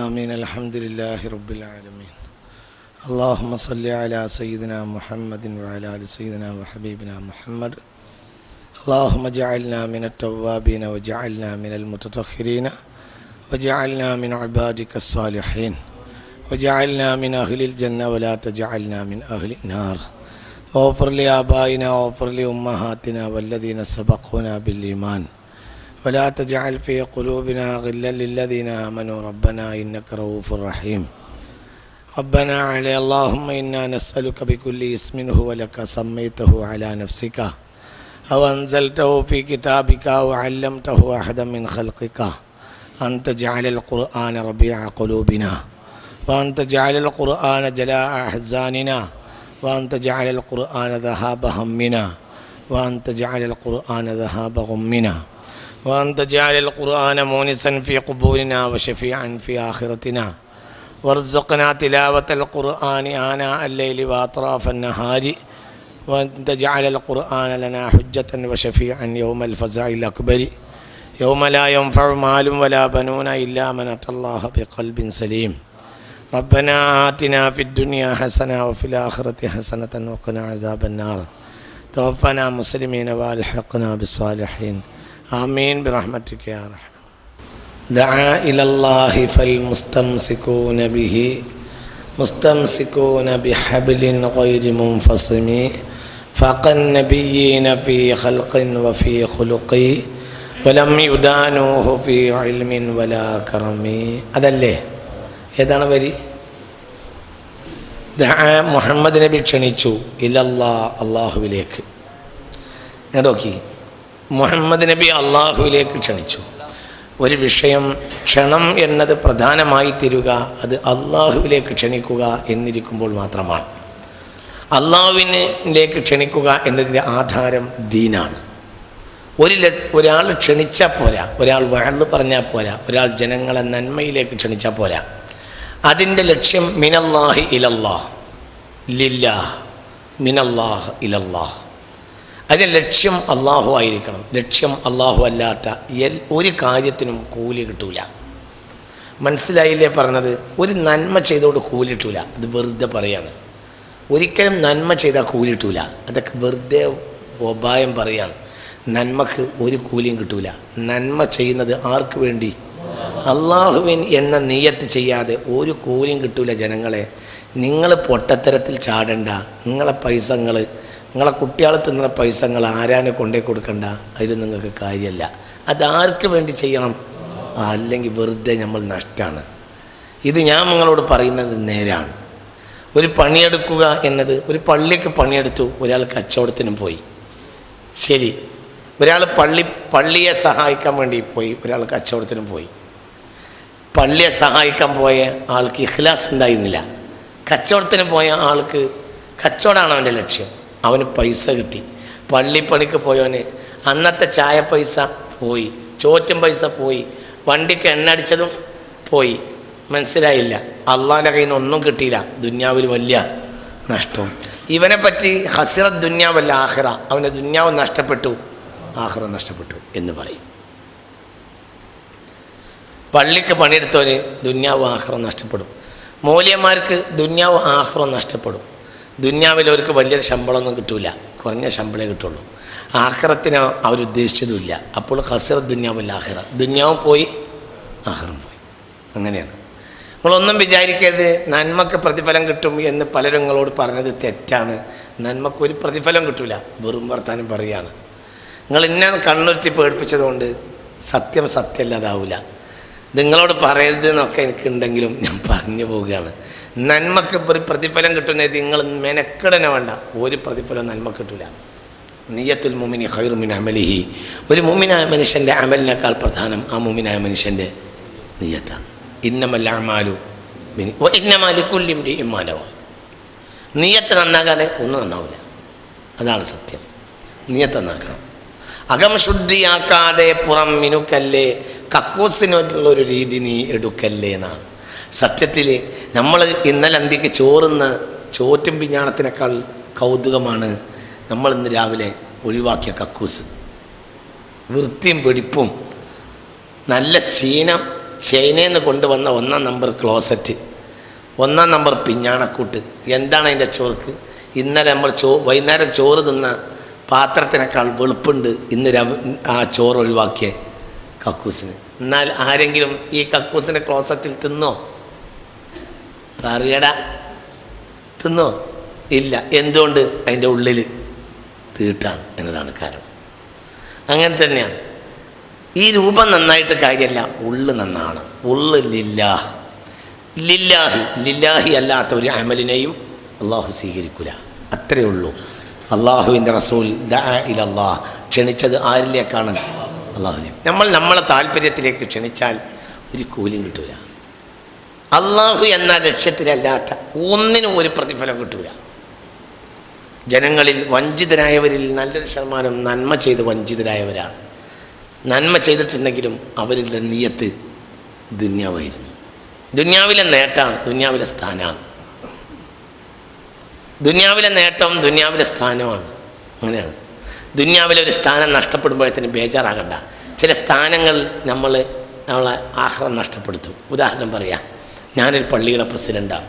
آمين. الحمد لله رب العالمين. اللهم صل على سيدنا محمد وعلى آل سيدنا وحبيبنا محمد. اللهم اجعلنا من التوابين وجعلنا من المتطهرين وجعلنا من عبادك الصالحين وجعلنا من أهل الجنة ولا تجعلنا من أهل النار. واغفر لآبائنا واغفر لأمهاتنا والذين سبقونا بالإيمان ولا تجعل في قلوبنا غلا للذين آمنوا ربنا إنك رؤوف رحيم. ربنا علي اللهم إنا نسألك بكل اسم هو لك سميته على نفسك أو أنزلته في كتابك أو علمته أحدا من خلقك أن تجعل القرآن ربيع قلوبنا وأن تجعل القرآن جلاء أحزاننا وأن تجعل القرآن ذهاب همنا وأن تجعل القرآن ذهاب غمنا وأن تجعل القرآن مونسا في قبورنا وشفيعا في آخرتنا وارزقنا تلاوة القرآن آناء الليل وأطراف النهار وأن تجعل القرآن لنا حجة وشفيعا يوم الفزع الأكبر يوم لا ينفع مال ولا بنون إلا من أتى الله بقلب سليم. ربنا آتنا في الدنيا حسنة وفي الآخرة حسنة وقنا عذاب النار. توفنا مسلمين والحقنا بالصالحين. آمين برحمتك يا رحمن. دعا إلى الله فالمستمسكون به مستمسكون بحبل غير منفصم فاق النبيين في خلق وفي خلق ولم يدانوه في علم ولا كرم. അതല്ലേ ഏതാണ് വരി? മുഹമ്മദ് നബി ക്ഷണിച്ചു ഇലല്ലാ, അള്ളാഹുവിലേക്ക്. നോക്കി, മുഹമ്മദ് നബി അള്ളാഹുവിലേക്ക് ക്ഷണിച്ചു. ഒരു വിഷയം ക്ഷണം എന്നത് പ്രധാനമായി തീരുക അത് അള്ളാഹുവിലേക്ക് ക്ഷണിക്കുക എന്നിരിക്കുമ്പോൾ മാത്രമാണ്. അള്ളാഹുവിലേക്ക് ക്ഷണിക്കുക എന്നതിൻ്റെ ആധാരം ദീനാണ്. ഒരാൾ ക്ഷണിച്ചാൽ പോരാ, ഒരാൾ വഅദ് പറഞ്ഞാൽ പോരാ, ഒരാൾ ജനങ്ങളെ നന്മയിലേക്ക് ക്ഷണിച്ചാൽ പോരാ. അതിൻ്റെ ലക്ഷ്യം മിനല്ലാഹി ഇലല്ലാഹ്, ലില്ലാഹ്, മിനല്ലാഹ് ഇലല്ലാഹ്. അതിൻ്റെ ലക്ഷ്യം അള്ളാഹു ആയിരിക്കണം. ലക്ഷ്യം അള്ളാഹു അല്ലാത്ത ഒരു കാര്യത്തിനും കൂലി കിട്ടൂല. മനസ്സിലായില്ലേ പറഞ്ഞത്? ഒരു നന്മ ചെയ്തോട് കൂലി കിട്ടൂല, അത് വെറുതെ പറയാണ്. ഒരിക്കലും നന്മ ചെയ്താൽ കൂലി കിട്ടൂല, അതൊക്കെ വെറുതെ ഉപായം പറയാണ്. നന്മക്ക് ഒരു കൂലിയും കിട്ടൂല. നന്മ ചെയ്യുന്നത് ആർക്ക് വേണ്ടി? അള്ളാഹുവിൻ എന്ന നിയ്യത്ത് ചെയ്യാതെ ഒരു കൂലിയും കിട്ടൂല. ജനങ്ങളെ, നിങ്ങൾ പൊട്ടത്തരത്തിൽ ചാടണ്ട. നിങ്ങളെ കുട്ടികൾ തിന്നുന്ന പൈസകൾ ആരാനെ കൊണ്ടേ കൊടുക്കണ്ട. അതിൽ നിങ്ങൾക്ക് കാര്യമല്ല. അതാർക്ക് വേണ്ടി ചെയ്യണം? അല്ലെങ്കിൽ വെറുതെ നമ്മൾ നഷ്ടമാണ്. ഇത് ഞാൻ നിങ്ങളോട് പറയുന്നത് നേരാണ്. ഒരു പണിയെടുക്കുക എന്നത്, ഒരു പള്ളിക്ക് പണിയെടുത്തു, ഒരാൾ കച്ചവടത്തിനും പോയി, ശരി. ഒരാൾ പള്ളിയെ സഹായിക്കാൻ വേണ്ടി പോയി, ഒരാൾ കച്ചവടത്തിനും പോയി. പള്ളിയെ സഹായിക്കാൻ പോയ ആൾക്ക് ഇഖ്ലാസ് ഉണ്ടായിരുന്നില്ല. കച്ചവടത്തിന് പോയ ആൾക്ക് കച്ചവടമാണ് അവൻ്റെ ലക്ഷ്യം. അവന് പൈസ കിട്ടി. പള്ളിപ്പണിക്ക് പോയവന് അന്നത്തെ ചായ പൈസ പോയി, ചോറ്റും പൈസ പോയി, വണ്ടിക്ക് എണ്ണ അടിച്ചതും പോയി. മനസ്സിലായില്ല? അള്ളാഹിൻ്റെ കയ്യിൽ നിന്ന് ഒന്നും കിട്ടിയില്ല. ദുന്യാവിൽ വലിയ നഷ്ടവും. ഇവനെ പറ്റി ഹസിറത്ത് ദുന്യാവല്ല ആഖിറ. അവൻ്റെ ദുന്യാവ് നഷ്ടപ്പെട്ടു, ആഖിറ നഷ്ടപ്പെട്ടു എന്ന് പറയും. പള്ളിക്ക് പണിയെടുത്തവന് ദുന്യാവ് ആഖിറ നഷ്ടപ്പെടും. മൗലിയന്മാർക്ക് ദുന്യാവ് ആഖിറ നഷ്ടപ്പെടും. ദുന്യാവിൽ അവർക്ക് വലിയ ശമ്പളമൊന്നും കിട്ടൂല, കുറഞ്ഞ ശമ്പളമേ കിട്ടുള്ളൂ. ആഖിറത്തിന് അവരുദ്ദേശിച്ചതുമില്ല. അപ്പോൾ ഹസിറത്ത് ദുന്യാവല്ല ആഖിറ. ദുന്യാവും പോയി, ആഖിറം പോയി. അങ്ങനെയാണ്. നിങ്ങളൊന്നും വിചാരിക്കരുത് നന്മക്ക് പ്രതിഫലം കിട്ടും എന്ന് പലരും നിങ്ങളോട് പറഞ്ഞത് തെറ്റാണ്. നന്മക്കൊരു പ്രതിഫലം കിട്ടൂല, വെറും വർത്താനം പറയുകയാണ്. നിങ്ങൾ ഇന്നെ കണ്ണുരുത്തി പേടിപ്പിച്ചതുകൊണ്ട് സത്യം സത്യമല്ലാതാവില്ല. നിങ്ങളോട് പറയരുത് എന്നൊക്കെ എനിക്കുണ്ടെങ്കിലും ഞാൻ പറഞ്ഞു പോവുകയാണ്. നന്മക്ക് പ്രതിഫലം കിട്ടുന്നത് നിങ്ങൾ മെനക്കെടനെ വേണ്ട. ഒരു പ്രതിഫലം നന്മ കിട്ടില്ല. നിയ്യത്തുൽ മുഅ്മിനി ഖൈറു മിൻ അമലിഹി. ഒരു മുഅ്മിനായ മനുഷ്യൻ്റെ അമലിനേക്കാൾ പ്രധാനം ആ മുഅ്മിനായ മനുഷ്യൻ്റെ നിയ്യത്താണ്. ഇന്നമൽ അഅ്മാലു വഇന്നമാ ലികുല്ലി ഇംറിഇൻ മാ നവ. നിയ്യത്ത് നന്നാകാതെ ഒന്നും നന്നാവില്ല. അതാണ് സത്യം. നിയ്യത്ത് നന്നാക്കണം. അകം ശുദ്ധിയാക്കാതെ പുറം മിനുക്കല്ലേ, കക്കൂസിനുള്ളൊരു രീതി നീ എടുക്കല്ലേ എന്നാണ്. സത്യത്തിൽ നമ്മൾ ഇന്നലെ അന്തിക്ക് ചോറ്റും പിഞ്ഞാണത്തിനേക്കാൾ കൗതുകമാണ് നമ്മൾ ഇന്ന് രാവിലെ ഒഴിവാക്കിയ കക്കൂസ്. വൃത്തിയും വെടിപ്പും നല്ല ചീന ചൈനയിൽ നിന്ന് കൊണ്ടുവന്ന 1-ാം നമ്പർ ക്ലോസറ്റ്, 1-ാം നമ്പർ പിഞ്ഞാണക്കൂട്ട്. എന്താണ് അതിൻ്റെ ചോർക്ക്? ഇന്നലെ നമ്മൾ വൈകുന്നേരം ചോറ് തിന്ന പാത്രത്തിനേക്കാൾ വെളുപ്പുണ്ട് ഇന്ന് ആ ചോറ് ഒഴിവാക്കിയ കക്കൂസിന്. എന്നാൽ ആരെങ്കിലും ഈ കക്കൂസിൻ്റെ ക്ലോസറ്റിൽ തിന്നോ? പറയടാ, തിന്നോ? ഇല്ല. എന്തുകൊണ്ട്? അതിൻ്റെ ഉള്ളിൽ തീട്ടാണ് എന്നതാണ് കാരണം. അങ്ങനെ തന്നെയാണ്. ഈ രൂപം നന്നായിട്ട് കാര്യമല്ല, ഉള്ളു നന്നാണ്. ഉള്ളു ലില്ലാഹി അല്ലാത്ത ഒരു അമലിനെയും അള്ളാഹു സ്വീകരിക്കില്ല. അത്രയേ ഉള്ളൂ. അള്ളാഹുവിൻ്റെ റസൂൽ ദഅ ഇലല്ലാഹ് ക്ഷണിച്ചത് ആരിലേക്കാണ്? അള്ളാഹുവിലേക്ക്. നമ്മളെ താല്പര്യത്തിലേക്ക് ക്ഷണിച്ചാൽ ഒരു കൂലിയും കിട്ടൂല. അള്ളാഹു എന്ന ലക്ഷ്യത്തിലല്ലാത്ത ഒന്നിനും ഒരു പ്രതിഫലം കിട്ടൂല. ജനങ്ങളിൽ വഞ്ചിതരായവരിൽ നല്ലൊരു ശതമാനം നന്മ ചെയ്ത് വഞ്ചിതരായവരാണ്. നന്മ ചെയ്തിട്ടുണ്ടെങ്കിലും അവരുടെ നിയ്യത്ത് ദുന്യാവായിരുന്നു. ദുന്യാവിലെ നേട്ടമാണ്, ദുന്യാവിലെ സ്ഥാനമാണ്. ദുന്യാവിലെ നേട്ടവും ദുന്യാവിലെ സ്ഥാനമാണ്. അങ്ങനെയാണ്. ദുന്യാവിലെ ഒരു സ്ഥാനം നഷ്ടപ്പെടുമ്പോഴത്തേനും ബേജാറാകണ്ട. ചില സ്ഥാനങ്ങൾ നമ്മളെ ആഹ്റം നഷ്ടപ്പെടുത്തും. ഉദാഹരണം പറയാം, ഞാനൊരു പള്ളിയുടെ പ്രസിഡൻ്റാണ്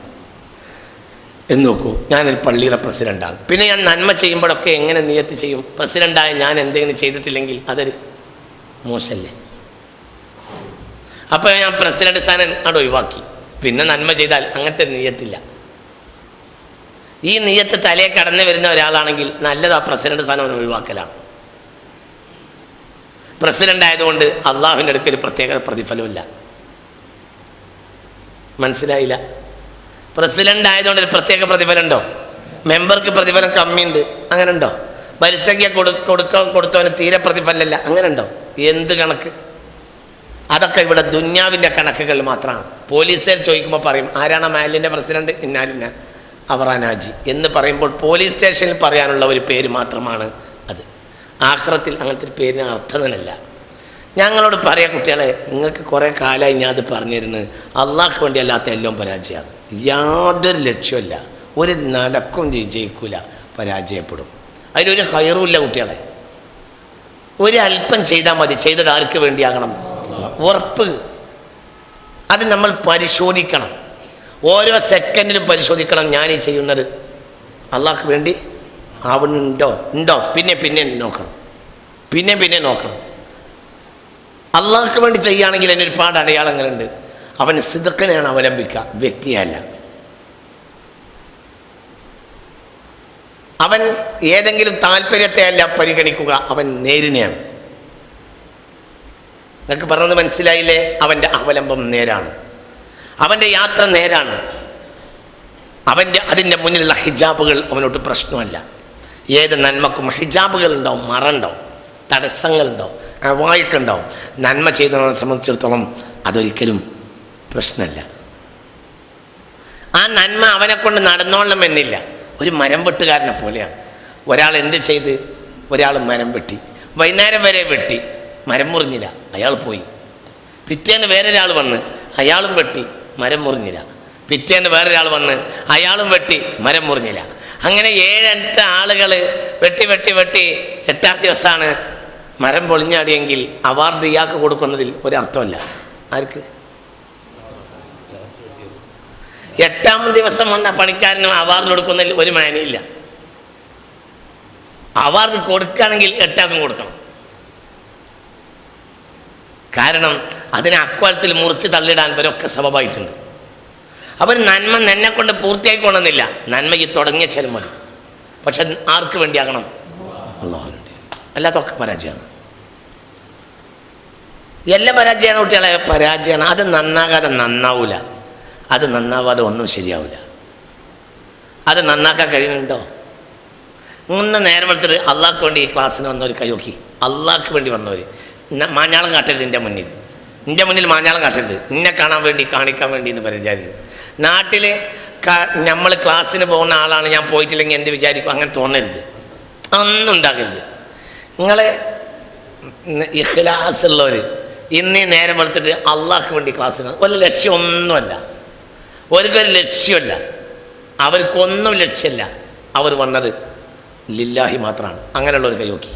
എന്ന് നോക്കൂ. ഞാനൊരു പള്ളിയുടെ പ്രസിഡൻ്റാണ്. പിന്നെ ഞാൻ നന്മ ചെയ്യുമ്പോഴൊക്കെ എങ്ങനെ നിയത്ത് ചെയ്യും? പ്രസിഡൻ്റായ ഞാൻ എന്തെങ്കിലും ചെയ്തിട്ടില്ലെങ്കിൽ അതൊരു മോശമല്ലേ? അപ്പോൾ ഞാൻ പ്രസിഡന്റ് സ്ഥാനം അവിടെ ഒഴിവാക്കി. പിന്നെ നന്മ ചെയ്താൽ അങ്ങനത്തെ നിയത്തില്ല. ഈ നിയത്ത് തലയെ കടന്നു വരുന്ന ഒരാളാണെങ്കിൽ നല്ലത് ആ പ്രസിഡന്റ് സ്ഥാനം ഒഴിവാക്കലാണ്. പ്രസിഡന്റ് ആയതുകൊണ്ട് അള്ളാഹുവിൻ്റെ അടുക്കൽ ഒരു പ്രത്യേക പ്രതിഫലമില്ല. മനസ്സിലായില്ല? പ്രസിഡന്റ് ആയതുകൊണ്ട് ഒരു പ്രത്യേക പ്രതിഫലം ഉണ്ടോ? മെമ്പർക്ക് പ്രതിഫലം കമ്മിയുണ്ട്, അങ്ങനെ ഉണ്ടോ? പരിസംഖ്യ കൊടുത്തവന് തീരെ പ്രതിഫലമില്ല, അങ്ങനെ ഉണ്ടോ? എന്ത് കണക്ക്? അതൊക്കെ ഇവിടെ ദുന്യാവിൻ്റെ കണക്കുകൾ മാത്രമാണ്. പോലീസുകാർ ചോദിക്കുമ്പോൾ പറയും, ആരാണ് മഹലിൻ്റെ പ്രസിഡന്റ്? ഇന്നാലിന്ന അവറാനാജി എന്ന് പറയുമ്പോൾ പോലീസ് സ്റ്റേഷനിൽ പറയാനുള്ള ഒരു പേര് മാത്രമാണ് അത്. ആഖിറത്തിൽ അങ്ങനത്തെ ഒരു പേരിന് അർത്ഥം തന്നെയല്ല. ഞങ്ങളോട് പറയാം, കുട്ടികളെ, നിങ്ങൾക്ക് കുറേ കാലമായി ഞാൻ അത് പറഞ്ഞിരുന്നത്, അള്ളാഹ്ക്ക് വേണ്ടി അല്ലാത്ത എല്ലാം പരാജയമാണ്. യാതൊരു ലക്ഷ്യമില്ല, ഒരു നിലക്കും ജയിക്കൂല, പരാജയപ്പെടും. അതിലൊരു ഹൈറുമില്ല കുട്ടികളെ. ഒരല്പം ചെയ്താൽ മതി. ചെയ്തത് ആർക്ക് വേണ്ടിയാകണം? ഉറപ്പ്. അത് നമ്മൾ പരിശോധിക്കണം. ഓരോ സെക്കൻഡിലും പരിശോധിക്കണം, ഞാൻ ഈ ചെയ്യുന്നത് അള്ളാഹ്ക്ക് വേണ്ടി ഉണ്ടോ? പിന്നെ നോക്കണം, പിന്നെ നോക്കണം. അള്ളാഹ്ക്ക് വേണ്ടി ചെയ്യുകയാണെങ്കിൽ അതിന് ഒരുപാട് അടയാളങ്ങളുണ്ട്. അവൻ സിദ്ഖിനെയാണ് അവലംബിക്കുക, വ്യക്തിയല്ല. അവൻ ഏതെങ്കിലും താല്പര്യത്തെ അല്ല പരിഗണിക്കുക, അവൻ നേരിനെയാണ്. നിങ്ങൾക്ക് പറഞ്ഞത് മനസ്സിലായില്ലേ? അവൻ്റെ അവലംബം നേരാണ്, അവൻ്റെ യാത്ര നേരാണ്. അതിൻ്റെ മുന്നിലുള്ള ഹിജാബുകൾ അവനോട്ട് പ്രശ്നമല്ല. ഏത് നന്മക്കും ഹിജാബുകളുണ്ടാവും, മറണ്ടാവും, തടസ്സങ്ങളുണ്ടാവും, അവായിക്കുണ്ടാവും. നന്മ ചെയ്യുന്നവനെ സംബന്ധിച്ചിടത്തോളം അതൊരിക്കലും പ്രശ്നമല്ല. ആ നന്മ അവനെ കൊണ്ട് നടന്നോളണം എന്നില്ല. ഒരു മരം വെട്ടുകാരനെ പോലെയാണ്. ഒരാൾ എന്ത് ചെയ്ത്? ഒരാൾ മരം വെട്ടി, വൈകുന്നേരം വരെ വെട്ടി, മരം മുറിഞ്ഞില്ല, അയാൾ പോയി. പിറ്റേന്ന് വേറൊരാൾ വന്ന്, അയാളും വെട്ടി, മരം മുറിഞ്ഞില്ല. പിറ്റേന്ന് വേറൊരാൾ വന്ന്, അയാളും വെട്ടി, മരം മുറിഞ്ഞില്ല. അങ്ങനെ 7-8 ആളുകൾ വെട്ടി 8ാം ദിവസമാണ് മരം പൊളിഞ്ഞാടിയെങ്കിൽ അവാർഡ് ഇയാൾക്ക് കൊടുക്കുന്നതിൽ ഒരർത്ഥമല്ല. ആർക്ക്? 8ാം ദിവസം വന്ന പണിക്കാരനും അവാർഡ് കൊടുക്കുന്നതിൽ ഒരു മാനയില്ല. അവാർഡ് കൊടുക്കുകയാണെങ്കിൽ 8ആൾക്കും കൊടുക്കണം. കാരണം അതിനെ അക്വാലത്തിൽ മുറിച്ച് തള്ളിടാൻ ഇവരൊക്കെ സബബായിട്ടുണ്ട്. അവർ നന്മ എന്നെ കൊണ്ട് പൂർത്തിയായിക്കൊള്ളുന്നില്ല. നന്മയ്ക്ക് തുടങ്ങിയ ചെലവ് മതി. പക്ഷെ ആർക്ക് വേണ്ടിയാകണം? അല്ലാഹുവിന് വേണ്ടി. അല്ലാത്തൊക്കെ പരാജയമാണ്. എല്ലാം പരാജയമാണ് കുട്ടികളെ, പരാജയമാണ്. അത് നന്നാകാതെ നന്നാവൂല, അത് നന്നാവാതെ ഒന്നും ശരിയാവില്ല. അത് നന്നാക്കാൻ കഴിയുന്നുണ്ടോ? നേരം എടുത്തിട്ട് അള്ളാഹ്ക്ക് വേണ്ടി ഈ ക്ലാസ്സിന് വന്നവർ കൈയോക്കി, അള്ളാഹ്ക്ക് വേണ്ടി വന്നവർ മാഞ്ഞാളം കാട്ടരുത്. എൻ്റെ മുന്നിൽ മാഞ്ഞാളം കാട്ടരുത്. നിന്നെ കാണാൻ വേണ്ടി, കാണിക്കാൻ വേണ്ടി എന്ന് വിചാരിക്കരുത്. നാട്ടിൽ നമ്മൾ ക്ലാസ്സിന് പോകുന്ന ആളാണ്, ഞാൻ പോയിട്ടില്ലെങ്കിൽ എന്ത് വിചാരിക്കും, അങ്ങനെ തോന്നരുത്. ഒന്നും ഉണ്ടാകരുത്. നിങ്ങൾ ഇഖ്ലാസുള്ളവർ ഇന്നീ നേരം എടുത്തിട്ട് അള്ളാഹ്ക്ക് വേണ്ടി ക്ലാസ്സിന് ഒരു ലക്ഷ്യമൊന്നുമല്ല, അവർക്കൊരു ലക്ഷ്യമല്ല, അവർക്കൊന്നും ലക്ഷ്യമില്ല. അവർ വന്നത് ലില്ലാഹി മാത്രമാണ്. അങ്ങനെയുള്ളവർ കൈയോക്കി.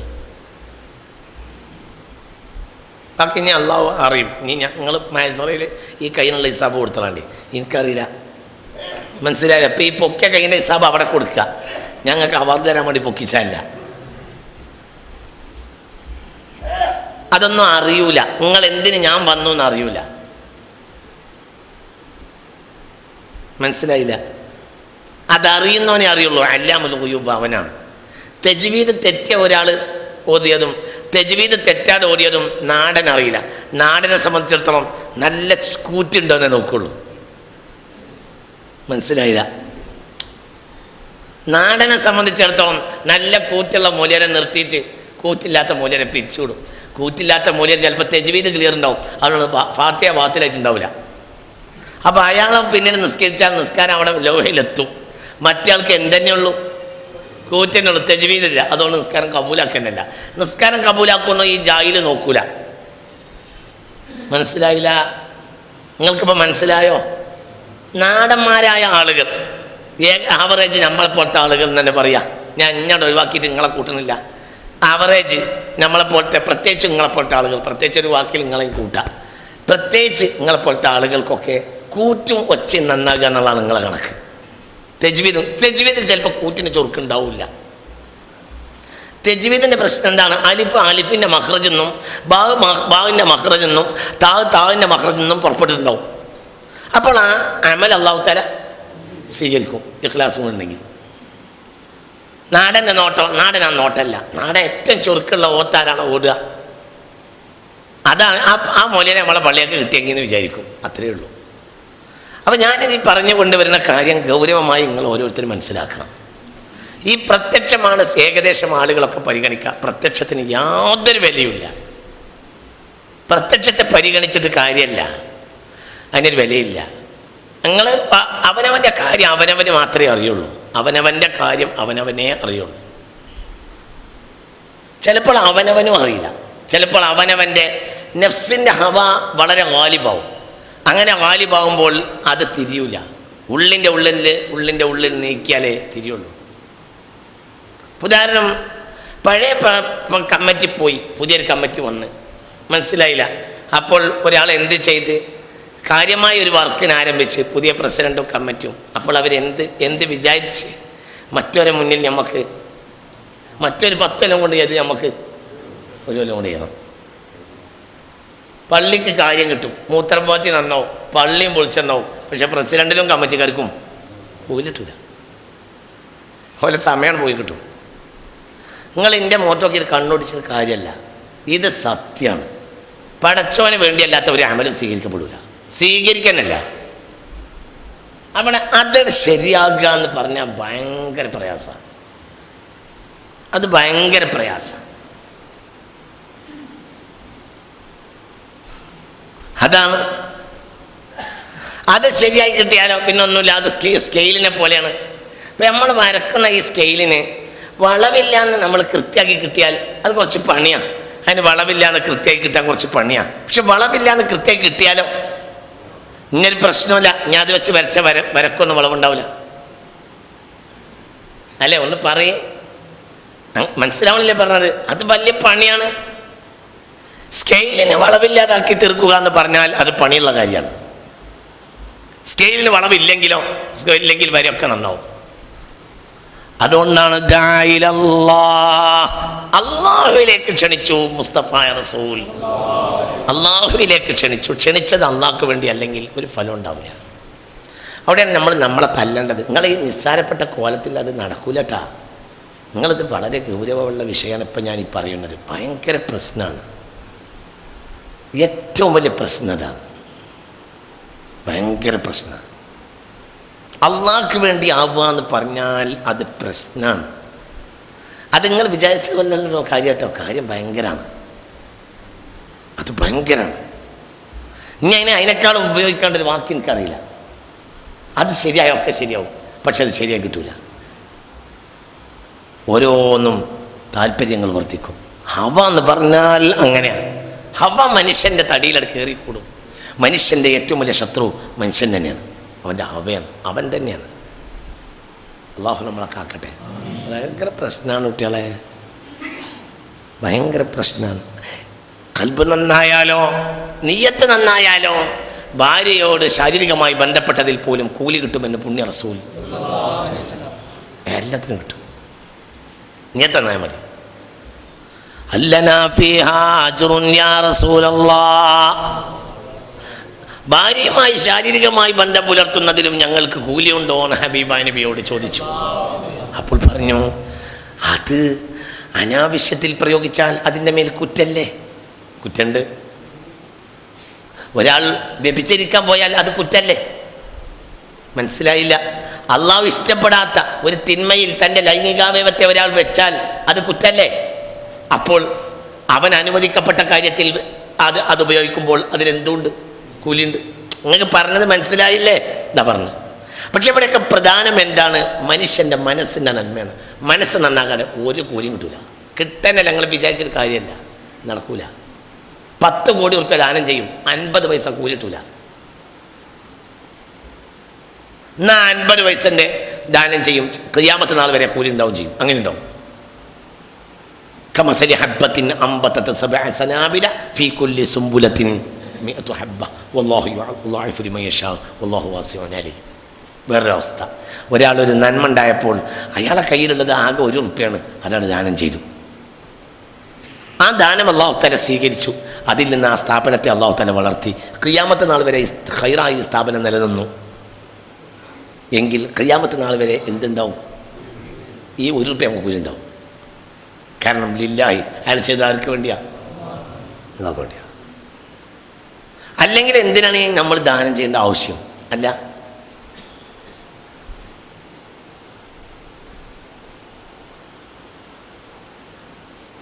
ബാക്കി ഇനി അള്ളാഹു അറിയും. ഇനി ഞങ്ങൾ മൈസറയിൽ ഈ കയ്യിനുള്ള ഹിസാബ് കൊടുത്തതാണ്ടി, എനിക്കറിയില്ല. മനസ്സിലായില്ല? അപ്പം ഈ പൊക്കിയ കയ്യിൻ്റെ ഹിസാബ് അവിടെ കൊടുക്കുക. ഞങ്ങൾക്ക് അവാർഡ് തരാൻ വേണ്ടി പൊക്കിച്ചല്ല. അതൊന്നും അറിയൂല. നിങ്ങൾ എന്തിന് ഞാൻ വന്നു എന്ന് അറിയൂല. മനസ്സിലായില്ല? അതറിയുന്നവനെ അറിയുള്ളൂ. അല്ലാമുൽ ഗുയൂബ് അവനാണ്. തജ്വീദ് തെറ്റിയ ഒരാൾ ഓതിയതും തജ്വീദ് തെറ്റാതെ ഓടിയതും നാടൻ അറിയില്ല. നാടനെ സംബന്ധിച്ചിടത്തോളം നല്ല കൂറ്റുണ്ടോ എന്നേ നോക്കുള്ളൂ. മനസ്സിലായില്ല? നാടനെ സംബന്ധിച്ചിടത്തോളം നല്ല കൂറ്റുള്ള മൂല്യരെ നിർത്തിയിട്ട് കൂറ്റില്ലാത്ത മൂല്യരെ പിരിച്ചുവിടും. കൂറ്റില്ലാത്ത മൂല്യർ ചിലപ്പോൾ തജ്വീദ് ക്ലിയർ ഉണ്ടാവും, അതുകൊണ്ട് ഫാത്തിഹ ബാത്തിലായിട്ടുണ്ടാവില്ല. അപ്പോൾ അയാളെ പിന്നീട് നിസ്കരിച്ചാൽ നിസ്കാരം അവിടെ ലോഹയിലെത്തും. മറ്റേ ആൾക്ക് എന്തെന്നെയുള്ളൂ? കൂറ്റനുള്ളൂ, തജ്വീദില്ല. അതുകൊണ്ട് നിസ്കാരം കബൂലാക്കുന്നില്ല. നിസ്കാരം കബൂലാക്കുന്നു ഈ ജാഹിൽ നോക്കൂല. മനസ്സിലായില്ല? നിങ്ങൾക്കിപ്പോൾ മനസ്സിലായോ? നാടന്മാരായ ആളുകൾ, ആവറേജ് നമ്മളെപ്പോലത്തെ ആളുകൾ എന്ന് തന്നെ പറയാം. ഞാൻ ഇങ്ങോട്ട് ഒഴിവാക്കിയിട്ട് നിങ്ങളെ കൂട്ടുന്നില്ല. ആവറേജ് നമ്മളെപ്പോലത്തെ, പ്രത്യേകിച്ച് നിങ്ങളെപ്പോലത്തെ ആളുകൾ, പ്രത്യേകിച്ച് ഒരു വാക്കിൽ നിങ്ങളെയും കൂട്ടാം. പ്രത്യേകിച്ച് നിങ്ങളെപ്പോലത്തെ ആളുകൾക്കൊക്കെ കൂറ്റും ഒച്ചയും നന്നാകുക എന്നുള്ളതാണ് നിങ്ങളെ കണക്ക്. തജ്വീദിൽ ചിലപ്പോൾ കൂറ്റിന് ചൊറുക്കുണ്ടാവില്ല. തജ്വീദിൻ്റെ പ്രശ്നം എന്താണ്? അലിഫിൻ്റെ മഖ്റജെന്നും ബാവിൻ്റെ മഖ്റജെന്നും താവിൻ്റെ മഖ്റജെന്നും പുറപ്പെട്ടിട്ടുണ്ടാവും. അപ്പോൾ ആ അമൽ അല്ലാഹു തആല സ്വീകരിക്കും, ഇഖ്ലാസും ഉണ്ടെങ്കിൽ. നാടൻ്റെ നോട്ടം, നാടൻ ആ നോട്ടല്ല. നാടൻ ഏറ്റവും ചൊറുക്കുള്ള ഓത്താരാണ് ഓടുക. അതാണ് ആ മൂല്യം നമ്മളെ പള്ളിയൊക്കെ കിട്ടിയെങ്കിൽ എന്ന് വിചാരിക്കും. അത്രയേ ഉള്ളൂ. അപ്പോൾ ഞാനിത് പറഞ്ഞു കൊണ്ടുവരുന്ന കാര്യം ഗൗരവമായി നിങ്ങൾ ഓരോരുത്തരും മനസ്സിലാക്കണം. ഈ പ്രത്യക്ഷമാണ് ഏകദേശം ആളുകളൊക്കെ പരിഗണിക്കുക. പ്രത്യക്ഷത്തിന് യാതൊരു വിലയുമില്ല. പ്രത്യക്ഷത്തെ പരിഗണിച്ചിട്ട് കാര്യമല്ല, അതിനൊരു വിലയില്ല. നിങ്ങൾ അവനവൻ്റെ കാര്യം അവനവന് മാത്രമേ അറിയുള്ളൂ. അവനവൻ്റെ കാര്യം അവനവനേ അറിയുള്ളൂ. ചിലപ്പോൾ അവനവനും അറിയില്ല. ചിലപ്പോൾ അവനവൻ്റെ നഫ്സിൻ്റെ ഹവ വളരെ ഗാലിബാവും. അങ്ങനെ ഗാലിബാവുമ്പോൾ അത് തിരിയൂല. ഉള്ളിൻ്റെ ഉള്ളിൽ നീക്കിയാലേ തിരിയുള്ളൂ. ഉദാഹരണം, പഴയ കമ്മിറ്റി പോയി, പുതിയൊരു കമ്മിറ്റി വന്ന്, മനസ്സിലായില്ല. അപ്പോൾ ഒരാൾ എന്ത് ചെയ്ത് കാര്യമായ ഒരു വർക്കിന് ആരംഭിച്ച്, പുതിയ പ്രസിഡൻറ്റും കമ്മിറ്റിയും. അപ്പോൾ എന്ത് വിചാരിച്ച് മറ്റൊരു മുന്നിൽ നമുക്ക് മറ്റൊരു 10 കൊല്ലം കൊണ്ട് ചെയ്ത് നമുക്ക് 1 കൊല്ലം കൊണ്ട് ചെയ്യണം. പള്ളിക്ക് കാര്യം കിട്ടും, മൂത്രപ്പാത്തി നന്നാവും, പള്ളിയും പൊളിച്ചെന്നാവും. പക്ഷെ പ്രസിഡൻറ്റിനും കമ്മിറ്റിക്കാർക്കും കൂലിട്ടില്ല. അതുപോലെ സമയം പോയി കിട്ടും. നിങ്ങൾ എൻ്റെ മുഖത്തൊക്കെ കണ്ണൊടിച്ചൊരു കാര്യമല്ല, ഇത് സത്യമാണ്. പടച്ചോന് വേണ്ടിയല്ലാത്ത ഒരു അമലും സ്വീകരിക്കപ്പെടില്ല, സ്വീകരിക്കാനല്ല. അവിടെ അത് ശരിയാകുക എന്ന് പറഞ്ഞാൽ ഭയങ്കര പ്രയാസമാണ്. അത് ഭയങ്കര പ്രയാസം. അതാണ്. അത് ശരിയായി കിട്ടിയാലോ പിന്നെ ഒന്നുമില്ല. അത് സ്കെയിലിനെ പോലെയാണ്. ഇപ്പം നമ്മൾ വരക്കുന്ന ഈ സ്കെയിലിന് വളവില്ലാന്ന് നമ്മൾ കൃത്യമാക്കി കിട്ടിയാൽ അത് കുറച്ച് പണിയാണ്. അതിന് വളവില്ലാന്ന് കൃത്യമാക്കി കിട്ടാൻ കുറച്ച് പണിയാണ്. പക്ഷെ വളവില്ലാന്ന് കൃത്യമാക്കി കിട്ടിയാലോ ഇങ്ങനൊരു പ്രശ്നമില്ല. ഞാൻ അത് വെച്ച് വരച്ച വരക്കൊന്നും വളവുണ്ടാവില്ല. അല്ലേ? ഒന്ന് പറയേ, മനസ്സിലാവണില്ലേ പറഞ്ഞത്? അത് വലിയ പണിയാണ്. സ്കെയിലിന് വളവില്ലാതാക്കി തീർക്കുക എന്ന് പറഞ്ഞാൽ അത് പണിയുള്ള കാര്യമാണ്. സ്കെയിലിന് വളവില്ലെങ്കിൽ വരെയൊക്കെ നന്നാവും. അതുകൊണ്ടാണ് അള്ളാഹുവിലേക്ക് ക്ഷണിച്ചു മുസ്തഫ റസൂൽ. അള്ളാഹുവിലേക്ക് ക്ഷണിച്ചത് അള്ളാഹ്ക്ക് വേണ്ടി, അല്ലെങ്കിൽ ഒരു ഫലം ഉണ്ടാവില്ല. അവിടെയാണ് നമ്മളെ തല്ലേണ്ടത്. നിങ്ങൾ ഈ നിസ്സാരപ്പെട്ട കോലത്തിൽ അത് നടക്കൂലട്ടാ. നിങ്ങളിത് വളരെ ഗൗരവമുള്ള വിഷയമാണ് ഇപ്പം ഞാൻ ഈ പറയുന്നത്. ഭയങ്കര പ്രശ്നമാണ്. ഏറ്റവും വലിയ പ്രശ്നം അതാണ്. ഭയങ്കര പ്രശ്നമാണ്. അള്ളാഹ്ക്ക് വേണ്ടി ആവുക എന്ന് പറഞ്ഞാൽ അത് പ്രശ്നമാണ്. അത് നിങ്ങൾ വിചാരിച്ച കൊല്ലല്ലോ കാര്യമായിട്ടോ. കാര്യം ഭയങ്കരമാണ്. അത് ഭയങ്കരമാണ്. ഇനി അതിനേക്കാളും ഉപയോഗിക്കേണ്ട ഒരു വാക്ക് എനിക്കറിയില്ല. അത് ശരിയായൊക്കെ ശരിയാവും, പക്ഷെ അത് ശരിയായി കിട്ടൂല. ഓരോന്നും താല്പര്യങ്ങൾ വർദ്ധിക്കും. ഹവ എന്ന് പറഞ്ഞാൽ അങ്ങനെയാണ്. ഹവ മനുഷ്യൻ്റെ തടിയിലത് കയറിക്കൂടും. മനുഷ്യൻ്റെ ഏറ്റവും വലിയ ശത്രു മനുഷ്യൻ തന്നെയാണ്. അവൻ്റെ ഹവയാണ്, അവൻ തന്നെയാണ്. അള്ളാഹു നമ്മളെ കാക്കട്ടെ. ഭയങ്കര പ്രശ്നമാണ് കുട്ടികളെ, ഭയങ്കര പ്രശ്നമാണ്. ഖൽബ് നന്നായാലോ, നിയ്യത്ത് നന്നായാലോ ഭാര്യയോട് ശാരീരികമായി ബന്ധപ്പെട്ടതിൽ പോലും കൂലി കിട്ടുമെന്ന് പുണ്യ റസൂൽ. എല്ലാത്തിനും കിട്ടും, നിയ്യത്ത് നന്നായാൽ മതി. അല്ലനാ ഫീഹാ അജ്റുൻ യാ റസൂലല്ലാഹ്, ഭാര്യയുമായി ശാരീരികമായി ബന്ധം പുലർത്തുന്നതിലും ഞങ്ങൾക്ക് കൂലിയുണ്ടോ എന്ന് ഹബീബായ നബിയോട് ചോദിച്ചു. അപ്പോൾ പറഞ്ഞു, അത് അനാവശ്യത്തിൽ പ്രയോഗിച്ചാൽ അതിൻ്റെ മേൽ കുറ്റല്ലേ? കുറ്റുണ്ട്. ഒരാൾ വ്യഭിചരിക്കാൻ പോയാൽ അത് കുറ്റല്ലേ? മനസ്സിലായില്ല. അള്ളാഹു ഇഷ്ടപ്പെടാത്ത ഒരു തിന്മയിൽ തൻ്റെ ലൈംഗികാവയവത്തെ ഒരാൾ വെച്ചാൽ അത് കുറ്റല്ലേ? അപ്പോൾ അവൻ അനുവദിക്കപ്പെട്ട കാര്യത്തിൽ അത് ഉപയോഗിക്കുമ്പോൾ അതിലെന്തുണ്ട്? കൂലിയുണ്ട്. നിങ്ങൾക്ക് പറഞ്ഞത് മനസ്സിലായില്ലേ? എന്നാ പറഞ്ഞത്. പക്ഷെ ഇവിടെയൊക്കെ പ്രധാനം എന്താണ്? മനുഷ്യൻ്റെ മനസ്സിൻ്റെ നന്മയാണ്. മനസ്സ് നന്നാകാൻ ഒരു കൂലിയും കിട്ടൂല. കിട്ടാനല്ല, നിങ്ങൾ വിചാരിച്ചൊരു കാര്യമല്ല, നടക്കൂല. 10 കോടി റുപ്യ ദാനം ചെയ്യും, 50 പൈസ കൂലി കിട്ടൂല. എന്നാ 50 പൈസൻ്റെ ദാനം ചെയ്യും, ഖിയാമത്ത് നാൾ വരെ കൂലി ഉണ്ടാവും ചെയ്യും. അങ്ങനെ ഉണ്ടാവും. കമസലി ഹബ്ബത്തിൻ അംബതത് സബഅ സനാബില ഫീ കുല്ലി സുംബുലത്തിൻ മിഅതു ഹബ്ബ വല്ലാഹു യുളഇഫു ലിമൻ യശാ വല്ലാഹു വാസിഉൻ അലീം. വേറൊരവസ്ഥ, ഒരാളൊരു നന്മ ഉണ്ടായപ്പോൾ അയാളെ കയ്യിലുള്ളത് ആകെ 1 റുപ്യാണ്, അയാൾ ദാനം ചെയ്തു. ആ ദാനം അല്ലാഹു തആല സ്വീകരിച്ചു. അതിൽ നിന്ന് ആ സ്ഥാപനത്തെ അല്ലാഹു തആല വളർത്തി. ഖിയാമത്ത് നാൾ വരെ ഖൈറായി സ്ഥാപനം നിലനിന്നു. എങ്കിൽ ഖിയാമത്ത് നാൾ വരെ എന്തുണ്ടാവും? ഈ 1 റുപ്യ നമുക്ക് കൂലി ഉണ്ടാവും. കാരണം ലില്ലാഹി, അയാൾ ചെയ്ത ആർക്ക് വേണ്ടിയാ? അല്ലാഹുവിന് വേണ്ടിയാ. അല്ലെങ്കിൽ എന്തിനാണ് നമ്മൾ ദാനം ചെയ്യേണ്ട ആവശ്യം? അല്ല,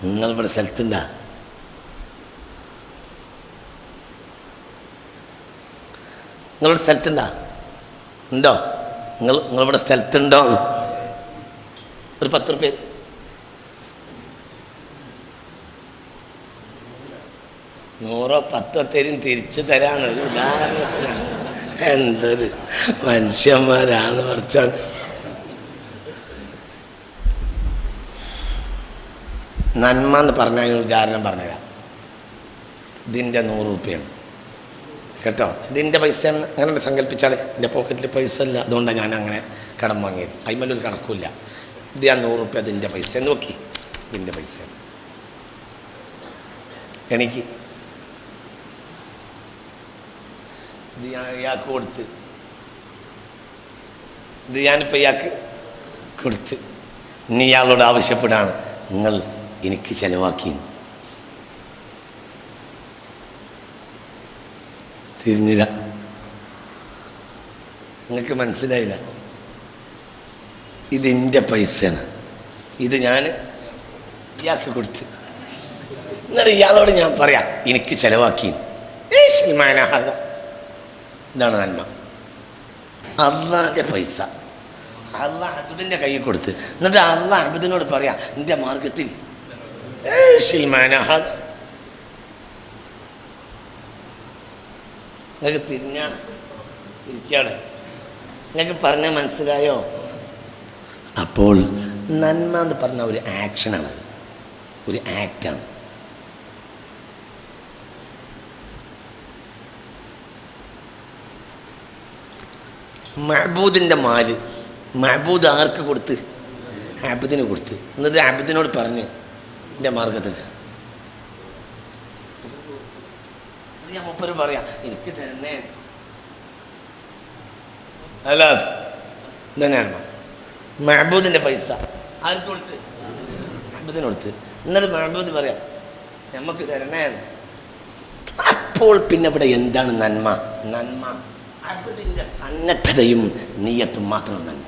നിങ്ങളിവിടെ സ്ഥലത്തുണ്ടാ? നിങ്ങളുടെ സ്ഥലത്തുണ്ടാ? ഉണ്ടോ? നിങ്ങളിവിടെ സ്ഥലത്തുണ്ടോ? ഒരു 10 റുപ്യ 100 10 തരും, തിരിച്ചു തരാണ്. ഒരു ഉദാഹരണത്തിനാണ്. എന്തൊരു മനുഷ്യന്മാരാണ് പഠിച്ചത്. നന്മ എന്ന് പറഞ്ഞാൽ ഉദാഹരണം പറഞ്ഞുതരാം. ഇതിൻ്റെ 100 റുപ്യാണ് കേട്ടോ, ഇതിൻ്റെ പൈസ അങ്ങനെ സങ്കല്പിച്ചാൽ എൻ്റെ പോക്കറ്റിൽ പൈസ ഇല്ല, അതുകൊണ്ടാണ് ഞാൻ അങ്ങനെ കടം വാങ്ങിയത്. അതിമല്ലൊരു കണക്കില്ല. ഇത് ആ 100 റുപ്യ അതിൻ്റെ പൈസ നോക്കി, ഇതിൻ്റെ പൈസ എനിക്ക് ഇത് ഞാൻ ഇയാൾക്ക് കൊടുത്ത്, ഇത് ഞാനിപ്പോൾ ഇയാൾക്ക് കൊടുത്ത്, ഇനി ഇയാളോട് ആവശ്യപ്പെടാണ്, നിങ്ങൾ എനിക്ക് ചെലവാക്കി. തിരിഞ്ഞില്ല. നിങ്ങൾക്ക് മനസ്സിലായില്ല. ഇതിൻ്റെ പൈസയാണ്, ഇത് ഞാൻ ഇയാൾക്ക് കൊടുത്ത്. എന്നിട്ട് ഇയാളോട് ഞാൻ പറയാം, എനിക്ക് ചെലവാക്കി. ഇതാണ് നന്മ. അള്ളാൻ്റെ പൈസ അള്ളാഹ് അബ്ദിൻ്റെ കയ്യിൽ കൊടുത്ത്, എന്നിട്ട് അള്ളാഹ് അബ്ദിനോട് പറയാം, നിന്റെ മാർഗത്തിൽ നിങ്ങൾക്ക് തിരിഞ്ഞ ഇരിക്കാണ്. നിങ്ങൾക്ക് പറഞ്ഞാൽ മനസ്സിലായോ? അപ്പോൾ നന്മ എന്ന് പറഞ്ഞ ഒരു ആക്ഷനാണ്, ഒരു ആക്റ്റാണ്. മഹബൂദിൻ്റെ മാല് മഹബൂദ് ആർക്ക് കൊടുത്ത്? അബ്ദിന് കൊടുത്ത്. എന്നിട്ട് അബ്ദിനോട് പറഞ്ഞ് എൻ്റെ മാർഗത്തിൽ ഞാൻ മുപ്പര് പറയാം, എനിക്ക് തരണേ. അല്ല, ഇതന്നെയാണ് മഹബൂദിൻ്റെ പൈസ ആർക്ക് കൊടുത്ത്? അബ്ദിന് കൊടുത്ത്. എന്നിട്ട് മഹബൂദ് പറയാം, നമുക്ക് തരണേ. അപ്പോൾ പിന്നെ ഇവിടെ എന്താണ് നന്മ? നന്മ അബ്ദിൻ്റെ സന്നദ്ധതയും നിയ്യത്തും മാത്രം നന്മ.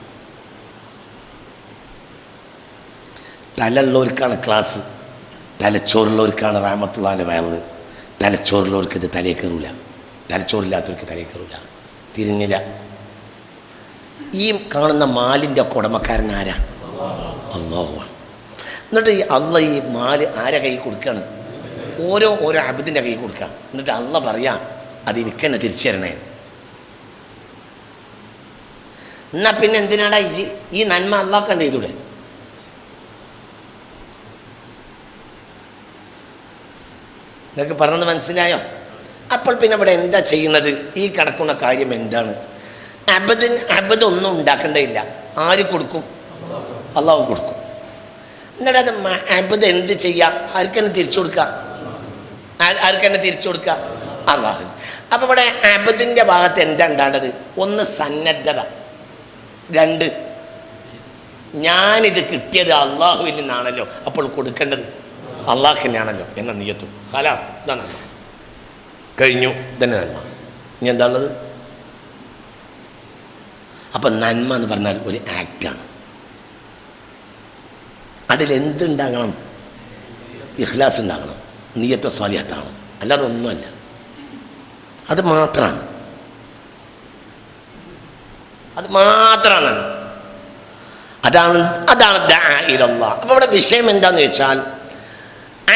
തലയുള്ളവർക്കാണ് ക്ലാസ്, തലച്ചോറുള്ളവർക്കാണ് റഹ്മത്തുള്ളാഹിന്റെ വയറ്. തലച്ചോറുള്ളവർക്ക് ഇത് തലയിൽ കയറൂല, തലച്ചോറില്ലാത്തവർക്ക് തലയിൽ കയറൂല. തിരിഞ്ഞില്ല. ഈ കാണുന്ന മാലിൻ്റെ ഒക്കെ ഉടമക്കാരനാരാ? അല്ലാഹുവാണ്. എന്നിട്ട് ഈ അള്ളാഹ് ഈ മാല് ആരെ കൈ കൊടുക്കുകയാണ്? ഓരോ അബ്ദിൻ്റെ കൈ കൊടുക്കുക. എന്നിട്ട് അള്ളാഹ് പറയാ, അത് എനിക്ക് തന്നെ തിരിച്ചു തരണേ. എന്നാ പിന്നെ എന്തിനാടാ ഈ നന്മ അള്ളാഹ് കണ്ട് ചെയ്തൂടെ? നിങ്ങൾക്ക് പറഞ്ഞത് മനസ്സിലായോ? അപ്പോൾ പിന്നെ ഇവിടെ എന്താ ചെയ്യുന്നത്? ഈ കിടക്കുന്ന കാര്യം എന്താണ്? അബദ് ഒന്നും ഉണ്ടാക്കേണ്ടതില്ല. ആര് കൊടുക്കും? അള്ളാഹു കൊടുക്കും. എന്നിട്ട് അത് അബദ് എന്ത് ചെയ്യുക? ആർക്കെന്നെ തിരിച്ചു കൊടുക്കുക? ആർക്കെന്നെ തിരിച്ചു കൊടുക്കുക? അള്ളാഹു. അപ്പം ഇവിടെ അബദിൻ്റെ ഭാഗത്ത് എന്താ ഉണ്ടാകേണ്ടത്? ഒന്ന് സന്നദ്ധത, രണ്ട് ഞാനിത് കിട്ടിയത് അള്ളാഹുവിൽ നിന്നാണല്ലോ, അപ്പോൾ കൊടുക്കേണ്ടത് അള്ളാഹു തന്നെയാണല്ലോ എന്ന നിയത്തും. ഹലാസ്, ഇതാണ് കഴിഞ്ഞു. തന്നെ നന്മ. ഇനി എന്താ ഉള്ളത്? അപ്പം നന്മ എന്ന് പറഞ്ഞാൽ ഒരു ആക്റ്റാണ്. അതിലെന്തുണ്ടാകണം? ഇഖ്ലാസ് ഉണ്ടാകണം, നിയ്യത്ത് സ്വാലിഹത്താവണം, അല്ലാതെ ഒന്നുമല്ല. അത് മാത്രമാണ്, അത് മാത്രമാണ്. അതാണ് ദഅ ഇലല്ലാഹ്. അപ്പോൾ ഇവിടെ വിഷയം എന്താണെന്ന് വെച്ചാൽ,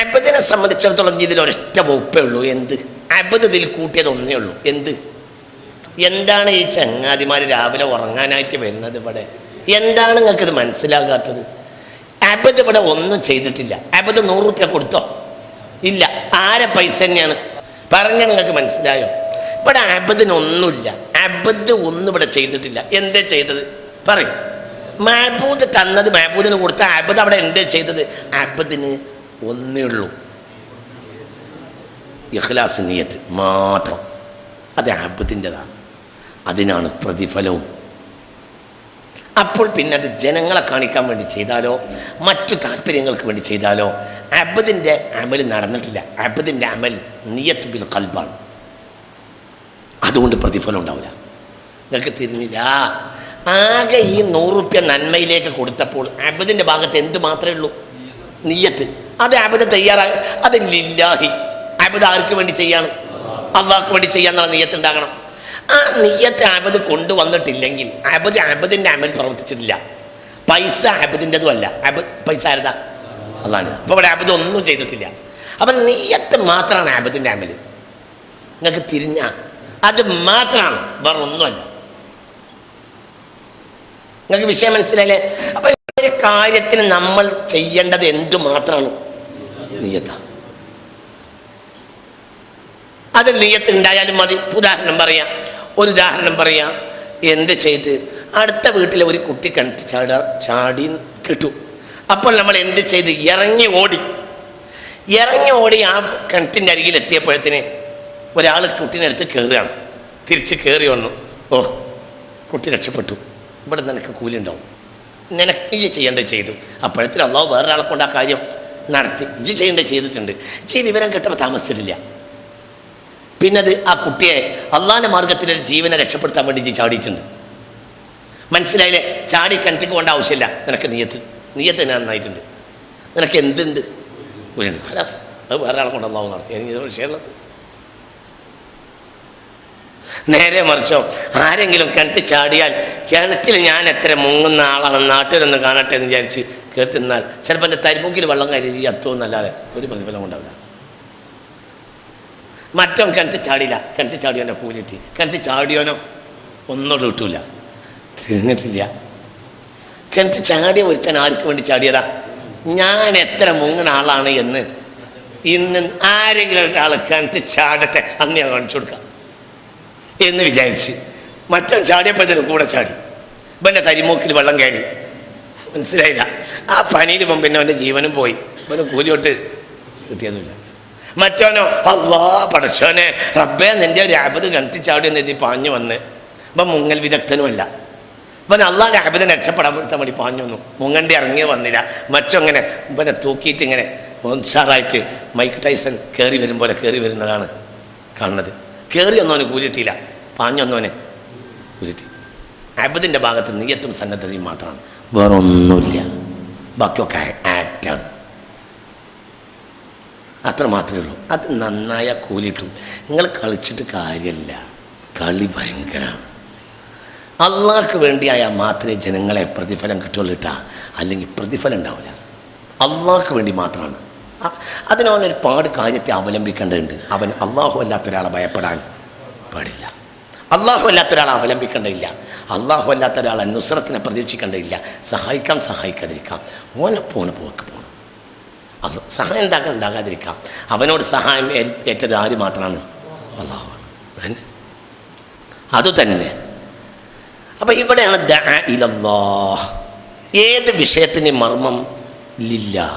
അബദിനെ സംബന്ധിച്ചിടത്തോളം ഇതിൽ ഒരൊറ്റ വകുപ്പേ ഉള്ളൂ. എന്ത്? അബദ് ഇതിൽ കൂട്ടിയത് ഒന്നേ ഉള്ളൂ. എന്താണ് ഈ ചങ്ങാതിമാർ രാവിലെ ഉറങ്ങാനായിട്ട് വരുന്നത് ഇവിടെ? എന്താണ് നിങ്ങൾക്കിത് മനസ്സിലാകാത്തത്? അബദ് ഇവിടെ ഒന്നും ചെയ്തിട്ടില്ല. അബദ് 100 റുപ്യ കൊടുത്തോ? ഇല്ല. ആരെ പൈസ തന്നെയാണ്? പറഞ്ഞ നിങ്ങൾക്ക് മനസ്സിലായോ? ഇവിടെ അബദിനൊന്നുമില്ല. അബദ് ഒന്നും ഇവിടെ ചെയ്തിട്ടില്ല. എന്തേ ചെയ്തത്? പറയും. മഹബൂദ് തന്നത് മഹബൂദിന് കൊടുത്ത അബദ് അവിടെ എന്തേ ചെയ്തത്? അബദിന് ഒന്നേ ഉള്ളൂ, ഇഖ്ലാസ് നിയത്ത് മാത്രം. അത് അബദിൻ്റെതാണ്, അതിനാണ് പ്രതിഫലവും. അപ്പോൾ പിന്നെ അത് ജനങ്ങളെ കാണിക്കാൻ വേണ്ടി ചെയ്താലോ മറ്റു താല്പര്യങ്ങൾക്ക് വേണ്ടി ചെയ്താലോ അബദിൻ്റെ അമൽ നടന്നിട്ടില്ല. അബദിൻ്റെ അമൽ നിയത്ത് ബിൽ ഖൽബാണ്. അതുകൊണ്ട് പ്രതിഫലം ഉണ്ടാവില്ല. നിങ്ങൾക്ക് തിരിഞ്ഞില്ല. ആകെ ഈ 100 റുപ്യ നന്മയിലേക്ക് കൊടുത്തപ്പോൾ അബദിൻ്റെ ഭാഗത്ത് എന്ത് മാത്രമേ ഉള്ളൂ? നിയ്യത്ത്. അത് അബദ് തയ്യാറായി, അത് ലില്ലാഹി. അബദ് ആർക്ക് വേണ്ടി ചെയ്യാണ്? അള്ളാഹ്ക്ക് വേണ്ടി ചെയ്യാന്നുള്ള നിയ്യത്ത് ഉണ്ടാകണം. ആ നിയ്യത്ത് അബദ് കൊണ്ടുവന്നിട്ടില്ലെങ്കിൽ അബദിൻ്റെ അമൽ പ്രവർത്തിച്ചിട്ടില്ല. പൈസ അബദിൻ്റെതും അല്ല. പൈസ ആരതാ? അള്ളാഹ്. അപ്പോൾ ഇവിടെ അബദ് ഒന്നും ചെയ്തിട്ടില്ല. അപ്പം നിയ്യത്ത് മാത്രമാണ് അബദിൻ്റെ അമൽ. നിങ്ങൾക്ക് തിരിഞ്ഞ അത് മാത്രമാണ്, വേറെ ഒന്നുമല്ല. നിങ്ങൾക്ക് വിഷയം മനസ്സിലായില്ലേ? അപ്പം ഒരു കാര്യത്തിന് നമ്മൾ ചെയ്യേണ്ടത് എന്തു മാത്രമാണ്? നിയ്യത്താണ്. അത് നിയ്യത്ത് ഉണ്ടായാലും മതി. ഒരു ഉദാഹരണം പറയാം. എന്ത് ചെയ്ത് അടുത്ത വീട്ടിലെ ഒരു കുട്ടി കിണറ്റ് ചാടി കിട്ടു. അപ്പോൾ നമ്മൾ എന്ത് ചെയ്ത്? ഇറങ്ങി ഓടി ആ കിണറ്റിൻ്റെ അരികിൽ എത്തിയപ്പോഴത്തിന് ഒരാൾ കുട്ടീനെ അടുത്ത് കയറുകയാണ്. തിരിച്ച് കയറി വന്നു. ഓ, കുട്ടി രക്ഷപ്പെട്ടു. ഇവിടെ നിനക്ക് കൂലി ഉണ്ടാവും. നിനക്ക് ഇത് ചെയ്യേണ്ടത് ചെയ്തു. അപ്പോഴത്തിന് അള്ളാഹു വേറൊരാളെ കൊണ്ട് ആ കാര്യം നടത്തി. ഇത് ചെയ്യേണ്ടത് ചെയ്തിട്ടുണ്ട്. ഈ വിവരം കേട്ടപ്പോൾ താമസിച്ചിട്ടില്ല. പിന്നെ അത് ആ കുട്ടിയെ അള്ളാഹിൻ്റെ മാർഗത്തിലൊരു ജീവനെ രക്ഷപ്പെടുത്താൻ വേണ്ടി ചാടിയിട്ടുണ്ട്. മനസ്സിലായില്ലേ? ചാടി കിണറ്റിക്ക് പോകേണ്ട ആവശ്യമില്ല. നിനക്ക് നിയ്യത്ത് നന്നായിട്ടുണ്ട്. നിനക്ക് എന്തുണ്ട്? ഹലാസ്. അത് വേറൊരാളെ കൊണ്ട് അള്ളാഹു നടത്തി. എനിക്ക് ഇത് വിഷയമുള്ളത്. നേരെ മറിച്ചോ, ആരെങ്കിലും കിണറ്റിൽ ചാടിയാൽ കിണറ്റിൽ ഞാൻ എത്ര മുങ്ങുന്ന ആളാണ് നാട്ടിലൊന്ന് കാണട്ടെ എന്ന് വിചാരിച്ച് കേട്ടുന്നാൽ ചിലപ്പോൾ എൻ്റെ തരിമുക്കിൽ വെള്ളം കരുതി അത്തുമെന്നല്ലാതെ ഒരു പ്രതിഫലം ഉണ്ടാവില്ല. മറ്റോ കിണറ്റിൽ ചാടിയില്ല, കിണറ്റിൽ ചാടിയോൻ്റെ കൂലിട്ടി. കിണറ്റിൽ ചാടിയോനോ ഒന്നോട് കിട്ടൂല, തിരിഞ്ഞിട്ടില്ല. കിണറ്റിൽ ചാടിയ ഒരുത്തൻ ആർക്ക് വേണ്ടി ചാടിയതാ? ഞാൻ എത്ര മുങ്ങുന്ന ആളാണ് എന്ന് ഇന്ന് ആരെങ്കിലും ഒരാൾ കിണറ്റിൽ ചാടട്ടെ അന്ന് ഞാൻ കാണിച്ചു കൊടുക്കാം എന്ന് വിചാരിച്ച് മറ്റോ ചാടിയപ്പോഴത്തേനും കൂടെ ചാടി. ഇവൻ്റെ തരിമൂക്കിൽ വെള്ളം കയറി. മനസ്സിലായില്ല? ആ പനിയിൽ പിന്നെ അവൻ്റെ ജീവനും പോയി. ഇവന് കൂലിയോട്ട് കിട്ടിയൊന്നുമില്ല. മറ്റോനോ അള്ളാ പടച്ചോനെ റബ്ബേ നിൻ്റെ ഒരു അബദ് കിണറ്റി ചാടി എന്ന് എഴുതി പാഞ്ഞു വന്ന്. ഇപ്പം മുങ്ങൽ വിദഗ്ധനുമല്ല. ഇവൻ അള്ളാഹിൻ്റെ അബദിനെ രക്ഷപ്പെടാൻ വേണ്ടി പാഞ്ഞു വന്നു. മുങ്ങണ്ടി ഇറങ്ങി വന്നില്ല. മറ്റങ്ങനെ ഇവനെ തൂക്കിയിട്ട് ഇങ്ങനെ ഉത്സാറായിട്ട് മൈക്ക് ടൈസൺ കയറി വരും പോലെ കയറി വരുന്നതാണ് കാണുന്നത്. കയറി ഒന്നവന് കൂലിട്ടില്ല, പാഞ്ഞൊന്നവനെ കൂലിട്ടി. അബദിൻ്റെ ഭാഗത്ത് നിയ്യത്തും സന്നദ്ധതയും മാത്രമാണ്, വേറെ ഒന്നുമില്ല. ബാക്കിയൊക്കെ ആക്റ്റാണ്. അത്ര മാത്രമേ ഉള്ളൂ. അത് നന്നായ കൂലിയിട്ടും നിങ്ങൾ കളിച്ചിട്ട് കാര്യമില്ല. കളി ഭയങ്കരമാണ്. അള്ളാഹ്ക്ക് വേണ്ടിയായാൽ മാത്രമേ ജനങ്ങളെ പ്രതിഫലം കിട്ടുള്ളൂ ഇട്ടാ, അല്ലെങ്കിൽ പ്രതിഫലം ഉണ്ടാവില്ല. അള്ളാഹ്ക്ക് വേണ്ടി മാത്രമാണ്. അതിനവൻ ഒരുപാട് കാര്യത്തെ അവലംബിക്കേണ്ടതുണ്ട്. അവൻ അള്ളാഹു അല്ലാത്തൊരാളെ ഭയപ്പെടാൻ പാടില്ല. അള്ളാഹു അല്ലാത്തൊരാളെ അവലംബിക്കേണ്ടതില്ല. അള്ളാഹു അല്ലാത്തൊരാളെ നുസ്രത്തിനെ പ്രതീക്ഷിക്കേണ്ടതില്ല. സഹായിക്കാം, സഹായിക്കാതിരിക്കാം. ഓനെ പോക്ക് പോകണം. അത് സഹായം ഉണ്ടാകാതിരിക്കാം. അവനോട് സഹായം ഏറ്റത് ആര് മാത്രമാണ്? അല്ലാഹു. അതുതന്നെ. അപ്പം ഇവിടെയാണ് ദഅ ഇലല്ലാഹ്. ഏത് വിഷയത്തിന് മർമ്മം ലില്ലാ,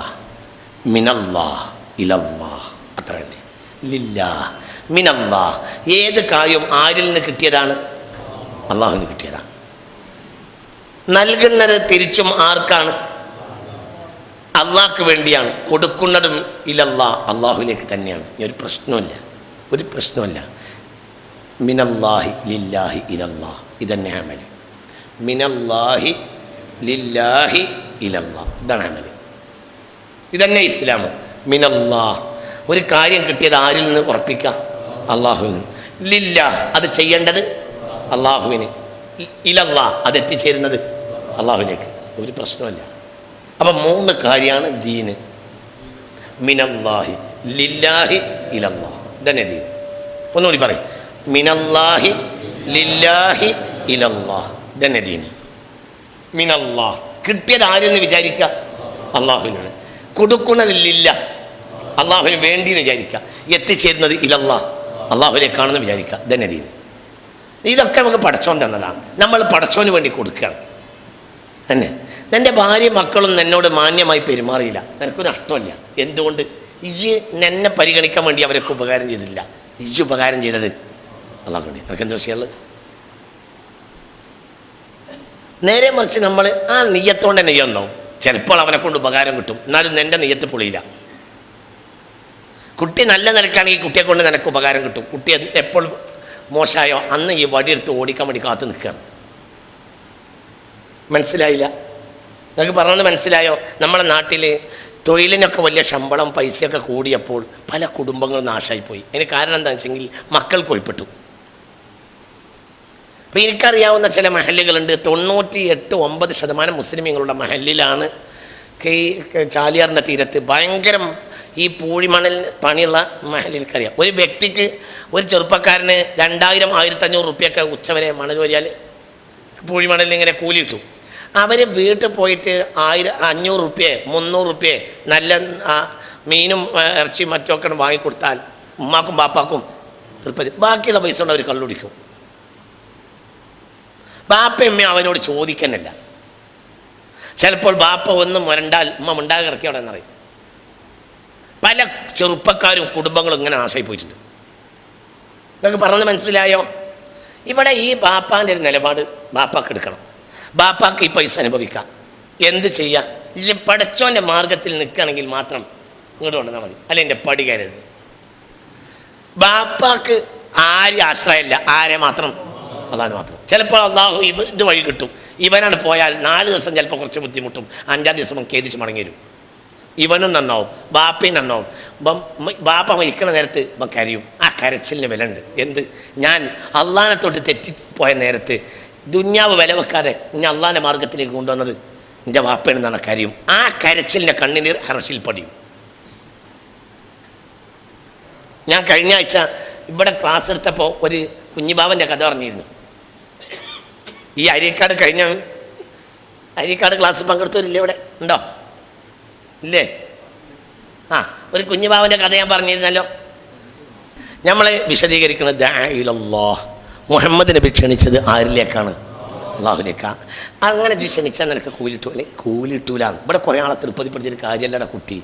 മിനല്ലാഹ് ഇലല്ലാഹ്, അത്ര തന്നെ. ലില്ലാ മിനല്ലാഹ്. ഏത് കാര്യം ആരിൽ നിന്ന് കിട്ടിയതാണ്? അള്ളാഹുവിന് കിട്ടിയതാണ്. നൽകുന്നത് തിരിച്ചും ആർക്കാണ്? അള്ളാഹ്ക്ക് വേണ്ടിയാണ്. കൊടുക്കുന്നതും ഇലല്ലാ, അള്ളാഹുവിലേക്ക് തന്നെയാണ്. ഒരു പ്രശ്നമില്ല. മിനല്ലാഹി ലില്ലാഹി ഇലല്ലാഹ്, ഇതന്നെ അമൽ. മിനല്ലാഹി ലില്ലാഹി ഇലല്ലാഹ്, ഇതാണ് അമൽ. ഇതന്നെ ഇസ്ലാം. മിനല്ലാഹ്, ഒരു കാര്യം കിട്ടിയത് ആരിൽ നിന്ന് ഉറപ്പിക്കാം? അള്ളാഹുവിൽ നിന്ന്. ലില്ലാ, അത് ചെയ്യേണ്ടത് അള്ളാഹുവിന്. ഇലല്ലാഹ്, അത് എത്തിച്ചേരുന്നത് അള്ളാഹുവിലേക്ക്. ഒരു പ്രശ്നമില്ല. അപ്പം 3 കാര്യമാണ് ദീന്. മിനല്ലാഹി ലില്ലാഹി ഇലല്ലാഹ്, ഇതന്നെ ദീൻ. ഒന്നുകൂടി പറയും. മിനല്ലാഹി ലില്ലാഹി ഇലല്ലാഹ്, ഇതന്നെ ദീന്. മിനല്ലാഹ്, കിട്ടിയത് ആരെന്ന് വിചാരിക്കുക? അള്ളാഹുവിനാണ്. കൊടുക്കുന്നതില്ല, അള്ളാഹുവിന് വേണ്ടി എന്ന് വിചാരിക്കുക. എത്തിച്ചേരുന്നത് ഇലല്ലാഹ്, അള്ളാഹുവിലേക്കാണെന്ന് വിചാരിക്കുക. ഇതന്നെ ദീന്. ഇതൊക്കെ നമുക്ക് പടച്ചോൻ തന്നതാണ്. നമ്മൾ പടച്ചോന് വേണ്ടി കൊടുക്കുകയാണ്. തന്നെ എൻ്റെ ഭാര്യ മക്കളും എന്നോട് മാന്യമായി പെരുമാറിയില്ല, നിനക്കൊരു നഷ്ടമില്ല. എന്തുകൊണ്ട്? ഇജ്ജ് എന്നെ പരിഗണിക്കാൻ വേണ്ടി അവരൊക്കെ ഉപകാരം ചെയ്തില്ല. ഇജ്ജ് ഉപകാരം ചെയ്തത് അള്ളാഹു വേണ്ടി. നിനക്ക് എന്താ വിഷയമുള്ളത്? നേരെ മറിച്ച് നമ്മൾ ആ നെയ്യത്തോണ്ട് തന്നെ ചെയ്യുന്നുണ്ടാവും. ചിലപ്പോൾ അവനെ കൊണ്ട് ഉപകാരം കിട്ടും, എന്നാലും എൻ്റെ നെയ്യത്ത് പൊളിയില്ല. കുട്ടി നല്ല നിലക്കാണെങ്കിൽ കുട്ടിയെ കൊണ്ട് നിനക്ക് ഉപകാരം കിട്ടും. കുട്ടി എപ്പോൾ മോശമായോ അന്ന് ഈ വടിയെടുത്ത് ഓടിക്കാൻ വേണ്ടി കാത്തു നിൽക്കുകയാണ്. മനസ്സിലായില്ല? നിങ്ങൾക്ക് പറഞ്ഞത് മനസ്സിലായോ? നമ്മുടെ നാട്ടിൽ തൊഴിലിനൊക്കെ വലിയ ശമ്പളം പൈസയൊക്കെ കൂടിയപ്പോൾ പല കുടുംബങ്ങളും നാശമായിപ്പോയി. അതിന് കാരണം എന്താണെന്ന് വെച്ചെങ്കിൽ മക്കൾ കൊയ്പ്പെട്ടു. അപ്പോൾ എനിക്കറിയാവുന്ന ചില മഹല്ലുകളുണ്ട്. 98-9% മുസ്ലിമീങ്ങളുടെ മഹല്ലിലാണ് ഈ ചാലിയാറിൻ്റെ തീരത്ത് ഭയങ്കരം ഈ പൂഴിമണൽ പണിയുള്ള മഹല്ലിൽക്കറിയാം. ഒരു വ്യക്തിക്ക്, ഒരു ചെറുപ്പക്കാരന് 2000-1500 റുപ്യൊക്കെ ഉച്ചവരെ മണൽ വരിയാൽ പൂഴിമണലിൽ ഇങ്ങനെ കൂലി കിട്ടും. അവർ വീട്ടിൽ പോയിട്ട് 500 റുപ്യ 300 റുപ്യ നല്ല മീനും ഇറച്ചിയും മറ്റുമൊക്കെ വാങ്ങിക്കൊടുത്താൽ ഉമ്മാക്കും ബാപ്പാക്കും തൃപ്പതി. ബാക്കിയുള്ള പൈസ കൊണ്ട് അവർ കള്ളുടിക്കും. ബാപ്പയമ്മ അവനോട് ചോദിക്കുന്നില്ല. ചിലപ്പോൾ ബാപ്പ ഒന്ന് മുരണ്ടാൽ ഉമ്മ മുണ്ടാകെ ഇറക്കി അവിടെ എന്നറിയും. പല ചെറുപ്പക്കാരും കുടുംബങ്ങളും ഇങ്ങനെ നാശമായി പോയിട്ടുണ്ട്. നിങ്ങൾക്ക് പറഞ്ഞത് മനസ്സിലായോ? ഇവിടെ ഈ ബാപ്പാൻ്റെ ഒരു നിലപാട് ബാപ്പാക്ക് എടുക്കണം. ബാപ്പാക്ക് ഈ പൈസ അനുഭവിക്കാം. എന്ത് ചെയ്യാം? പടച്ചോൻ്റെ മാർഗത്തിൽ നിൽക്കുകയാണെങ്കിൽ മാത്രം ഇങ്ങോട്ട് കൊണ്ടുവന്നാൽ മതി. അല്ല എൻ്റെ പടി കയറരുത്. ബാപ്പാക്ക് ആരും ആശ്രയമില്ല. ആരെ മാത്രം? അതാണ് മാത്രം. ചിലപ്പോൾ അള്ളാഹു ഇത് വഴി കിട്ടും. ഇവനാണ് പോയാൽ 4 ദിവസം ചിലപ്പോൾ കുറച്ച് ബുദ്ധിമുട്ടും, 5-ാം ദിവസം ഖേദിച്ച് മടങ്ങി വരും. ഇവനും നന്നാവും, ബാപ്പയും നന്നാവും. ബാപ്പ മരിക്കണ നേരത്ത് ഇപ്പം കരയും. ആ കരച്ചിലിന് വില ഉണ്ട്. എന്ത്? ഞാൻ അള്ളാനെ തൊട്ട് തെറ്റിപ്പോയ നേരത്ത് ദുന്യാവ് വില വെക്കാതെ ഇനി അള്ളാൻ്റെ മാർഗത്തിലേക്ക് കൊണ്ടുവന്നത് എൻ്റെ വാപ്പയാണെന്നാണ് കരയും. ആ കരച്ചിലിൻ്റെ കണ്ണുനീർ അറശിൽ പടിയും. ഞാൻ കഴിഞ്ഞ ആഴ്ച ഇവിടെ ക്ലാസ് എടുത്തപ്പോൾ ഒരു കുഞ്ഞിബാവൻ്റെ കഥ പറഞ്ഞിരുന്നു. ഈ അരീക്കാട് ക്ലാസ് പങ്കെടുത്തവരില്ലേ ഇവിടെ? ഉണ്ടോ? ഇല്ലേ? ഒരു കുഞ്ഞുബാവൻ്റെ കഥ ഞാൻ പറഞ്ഞിരുന്നല്ലോ. നമ്മൾ വിശദീകരിക്കുന്നത് ദഅ ഇലല്ലാഹ്. മുഹമ്മദ് നബി ക്ഷണിച്ചത് ആരിലേക്കാണ്? അള്ളാഹുലേക്കാണ്. അങ്ങനെ ക്ഷണിച്ചാൽ നിനക്ക് കൂലിട്ടൂല. ഇവിടെ കുറേ ആളെ തൃപ്തിപ്പെടുത്തിയൊരു കാര്യമല്ലടാ കുട്ടി.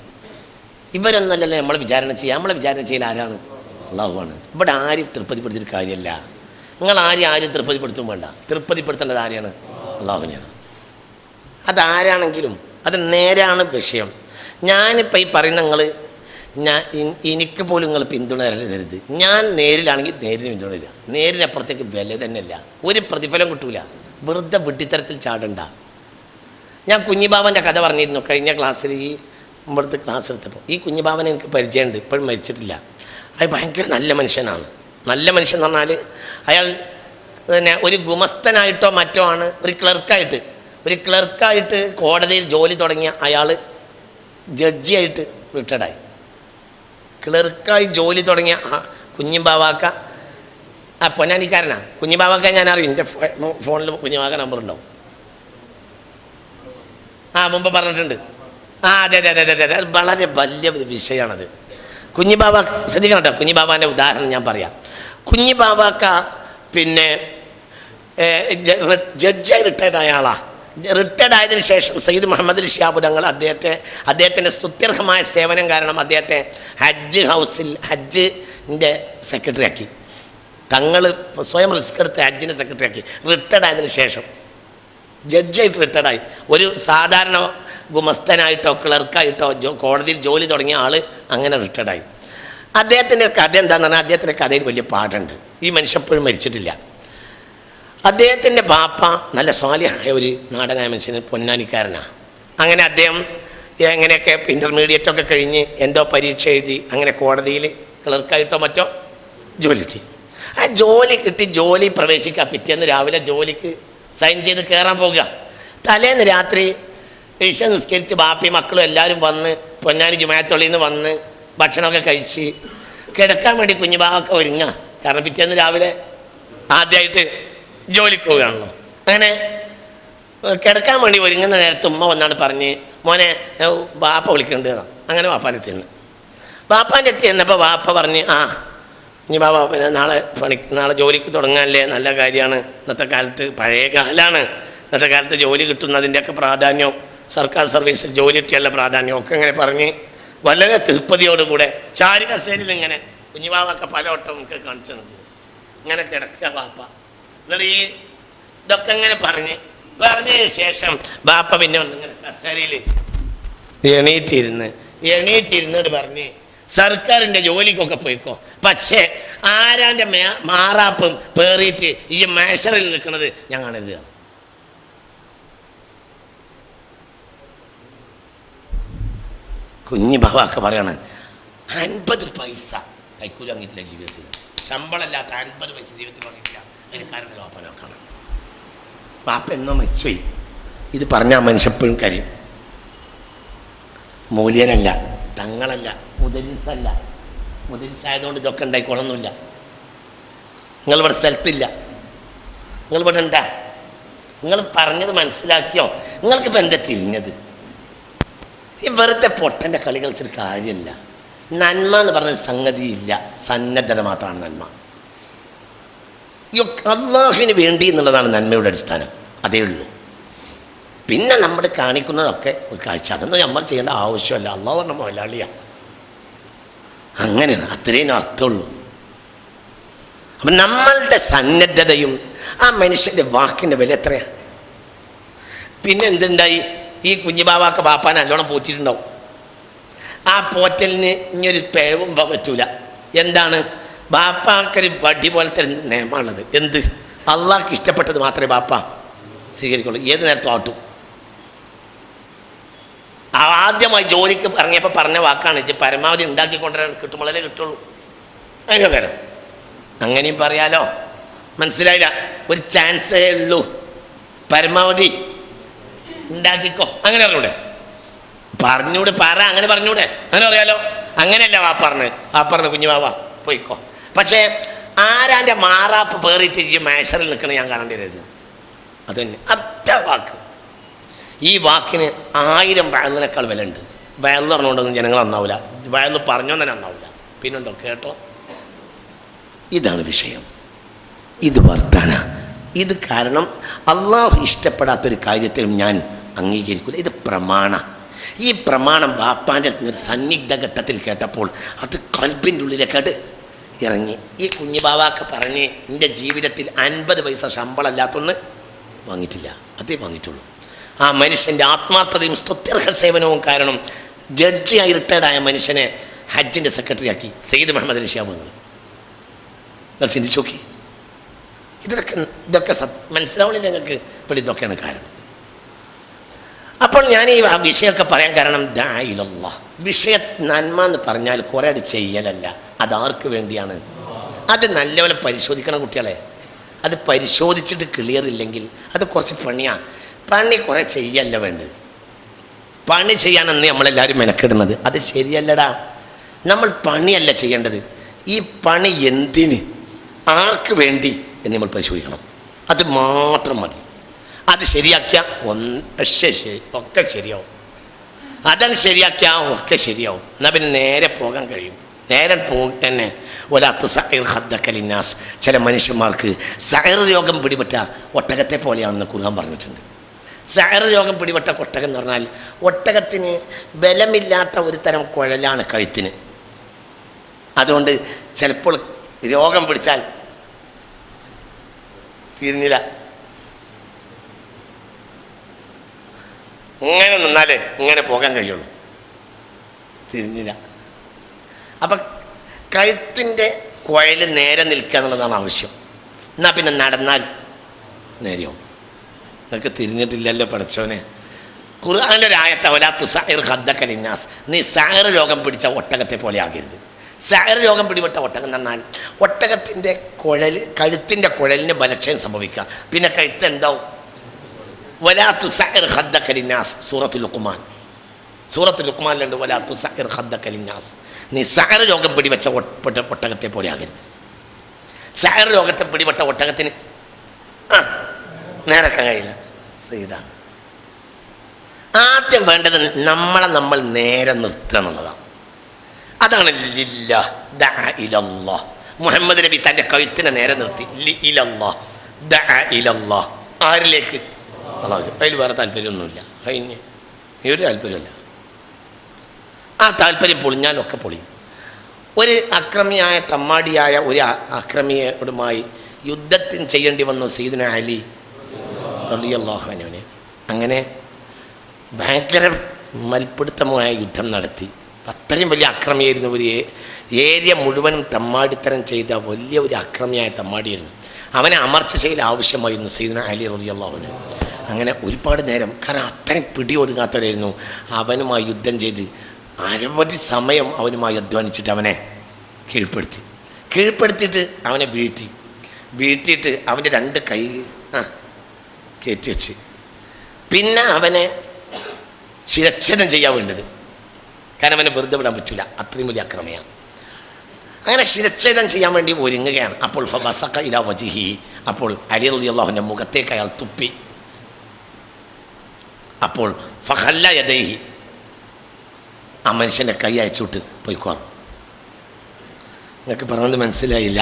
ഇവരൊന്നല്ലല്ലോ നമ്മളെ വിചാരണ ചെയ്യുക. നമ്മളെ വിചാരണ ചെയ്യൽ ആരാണ്? അള്ളാഹുവാണ്. ഇവിടെ ആരും തൃപ്തിപ്പെടുത്തിയൊരു കാര്യമല്ല. നിങ്ങൾ ആരും തൃപ്തിപ്പെടുത്തും വേണ്ട. തൃപ്തിപ്പെടുത്തേണ്ടത് ആരെയാണ്? അള്ളാഹുവിനെയാണ്. അതാരാണെങ്കിലും അത് നേരാണ് വിഷയം. ഞാനിപ്പോൾ ഈ പറയുന്ന എനിക്ക് പോലും നിങ്ങൾ പിന്തുണരരുത്. ഞാൻ നേരിലാണെങ്കിൽ നേരിന് പിന്തുണരില്ല. നേരിനപ്പുറത്തേക്ക് വില തന്നെയല്ല. ഒരു പ്രതിഫലം കിട്ടൂല. വെറുതെ വിഡ്ഢിത്തരത്തിൽ ചാടണ്ട. ഞാൻ കുഞ്ഞിബാവൻ്റെ കഥ പറഞ്ഞിരുന്നു കഴിഞ്ഞ ക്ലാസ്സിൽ. ഈ ഇവിടുത്തെ ക്ലാസ് എടുത്തപ്പോൾ ഈ കുഞ്ഞിബാവനെ എനിക്ക് പരിചയമുണ്ട്. ഇപ്പോഴും മരിച്ചിട്ടില്ല. അയാൾ ഭയങ്കര നല്ല മനുഷ്യനാണ്. നല്ല മനുഷ്യൻ എന്ന് പറഞ്ഞാൽ അയാൾ പിന്നെ ഒരു ഗുമസ്തനായിട്ടോ മറ്റോ ആണ്. ഒരു ക്ലർക്കായിട്ട് കോടതിയിൽ ജോലി തുടങ്ങിയ അയാൾ ജഡ്ജിയായിട്ട് റിട്ടയർഡായി. ക്ലർക്കായി ജോലി തുടങ്ങിയ കുഞ്ഞിബാവാക്ക പൊന്നാനിക്കാരനാണ്. കുഞ്ഞിബാവാക്ക ഞാൻ അറിയും. എൻ്റെ ഫോണിൽ കുഞ്ഞിബാവ നമ്പർ ഉണ്ടാവും. മുമ്പ് പറഞ്ഞിട്ടുണ്ട്. അതെ അതെ അതെ അതെ അതെ, വളരെ വലിയ ഒരു വിഷയമാണത്. കുഞ്ഞിബാബ ശ്രദ്ധിക്കണം കേട്ടോ. കുഞ്ഞിബാബാൻ്റെ ഉദാഹരണം ഞാൻ പറയാം. കുഞ്ഞിബാബാക്ക പിന്നെ ജഡ്ജായി റിട്ടയർഡായ ആളാണ്. റിട്ടയർഡ് ആയതിനു ശേഷം സയ്യിദ് മുഹമ്മദ് അലി ശിഹാബ് തങ്ങൾ അദ്ദേഹത്തിൻ്റെ സ്തുത്യർഹമായ സേവനം കാരണം അദ്ദേഹത്തെ ഹജ്ജ് ഹൗസിൽ ഹജ്ജിൻ്റെ സെക്രട്ടറി ആക്കി. തങ്ങൾ സ്വയം റിസ്ക് എടുത്ത് ഹജ്ജിൻ്റെ സെക്രട്ടറി ആക്കി. റിട്ടയർഡ് ആയതിനു ശേഷം ജഡ്ജായിട്ട് റിട്ടയർഡായി. ഒരു സാധാരണ ഗുമസ്തനായിട്ടോ ക്ലർക്കായിട്ടോ കോടതിയിൽ ജോലി തുടങ്ങിയ ആൾ അങ്ങനെ റിട്ടയർഡായി. അദ്ദേഹത്തിൻ്റെ കഥ എന്താണെന്ന് പറഞ്ഞാൽ അദ്ദേഹത്തിൻ്റെ കഥയിൽ വലിയ പാടുണ്ട്. ഈ മനുഷ്യൻ എപ്പോഴും മരിച്ചിട്ടില്ല. അദ്ദേഹത്തിൻ്റെ ബാപ്പ നല്ല സ്വാലിഹായ ഒരു നാടനായ മനുഷ്യന്, പൊന്നാനിക്കാരനാണ്. അങ്ങനെ അദ്ദേഹം എങ്ങനെയൊക്കെ ഇൻ്റർമീഡിയറ്റൊക്കെ കഴിഞ്ഞ് എന്തോ പരീക്ഷ എഴുതി അങ്ങനെ കോടതിയിൽ ക്ലർക്കായിട്ടോ മറ്റോ ജോലി കിട്ടി. ആ ജോലി കിട്ടി, ജോലി പ്രവേശിക്കുക. പിറ്റേന്ന് രാവിലെ ജോലിക്ക് സൈൻ ചെയ്ത് കയറാൻ പോകുക. തലേന്ന് രാത്രി ഇശ നിസ്കരിച്ച് ബാപ്പയും മക്കളും എല്ലാവരും വന്ന് പൊന്നാനി ജുമാഅത്തുള്ളിൽ നിന്ന് വന്ന് ഭക്ഷണമൊക്കെ കഴിച്ച് കിടക്കാൻ വേണ്ടി കുഞ്ഞുബാവൊക്കെ ഒരുങ്ങുക. കാരണം പിറ്റേന്ന് രാവിലെ ആദ്യമായിട്ട് ജോലിക്ക് പോവുകയാണല്ലോ. അങ്ങനെ കിടക്കാൻ വേണ്ടി ഒരുങ്ങുന്ന നേരത്തെ ഉമ്മ വന്നാണ് പറഞ്ഞ്, മോനെ ബാപ്പ വിളിക്കുന്നുണ്ട്. അങ്ങനെ ബാപ്പാൻ്റെ അടുത്ത് തന്നെ. ബാപ്പാൻ്റെ അടുത്ത് ചെന്നപ്പോൾ ബാപ്പ പറഞ്ഞ്, ഇനി ബാബ പിന്നെ നാളെ ജോലിക്ക് തുടങ്ങാനല്ലേ, നല്ല കാര്യമാണ്. ഇന്നത്തെ കാലത്ത് പഴയ കാലമാണ്. ഇന്നത്തെ കാലത്ത് ജോലി കിട്ടുന്നതിൻ്റെയൊക്കെ പ്രാധാന്യം, സർക്കാർ സർവീസിൽ ജോലി കിട്ടിയുള്ള പ്രാധാന്യം ഒക്കെ ഇങ്ങനെ പറഞ്ഞ് വളരെ തിരുപ്പതിയോടുകൂടെ ചാരി കസേരയിൽ ഇങ്ങനെ കുഞ്ഞുബാവൊക്കെ പലവട്ടം നമുക്ക് കാണിച്ചു തന്നു. ഇങ്ങനെ കിടക്കുക ബാപ്പ. എന്നിട്ട് ഈ ഇതൊക്കെ ഇങ്ങനെ പറഞ്ഞതിന് ശേഷം ബാപ്പ പിന്നെ വന്ന് ഇങ്ങനെ കസേരയിൽ എണീറ്റിരുന്നിട്ട് പറഞ്ഞ്, സർക്കാരിൻ്റെ ജോലിക്കൊക്കെ പോയിക്കോ, പക്ഷേ ആരാൻ്റെ മാറാപ്പും പേറിയിട്ട് ഈ മേശറിൽ നിൽക്കുന്നത് ഞാൻ കാണരുത്. കുഞ്ഞു ബാവൊക്കെ പറയാണ്, 50 പൈസ കൈക്കൂലി വാങ്ങിയിട്ടില്ല ജീവിതത്തിൽ. ശമ്പളമില്ലാത്ത 50 പൈസ ജീവിതത്തിൽ വാങ്ങിയിട്ടില്ല. അതിന് കാരണം ബാപ്പനൊക്കെയാണ്. ബാപ്പ എന്നോ മരിച്ചുപോയി. ഇത് പറഞ്ഞാൽ മനുഷ്യപ്പോഴും കരയും. മൂല്യനല്ല, തങ്ങളല്ല, മുദരിസല്ല. മുദരിസായതുകൊണ്ട് ഇതൊക്കെ ഉണ്ടായിക്കോളൊന്നുമില്ല. നിങ്ങളിവിടെ സ്ഥലത്തില്ല, നിങ്ങളിവിടെ ഉണ്ടാ, നിങ്ങൾ പറഞ്ഞത് മനസ്സിലാക്കിയോ? നിങ്ങൾക്കിപ്പോൾ എന്താ തിരിഞ്ഞത്? ഈ വെറുതെ പൊട്ടൻ്റെ കളി കളിച്ചൊരു കാര്യമില്ല. നന്മ എന്ന് പറഞ്ഞൊരു സംഗതിയില്ല, സന്നദ്ധത മാത്രമാണ് നന്മ. അള്ളാഹുവിന് വേണ്ടി എന്നുള്ളതാണ് നന്മയുടെ അടിസ്ഥാനം. അതേ ഉള്ളൂ. പിന്നെ നമ്മൾ കാണിക്കുന്നതൊക്കെ ഒരു കാഴ്ച, അതൊന്നും നമ്മൾ ചെയ്യേണ്ട ആവശ്യമല്ല. അള്ളാഹു പറഞ്ഞ മുതലാളിയാണ്, അങ്ങനെയാണ്, അത്രയും അർത്ഥമുള്ളൂ. അപ്പം നമ്മളുടെ സന്നദ്ധതയും ആ മനുഷ്യൻ്റെ വാക്കിൻ്റെ വില എത്രയാണ്. പിന്നെ എന്തുണ്ടായി? ഈ കുഞ്ഞുബാവാക്ക ബാപ്പാനെ നല്ലോണം പോറ്റിയിട്ടുണ്ടാവും. ആ പോറ്റലിന് ഇനിയൊരു പിഴവും പറ്റൂല. എന്താണ്? ബാപ്പാക്കൊരു വടി പോലത്തെ നിയമമാണുള്ളത്. എന്ത്? അള്ളാഹ്ക്ക് ഇഷ്ടപ്പെട്ടത് മാത്രമേ ബാപ്പ സ്വീകരിക്കുള്ളൂ. ഏത് നേരത്തും ആട്ടും. ആദ്യമായി ജോലിക്ക് ഇറങ്ങിയപ്പോൾ പറഞ്ഞ വാക്കാണ്, പരമാവധി ഉണ്ടാക്കിക്കൊണ്ടുവരാൻ കിട്ടുമ്പോഴേ കിട്ടുള്ളൂ. അതിൻ്റെ കാര്യം അങ്ങനെയും പറയാലോ. മനസ്സിലായില്ല? ഒരു ചാൻസേ ഉള്ളൂ. പരമാവധി ഉണ്ടാക്കിക്കോ, അങ്ങനെ പറഞ്ഞൂടെ അങ്ങനെ പറഞ്ഞൂടെ, അങ്ങനെ പറയാലോ. അങ്ങനെയല്ല വാപ്പറഞ്ഞ് കുഞ്ഞു ബാവ പോയിക്കോ. പക്ഷേ ആരാൻ്റെ മാറാപ്പ് പേറിയിട്ട് ഈ മേശറിൽ നിൽക്കണം ഞാൻ കാണേണ്ടി വരുന്നത്. അതുതന്നെ ഒറ്റ വാക്ക്. ഈ വാക്കിന് 1000 വയലിനേക്കാൾ വില ഉണ്ട്. വയൽ പറഞ്ഞുകൊണ്ടൊന്നും ജനങ്ങൾ നന്നാവില്ല, വയൽ പറഞ്ഞോ തന്നെ നന്നാവില്ല. പിന്നുണ്ടോ? കേട്ടോ, ഇതാണ് വിഷയം. ഇത് വർത്താന. ഇത് കാരണം അള്ളാഹു ഇഷ്ടപ്പെടാത്തൊരു കാര്യത്തിലും ഞാൻ അംഗീകരിക്കില്ല. ഇത് പ്രമാണ. ഈ പ്രമാണം ബാപ്പാൻ്റെ അടുത്ത് ഒരു സന്നിഗ്ധ ഘട്ടത്തിൽ കേട്ടപ്പോൾ അത് കൽബിൻ്റെ ഉള്ളിലേക്കാട്ട് ഇറങ്ങി. ഈ കുഞ്ഞു ബാവാക്ക് പറഞ്ഞ് എൻ്റെ ജീവിതത്തിൽ 50 പൈസ ശമ്പളം അല്ലാത്തൊന്ന് വാങ്ങിയിട്ടില്ല, അതേ വാങ്ങിയിട്ടുള്ളൂ. ആ മനുഷ്യൻ്റെ ആത്മാർത്ഥതയും സ്തുത്യർഹ സേവനവും കാരണം ജഡ്ജിയായി റിട്ടയർഡായ മനുഷ്യനെ ഹജ്ജിൻ്റെ സെക്രട്ടറി ആക്കി സയ്യിദ് മുഹമ്മദ് അലി ശിഹാബ് തങ്ങൾ. നിങ്ങൾ ചിന്തിച്ചു നോക്കി. ഇതൊക്കെ മനസ്സിലാവണില്ല നിങ്ങൾക്ക്? ഇപ്പോൾ ഇതൊക്കെയാണ് കാരണം. അപ്പോൾ ഞാൻ ഈ വിഷയമൊക്കെ പറയാൻ കാരണം ദാഇലല്ലാഹ്, വിഷയ നന്മ എന്ന് പറഞ്ഞാൽ കുറേ അത് ചെയ്യലല്ല, അതാർക്ക് വേണ്ടിയാണ്? അത് നല്ലപോലെ പരിശോധിക്കണം കുട്ടികളെ. അത് പരിശോധിച്ചിട്ട് ക്ലിയർ ഇല്ലെങ്കിൽ അത് കുറച്ച് പണിയാണ്. പണി കുറേ ചെയ്യല്ല വേണ്ടത്. പണി ചെയ്യാനെന്ന് നമ്മളെല്ലാവരും മെനക്കെടുന്നത്, അത് ശരിയല്ലടാ. നമ്മൾ പണിയല്ല ചെയ്യേണ്ടത്. ഈ പണി എന്തിന്, ആർക്ക് വേണ്ടി എന്ന് നമ്മൾ പരിശോധിക്കണം. അത് മാത്രം മതി. അത് ശരിയാക്കിയാൽ ഒക്കെ ശരിയാവും. അതങ്ങ് ശരിയാക്കിയാൽ ഒക്കെ ശരിയാവും. എന്നാൽ പിന്നെ നേരെ പോകാൻ കഴിയും. നേരെ തന്നെ ഒലാത്തു സൈർ ഹദ്ദക്കലിന്നാസ്. ചില മനുഷ്യന്മാർക്ക് സൈർ രോഗം പിടിപെട്ട ഒട്ടകത്തെ പോലെയാണെന്ന് ഖുർആൻ പറഞ്ഞിട്ടുണ്ട്. സൈർ രോഗം പിടിപെട്ട ഒട്ടകം എന്ന് പറഞ്ഞാൽ ഒട്ടകത്തിന് ബലമില്ലാത്ത ഒരു തരം കുഴലാണ് കഴുത്തിന്. അതുകൊണ്ട് ചിലപ്പോൾ രോഗം പിടിച്ചാൽ തിരിഞ്ഞില്ല, ഇങ്ങനെ നിന്നാലേ ഇങ്ങനെ പോകാൻ കഴിയുള്ളൂ, തിരിഞ്ഞില്ല. അപ്പം കഴുത്തിൻ്റെ കുഴൽ നേരെ നിൽക്കുക എന്നുള്ളതാണ് ആവശ്യം. എന്നാൽ പിന്നെ നടന്നാൽ നേരെയാവും. നിങ്ങൾക്ക് തിരിഞ്ഞിട്ടില്ലല്ലോ പഠിച്ചവനെ. ഖുർആനിലെ ഒരു ആയത്ത് വലാത്തു സൈർ ഹദ്ദക്കലിന്നാസ്, നീ സൈർ രോഗം പിടിച്ച ഒട്ടകത്തെ പോലെ ആകരുത്. സൈർ രോഗം പിടിപെട്ട ഒട്ടകം എന്ന് പറഞ്ഞാൽ ഒട്ടകത്തിൻ്റെ കുഴൽ, കഴുത്തിൻ്റെ കുഴലിന് ബലക്ഷയം സംഭവിക്കുക. പിന്നെ കഴുത്ത് എന്താവും? വലാത്തു സൈർ ഹദ്ദക്കലിന്നാസ്. സൂറത്തുൽ ലുഖ്മാനിലുണ്ട് വലാത്തു സൈർ ഹദ്ദക്കലിന്നാസ്, നീ സൈർ രോഗം പിടിവെച്ച ഒട്ടകത്തെ പോലെ ആകരുത്. സൈർ രോഗത്തെ പിടിപെട്ട ഒട്ടകത്തിന് നേരക്കാൻ കഴിയില്ല, സൈഡാണ്. ആദ്യം വേണ്ടത് നമ്മൾ നേരെ നിർത്തുക എന്നുള്ളതാണ്. അതാണ് ലില്ലാഹ് ദഅ ഇലല്ലാഹ്. മുഹമ്മദ് നബി തൻ്റെ കഴുത്തിനെ നേരെ നിർത്തി. ഇലല്ലാഹ് ദഅ ഇലല്ലാഹ്. ആരിലേക്ക്? അള്ളാഹു. അതിൽ വേറെ താല്പര്യമൊന്നുമില്ല. കഴിഞ്ഞ് ഈ ഒരു താല്പര്യമില്ല. ആ താല്പര്യം പൊളിഞ്ഞാലൊക്കെ പൊളിയും. ഒരു അക്രമിയായ തമ്മാടിയായ ഒരു അക്രമിയോടുമായി യുദ്ധത്തിന് ചെയ്യേണ്ടി വന്നു സയ്യിദുനാ അലി റളിയല്ലാഹു അൻഹുവിനെ. അങ്ങനെ ഭയങ്കര മൽപ്പിടുത്തമായ യുദ്ധം നടത്തി. അത്രയും വലിയ അക്രമിയായിരുന്നു. ഒരു ഏരിയ മുഴുവനും തമ്മാടിത്തരം ചെയ്ത വലിയ ഒരു അക്രമിയായ തമ്മാടിയായിരുന്നു. അവനെ അമർച്ച ചെയ്യൽ ആവശ്യമായിരുന്നു സയ്യിദുനാ അലി റളിയല്ലാഹു അൻഹു. അങ്ങനെ ഒരുപാട് നേരം, കാരണം അത്രയും പിടിയൊടുങ്ങാത്തവരായിരുന്നു, അവനുമായി യുദ്ധം ചെയ്ത് അനവധി സമയം അവനുമായി അധ്വാനിച്ചിട്ട് അവനെ കീഴ്പ്പെടുത്തിയിട്ട് അവനെ വീഴ്ത്തിയിട്ട് അവൻ്റെ രണ്ട് കൈ കയറ്റി വെച്ച് പിന്നെ അവനെ ശിരച്ഛേദം ചെയ്യാൻ വേണ്ടത്. കാരണം അവനെ വെറുതെ വിടാൻ പറ്റില്ല, അത്രയും വലിയ അക്രമയാണ്. അങ്ങനെ ശിരച്ഛേദം ചെയ്യാൻ വേണ്ടി ഒരുങ്ങുകയാണ്. അപ്പോൾ ഫബസഖ ഇലാ വജ്ഹിഹി, അപ്പോൾ അലി റളിയല്ലാഹുവിൻ്റെ മുഖത്തേക്ക് അയാൾ തുപ്പി. അപ്പോൾ ഫഖല്ല യദൈഹി, ആ മനുഷ്യൻ്റെ കൈ അയച്ചുവിട്ട് പോയിക്കോറും. നിങ്ങൾക്ക് പറഞ്ഞത് മനസ്സിലായില്ല.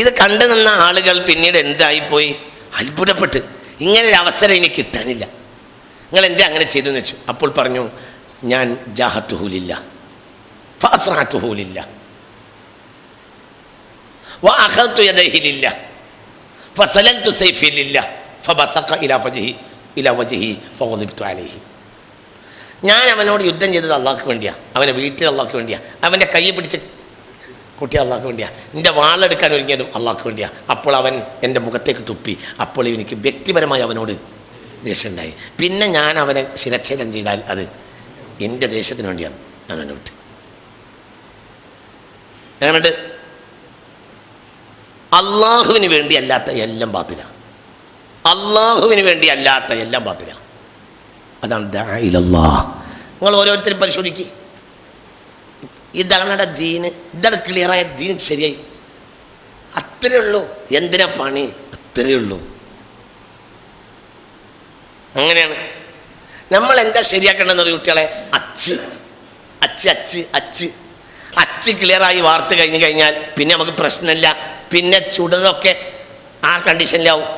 ഇത് കണ്ടു നിന്ന ആളുകൾ പിന്നീട് എന്തായിപ്പോയി? അത്ഭുതപ്പെട്ട്, ഇങ്ങനൊരു അവസരം ഇനി കിട്ടാനില്ല, നിങ്ങൾ എൻ്റെ അങ്ങനെ ചെയ്തെന്ന് വെച്ചു. അപ്പോൾ പറഞ്ഞു, ഞാൻ ജാഹത്തുഹുലില്ല ഫഅസ്റഅതുഹുലില്ല വഅഖദതു യദൈഹിലില്ല ഫസലൽതു സൈഫിലില്ല ഫബസഖ ഇലാ വജ്ഹിഹി ഫഗളിബ്തു അലൈഹി. ഞാൻ അവനോട് യുദ്ധം ചെയ്തത് അള്ളാഹ്ക്ക് വേണ്ടിയാണ്, അവനെ വീട്ടിൽ അള്ളാഹ്ക്ക് വേണ്ടിയാണ്, അവൻ്റെ കയ്യെ പിടിച്ച് കുട്ടിയെ അള്ളാഹ്ക്ക് വേണ്ടിയാണ്, എൻ്റെ വാളെടുക്കാൻ ഒരുങ്ങിയതും അള്ളാഹ്ക്ക് വേണ്ടിയാണ്. അപ്പോൾ അവൻ എൻ്റെ മുഖത്തേക്ക് തുപ്പി. അപ്പോൾ എനിക്ക് വ്യക്തിപരമായി അവനോട് ദേഷ്യമുണ്ടായി. പിന്നെ ഞാൻ അവനെ ശിരച്ഛേദം ചെയ്താൽ അത് എൻ്റെ ദേശത്തിന് വേണ്ടിയാണ്. ഞാൻ അവനെ വിട്ട്. അങ്ങനെയുണ്ട്. അള്ളാഹുവിന് വേണ്ടി അല്ലാത്ത എല്ലാം ബാത്തിലാണ്. അള്ളാഹുവിന് വേണ്ടി അല്ലാത്ത എല്ലാം ബാത്തിലാണ്. അതാണ് ദഅ ഇലല്ലാഹ്. നിങ്ങൾ ഓരോരുത്തരും പരിശോധിക്കുക. ഇതാണ് ദീന്, ഇതാണ് ക്ലിയറായ ദീൻ, ശരിയായി. അത്രയേ ഉള്ളൂ. എന്തിനാ പണി? അത്രയേ ഉള്ളൂ. അങ്ങനെയാണ് നമ്മൾ എന്താ ശരിയാക്കേണ്ടതെന്ന് പറയും കുട്ടികളെ. അച്ച് ക്ലിയറായി വാർത്ത കഴിഞ്ഞ് കഴിഞ്ഞാൽ പിന്നെ നമുക്ക് പ്രശ്നമില്ല. പിന്നെ ചുടലൊക്കെ ആ കണ്ടീഷനിലാവും.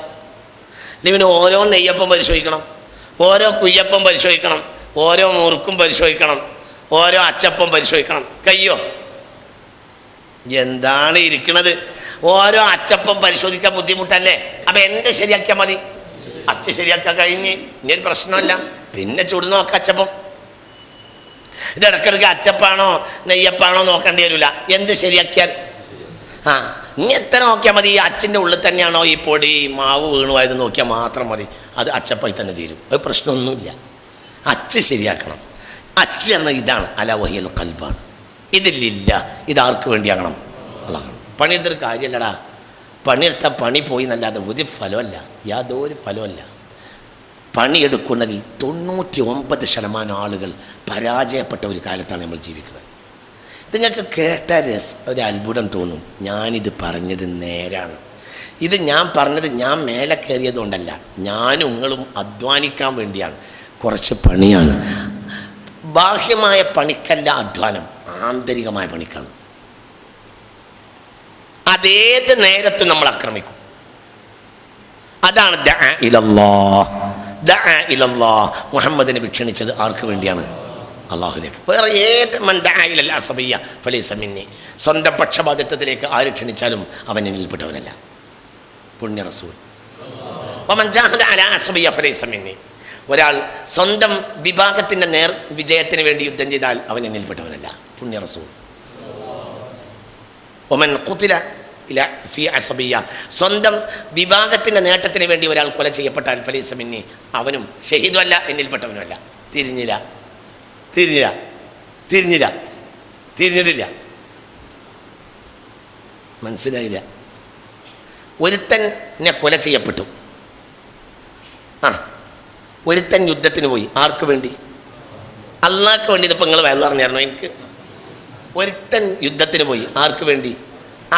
ഇതിന് ഓരോ നെയ്യപ്പം പരിശോധിക്കണം, ഓരോ കുയ്യപ്പം പരിശോധിക്കണം, ഓരോ മുറുക്കും പരിശോധിക്കണം, ഓരോ അച്ചപ്പം പരിശോധിക്കണം. കയ്യോ എന്താണ് ഇരിക്കണത്? ഓരോ അച്ചപ്പം പരിശോധിക്കാൻ ബുദ്ധിമുട്ടല്ലേ? അപ്പം എൻ്റെ ശരിയാക്കിയാൽ മതി. അച്ച് ശരിയാക്കാൻ കഴിഞ്ഞ് ഇനി ഒരു പ്രശ്നമല്ല. പിന്നെ ചുടു നോക്കാം അച്ചപ്പം. ഇത് ഇടക്കിടക്ക് അച്ചപ്പാണോ നെയ്യപ്പാണോ നോക്കേണ്ടി വരില്ല. എന്ത് ശരിയാക്കിയാൽ ഇനി എത്ര നോക്കിയാൽ മതി? ഈ അച്ചിൻ്റെ ഉള്ളിൽ തന്നെയാണോ ഈ പൊടി മാവ് വീണുപോയത് നോക്കിയാൽ മാത്രം മതി. അത് അച്ചപ്പായി തന്നെ ചേരും. അത് പ്രശ്നമൊന്നുമില്ല. അച്ച് ശരിയാക്കണം. അച്ച് പറഞ്ഞാൽ ഇതാണ് അലാ വഹിയൽ ഖൽബാണ്. ഇതില്ല. ഇതാർക്ക് വേണ്ടിയാകണം? അള്ളാഹ്. പണിയെടുത്തൊരു കാര്യമല്ലടാ. പണിയെടുത്ത പണി പോയി എന്നല്ലാതെ ഒരു ഫലമല്ല, യാതൊരു ഫലമല്ല. പണിയെടുക്കുന്നതിൽ 99% ആളുകൾ പരാജയപ്പെട്ട ഒരു കാലത്താണ് നമ്മൾ ജീവിക്കുന്നത്. നിങ്ങൾക്ക് കേട്ടാൽ ഒരു അത്ഭുതം തോന്നും. ഞാനിത് പറഞ്ഞത് നേരാണ്. ഇത് ഞാൻ പറഞ്ഞത് ഞാൻ മേലെ കയറിയതുകൊണ്ടല്ല, ഞാനും നിങ്ങളും അധ്വാനിക്കാൻ വേണ്ടിയാണ്. കുറച്ച് പണിയാണ്. ബാഹ്യമായ പണിക്കല്ല അധ്വാനം, ആന്തരികമായ പണിക്കാണ്. അതേത് നേരത്തും നമ്മൾ ആക്രമിക്കും. അതാണ് ദഅ ഇലല്ലാഹ്. മുഹമ്മദ് നബി ക്ഷണിച്ചത് ആർക്ക് വേണ്ടിയാണ്? അള്ളാഹുലേക്ക്. വേറെ ഏത് മൻ ദഅ ഇലൽ അസബിയ്യ ഫലൈസ മിന്നി, സ്വന്തം പക്ഷപാതിത്വത്തിലേക്ക് ആര് ക്ഷണിച്ചാലും അവൻ എന്നിൽപ്പെട്ടവനല്ല. പുണ്യ റസൂൽ. വമൻ ജാഹദ അലാ അസബിയ്യ ഫലൈസ മിന്നി, ഒരാൾ സ്വന്തം വിഭാഗത്തിൻ്റെ നേർ വിജയത്തിന് വേണ്ടി യുദ്ധം ചെയ്താൽ അവൻ എന്നിൽപ്പെട്ടവനല്ല. പുണ്യ റസൂൽ. വമൻ ഖുതില ഇല ഫി അസബിയ്യ, സ്വന്തം വിഭാഗത്തിൻ്റെ നേട്ടത്തിന് വേണ്ടി ഒരാൾ കൊല ചെയ്യപ്പെട്ടാൽ ഫലൈസ മിന്നി, അവനും ഷഹീദുമല്ല എന്നിൽപ്പെട്ടവനുമല്ല. തിരിഞ്ഞിട്ടില്ല. മനസ്സിലായില്ല? ഒരുത്തനെ കൊല ചെയ്യപ്പെട്ടു. ഒരുത്തൻ യുദ്ധത്തിന് പോയി. ആർക്ക് വേണ്ടി? അള്ളാഹ്ക്ക് വേണ്ടി. ഇതിപ്പോൾ നിങ്ങൾ വയലു പറഞ്ഞായിരുന്നു എനിക്ക്. ഒരുത്തൻ യുദ്ധത്തിന് പോയി. ആർക്ക് വേണ്ടി?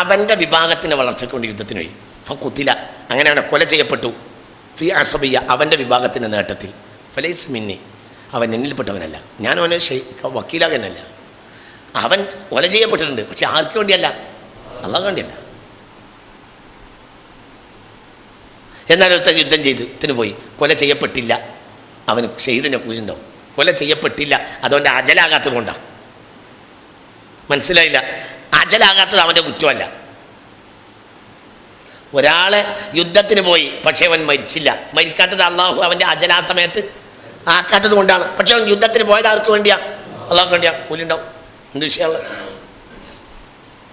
അവൻ്റെ വിഭാഗത്തിൻ്റെ വളർച്ചയ്ക്ക് വേണ്ടി യുദ്ധത്തിന് പോയി. ഫഖുതില, അങ്ങനെയാണ് കൊല ചെയ്യപ്പെട്ടു. ഫി അസബിയ്യ, അവൻ്റെ വിഭാഗത്തിൻ്റെ നേട്ടത്തിൽ. ഫലൈസ മിന്നി, അവൻ എന്നിൽപ്പെട്ടവനല്ല. ഞാൻ അവനെ വക്കീലാകാനല്ല. അവൻ കൊല ചെയ്യപ്പെട്ടിട്ടുണ്ട്, പക്ഷെ ആർക്ക് വേണ്ടിയല്ല? അള്ളാഹ്ക്ക് വേണ്ടിയല്ല. എന്നാൽ ഒരുത്തൻ യുദ്ധം ചെയ്ത് പോയി, കൊല ചെയ്യപ്പെട്ടില്ല, അവന് ഷഹീദിൻ്റെ കൂലിയുണ്ടാവും. കൊല ചെയ്യപ്പെട്ടില്ല, അതുകൊണ്ട് അജലാകാത്തത് കൊണ്ടാണ്. മനസ്സിലായില്ല? അജലാകാത്തത് അവൻ്റെ കുറ്റമല്ല. ഒരാളെ യുദ്ധത്തിന് പോയി, പക്ഷേ അവൻ മരിച്ചില്ല. മരിക്കാത്തത് അള്ളാഹു അവൻ്റെ അജലാ സമയത്ത് ആക്കാത്തത് കൊണ്ടാണ്. പക്ഷെ അവൻ യുദ്ധത്തിന് പോയത് ആർക്ക് വേണ്ടിയാ? അള്ളാഹ്ക്ക് വേണ്ടിയാ. കൂലിയുണ്ടാവും. എന്ത് വിഷയമുള്ള?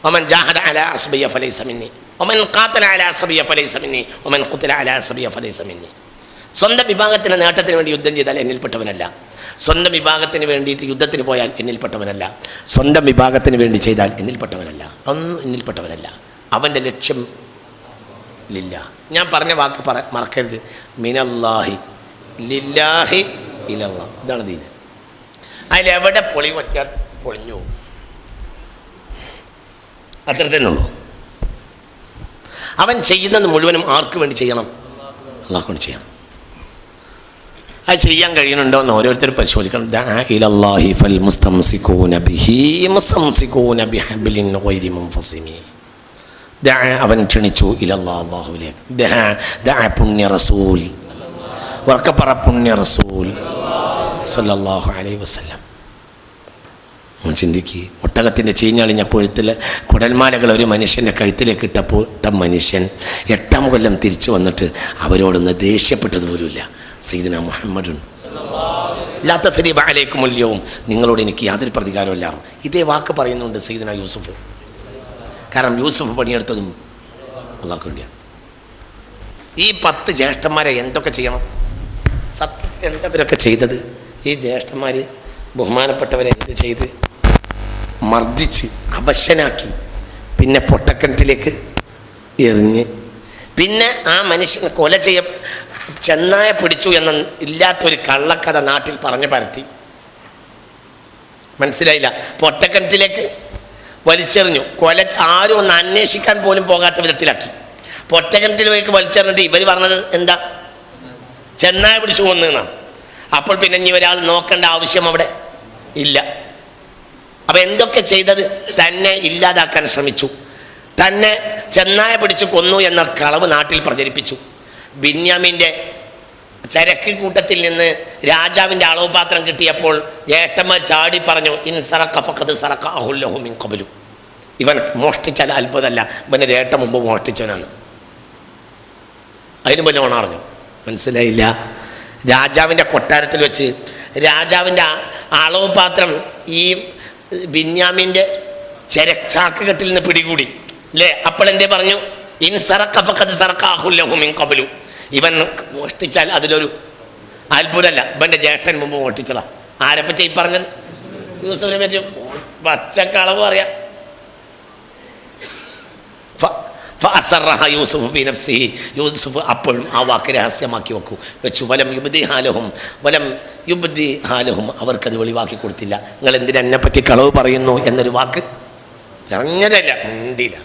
ഒമൻ ജാഹദ അലാ അസ്ബിയ ഫലൈസ മിന്നി ഒമൻ ഖാതല അലാ അസ്ബിയ ഫലൈസ മിന്നി ഒമൻ ഖുതില അലാ അസ്ബിയ ഫലൈസ മിന്നി. സ്വന്തം വിഭാഗത്തിൻ്റെ നേട്ടത്തിന് വേണ്ടി യുദ്ധം ചെയ്താൽ എന്നിൽപ്പെട്ടവനല്ല. സ്വന്തം വിഭാഗത്തിന് വേണ്ടിയിട്ട് യുദ്ധത്തിന് പോയാൽ എന്നിൽപ്പെട്ടവനല്ല. സ്വന്തം വിഭാഗത്തിന് വേണ്ടി ചെയ്താൽ എന്നിൽപ്പെട്ടവനല്ല. ഒന്നും എന്നിൽപ്പെട്ടവനല്ല. അവൻ്റെ ലക്ഷ്യം ലില്ല. ഞാൻ പറഞ്ഞ വാക്ക് മറക്കരുത്. മിനല്ലാഹി ലില്ലാഹി ഇലല്ലാഹ്. ഇതാണ് ദീൻ. അതിലെവിടെ പൊളി വച്ചാൽ പൊളിഞ്ഞു പോകും. അത്ര തന്നെ ഉള്ളൂ. അവൻ ചെയ്യുന്നത് മുഴുവനും ആർക്ക് വേണ്ടി ചെയ്യണം? അള്ളാഹ്ക്ക് വേണ്ടി ചെയ്യണം. അത് ചെയ്യാൻ കഴിയുന്നുണ്ടോ എന്ന് ഓരോരുത്തരും പരിശോധിക്കണം. ദഅ ഇലല്ലാഹി ഫൽ മുസ്തംസികൂന ബിഹി മുസ്തംസികൂന ബിഹബ്ലിൻ ഗൈരി മുൻഫസിമി. ദഅ, അവൻ ക്ഷണിച്ചു, ഇലല്ലാഹ്, അല്ലാഹുവിലേക്ക്. ദഅ പുണ്യ റസൂൽ, വർക്കപ്പറ പുണ്യ റസൂൽ സല്ലല്ലാഹു അലൈഹി വസല്ലം. ചിന്തിക്ക്. ഒട്ടകത്തിൻ്റെ ചീഞ്ഞളിഞ്ഞ കൊഴുത്തിൽ കുടൽമാലകൾ ഒരു മനുഷ്യൻ്റെ കഴുത്തിലേക്ക് ഇട്ട മനുഷ്യൻ 8 കൊല്ലം തിരിച്ചു വന്നിട്ട് അവരോടൊന്ന് ദേഷ്യപ്പെട്ടത് പോലുമില്ല. സയ്യിദുന മുഹമ്മദുൻ ലാ തസ്രീബ അലൈക്കുമുൽ യൗം, നിങ്ങളോട് എനിക്ക് യാതൊരു പ്രതികാരമില്ല. ഇതേ വാക്ക് പറയുന്നുണ്ട് സയ്യിദുന യൂസുഫ്. കാരണം യൂസുഫ് പണിയെടുത്തതും അള്ളാഹ്ക്ക് വേണ്ടിയാണ്. ഈ 10 ജ്യേഷ്ഠന്മാരെ എന്തൊക്കെ ചെയ്യണം? സത്യത്തിൽ എന്തൊക്കെ ചെയ്തത് ഈ ജ്യേഷ്ഠന്മാർ? ബഹുമാനപ്പെട്ടവരെ എന്ത് ചെയ്ത്? മർദ്ദിച്ച് അവശനാക്കി, പിന്നെ പൊട്ടക്കിണറ്റിലേക്ക് എറിഞ്ഞ്, പിന്നെ ആ മനുഷ്യനെ കൊല ചെന്നായ പിടിച്ചു എന്ന ഇല്ലാത്തൊരു കള്ളക്കഥ നാട്ടിൽ പറഞ്ഞു പരത്തി. മനസ്സിലായില്ല? പൊട്ടക്കിണറ്റിലേക്ക് വലിച്ചെറിഞ്ഞു. ആരും ഒന്ന് അന്വേഷിക്കാൻ പോലും പോകാത്ത വിധത്തിലാക്കി. പൊട്ടക്കിണറ്റിലേക്ക് വലിച്ചെറിഞ്ഞിട്ട് ഇവർ പറഞ്ഞത് എന്താ? ചെന്നായ പിടിച്ചു കൊന്നെന്നാണ്. അപ്പോൾ പിന്നെ ഇനി ഒരാൾ നോക്കേണ്ട ആവശ്യം അവിടെ ഇല്ല. അപ്പം എന്തൊക്കെ ചെയ്തത്? തന്നെ ഇല്ലാതാക്കാൻ ശ്രമിച്ചു. തന്നെ ചെന്നായ പിടിച്ച് കൊന്നു എന്ന കളവ് നാട്ടിൽ പ്രചരിപ്പിച്ചു. ബിന്യാമിൻ്റെ ചരക്ക് കൂട്ടത്തിൽ നിന്ന് രാജാവിൻ്റെ അളവ് പാത്രം കിട്ടിയപ്പോൾ ജ്യേഷ്ഠന്മാർ ചാടി പറഞ്ഞു, ഇൻ സറഖ ഫഖദ് സറഖ അഖുൽ ലഹു മിൻ ഖബ്ലു. ഇവൻ മോഷ്ടിച്ചാൽ അത്ഭുതമല്ല, ഇവൻ്റെ ജ്യേഷ്ഠ മുമ്പ് മോഷ്ടിച്ചവനാണ്. അതിന് വല്ല ഉണർന്നു. മനസ്സിലായില്ല? രാജാവിൻ്റെ കൊട്ടാരത്തിൽ വെച്ച് രാജാവിൻ്റെ അളവ് പാത്രം ഈ ബിന്യാമിൻ്റെ ചാക്ക് കെട്ടിൽ നിന്ന് പിടികൂടി അല്ലേ? അപ്പോൾ എന്തേ പറഞ്ഞു? ഇൻ സറഖ ഫഖദ് സറഖ അഖുൽ ലഹു മിൻ ഖബ്ലു. ഇവൻ മോഷ്ടിച്ചാൽ അതിലൊരു അത്ഭുതമല്ല, ഇവൻ്റെ ജ്യേഷ്ഠൻ മുമ്പ് മോഷ്ടിച്ചതാ. ആരെപ്പറ്റി ഈ പറഞ്ഞത്? യൂസുഫിനെ പറ്റി പച്ചക്കളവ് അറിയാം. യൂസുഫ് ഫീ നഫ്സിഹി, യൂസുഫ് അപ്പോഴും ആ വാക്ക് രഹസ്യമാക്കി വെച്ചു. വലം യുബ്ദി ഹാലഹും, അവർക്കത് വെളിവാക്കി കൊടുത്തില്ല. നിങ്ങൾ എന്തിനാ എന്നെ പറ്റി കളവ് പറയുന്നു എന്നൊരു വാക്ക് പറഞ്ഞതല്ല. മിണ്ടിയില്ല,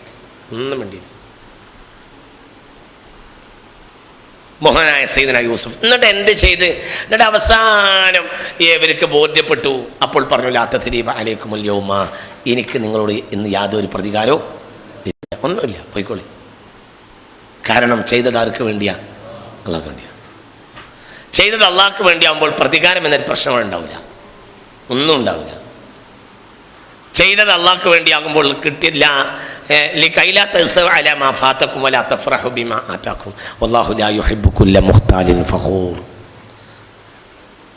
ഒന്നും മിണ്ടിയില്ല. മഹാനായ സയ്യിദുനാ യൂസുഫ്. എന്നിട്ട് എന്ത് ചെയ്ത്? എന്നിട്ട് അവസാനം ഇവർക്ക് ബോധ്യപ്പെട്ടു. അപ്പോൾ പറഞ്ഞു, ലാ തസ്രീബ അലൈക്കുമുൽ യൗമ, എനിക്ക് നിങ്ങളോട് ഇന്ന് യാതൊരു പ്രതികാരവും ഇല്ല, ഒന്നുമില്ല, പോയിക്കോളി. കാരണം ചെയ്തത് ആർക്ക് വേണ്ടിയാ? അള്ളാഹ്ക്ക് വേണ്ടിയാ. ചെയ്തത് അള്ളാഹ്ക്ക് വേണ്ടിയാകുമ്പോൾ പ്രതികാരം എന്നൊരു പ്രശ്നം ഉണ്ടാവില്ല, ഒന്നും ഉണ്ടാവില്ല. ചെയ്തത് അള്ളാഹ്ക്ക് വേണ്ടിയാകുമ്പോൾ കിട്ടില്ല.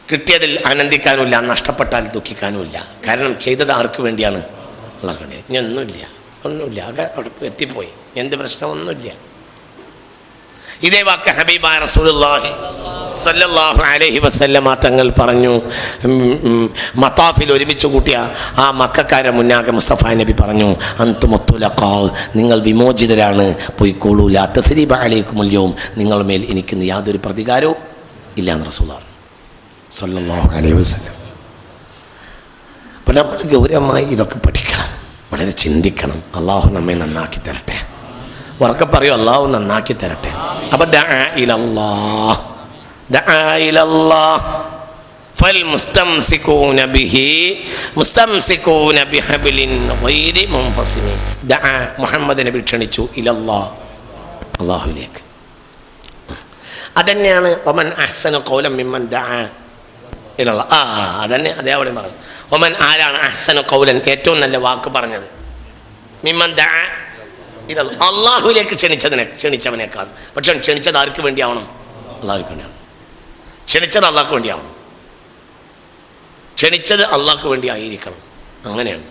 കിട്ടിയതിൽ ആനന്ദിക്കാനുമില്ല, നഷ്ടപ്പെട്ടാൽ ദുഃഖിക്കാനുമില്ല. കാരണം ചെയ്തത് ആർക്ക് വേണ്ടിയാണ്? അള്ളാഹ്ക്ക് വേണ്ടി. ഇനി ഒന്നുമില്ല, അവിടെ എത്തിപ്പോയി. എന്ത് പ്രശ്നം? ഒന്നുമില്ല. ഇതേ വാക്ക് ഹബീബായ റസൂലുള്ളാഹി സ്വല്ലല്ലാഹു അലൈഹി വസല്ലമ തങ്ങൾ പറഞ്ഞു. മത്താഫിൽ ഒരുമിച്ച് കൂട്ടിയ ആ മക്കക്കാരെ മുന്നാകെ മുസ്തഫ നബി പറഞ്ഞു, അൻതുമുത്തുലഖാ, നിങ്ങൾ വിമോചിതരാണ്, പോയിക്കോളൂ. ലാ തസ്രീബ അലൈക്കുമുൽ യൗം, നിങ്ങളുടെ മേൽ എനിക്ക് യാതൊരു പ്രതികാരവും ഇല്ല എന്ന് റസൂലുള്ളാഹി സ്വല്ലല്ലാഹു അലൈഹി വസല്ലം. അപ്പോൾ നമ്മൾ ഗൗരവമായി ഇതൊക്കെ പഠിക്കണം, വളരെ ചിന്തിക്കണം. അള്ളാഹു നമ്മെ നന്നാക്കി തരട്ടെ. ഉറക്കെ പറയൂ, അള്ളാഹു നന്നാക്കി തരട്ടെ. അപ്പം ദഅ ഇലല്ലാഹ് ഫൽമുസ്തംസികൂന ബിഹി മുസ്തംസികൂന ബിഹബ്ലിൻ ഗൈരി മുൻഫസിമി. ദഅ, മുഹമ്മദ് നബി ക്ഷണിച്ചു, ഇലല്ലാഹ്, അള്ളാഹുവിലേക്ക്. അതന്നെയാണ് വമൻ അഹ്സനു ഖൗലൻ മിമ്മൻ ദഅ ഇലല്ലാഹ്. അതന്നെ, അതേ അവിടെ പറഞ്ഞു. വമൻ, ആരാണ് അഹ്സനു ഖൗലൻ, ഏറ്റവും നല്ല വാക്ക് പറഞ്ഞത്, മിമ്മൻ ദഅ ഇതല്ല, അള്ളാഹുവിലേക്ക് ക്ഷണിച്ചവനേക്കാൾ. പക്ഷെ ക്ഷണിച്ചത് ആർക്ക് വേണ്ടിയാവണം? അള്ളാഹുവിന് വേണ്ടിയാണ്. ക്ഷണിച്ചത് അള്ളാഹ്ക്ക് വേണ്ടിയാവണം. ക്ഷണിച്ചത് അള്ളാഹ്ക്ക് വേണ്ടി ആയിരിക്കണം. അങ്ങനെയാണ്.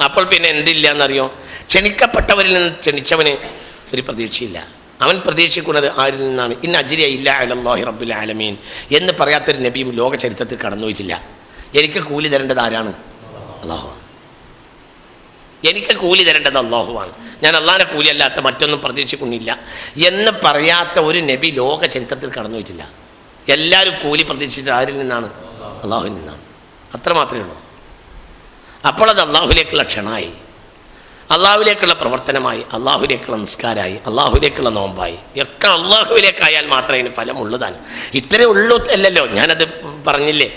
അപ്പോൾ പിന്നെ എന്തില്ല എന്നറിയോ? ക്ഷണിക്കപ്പെട്ടവരിൽ നിന്ന് ക്ഷണിച്ചവന് ഒരു പ്രതീക്ഷയില്ല. അവൻ പ്രതീക്ഷിക്കുന്നത് ആരിൽ നിന്നാണ്? ഇന്ന അജ്രിയ ഇല്ലാ അലല്ലാഹി റബ്ബിൽ ആലമീൻ എന്ന് പറയാത്തൊരു നബിയും ലോക ചരിത്രത്തിൽ കടന്നു പോയിട്ടില്ല. എനിക്ക് കൂലി തരേണ്ടത് ആരാണ്? അള്ളാഹുവാണ്. എനിക്ക് കൂലി തരേണ്ടത് അള്ളാഹുവാണ്. ഞാൻ അള്ളാഹിനെ കൂലി അല്ലാത്ത മറ്റൊന്നും പ്രതീക്ഷിക്കുന്നില്ല എന്ന് പറയാത്ത ഒരു നബി ലോക ചരിത്രത്തിൽ കടന്നു പോയിട്ടില്ല. എല്ലാവരും കൂലി പ്രതീക്ഷിച്ചത് ആരിൽ നിന്നാണ്? അള്ളാഹുവിൽ നിന്നാണ്. അത്ര മാത്രമേ ഉള്ളൂ. അപ്പോൾ അത് അള്ളാഹുവിലേക്കുള്ള ക്ഷണമായി, അള്ളാഹുവിലേക്കുള്ള പ്രവർത്തനമായി, അള്ളാഹുവിലേക്കുള്ള നിസ്കാരമായി, അള്ളാഹുവിലേക്കുള്ള നോമ്പായി, ഒക്കെ അള്ളാഹുവിലേക്കായാൽ മാത്രമേ അതിന് ഫലമുള്ളതാണ്. ഇത്രേ ഉള്ളൂ അല്ലല്ലോ. ഞാനത് പറഞ്ഞില്ലേ,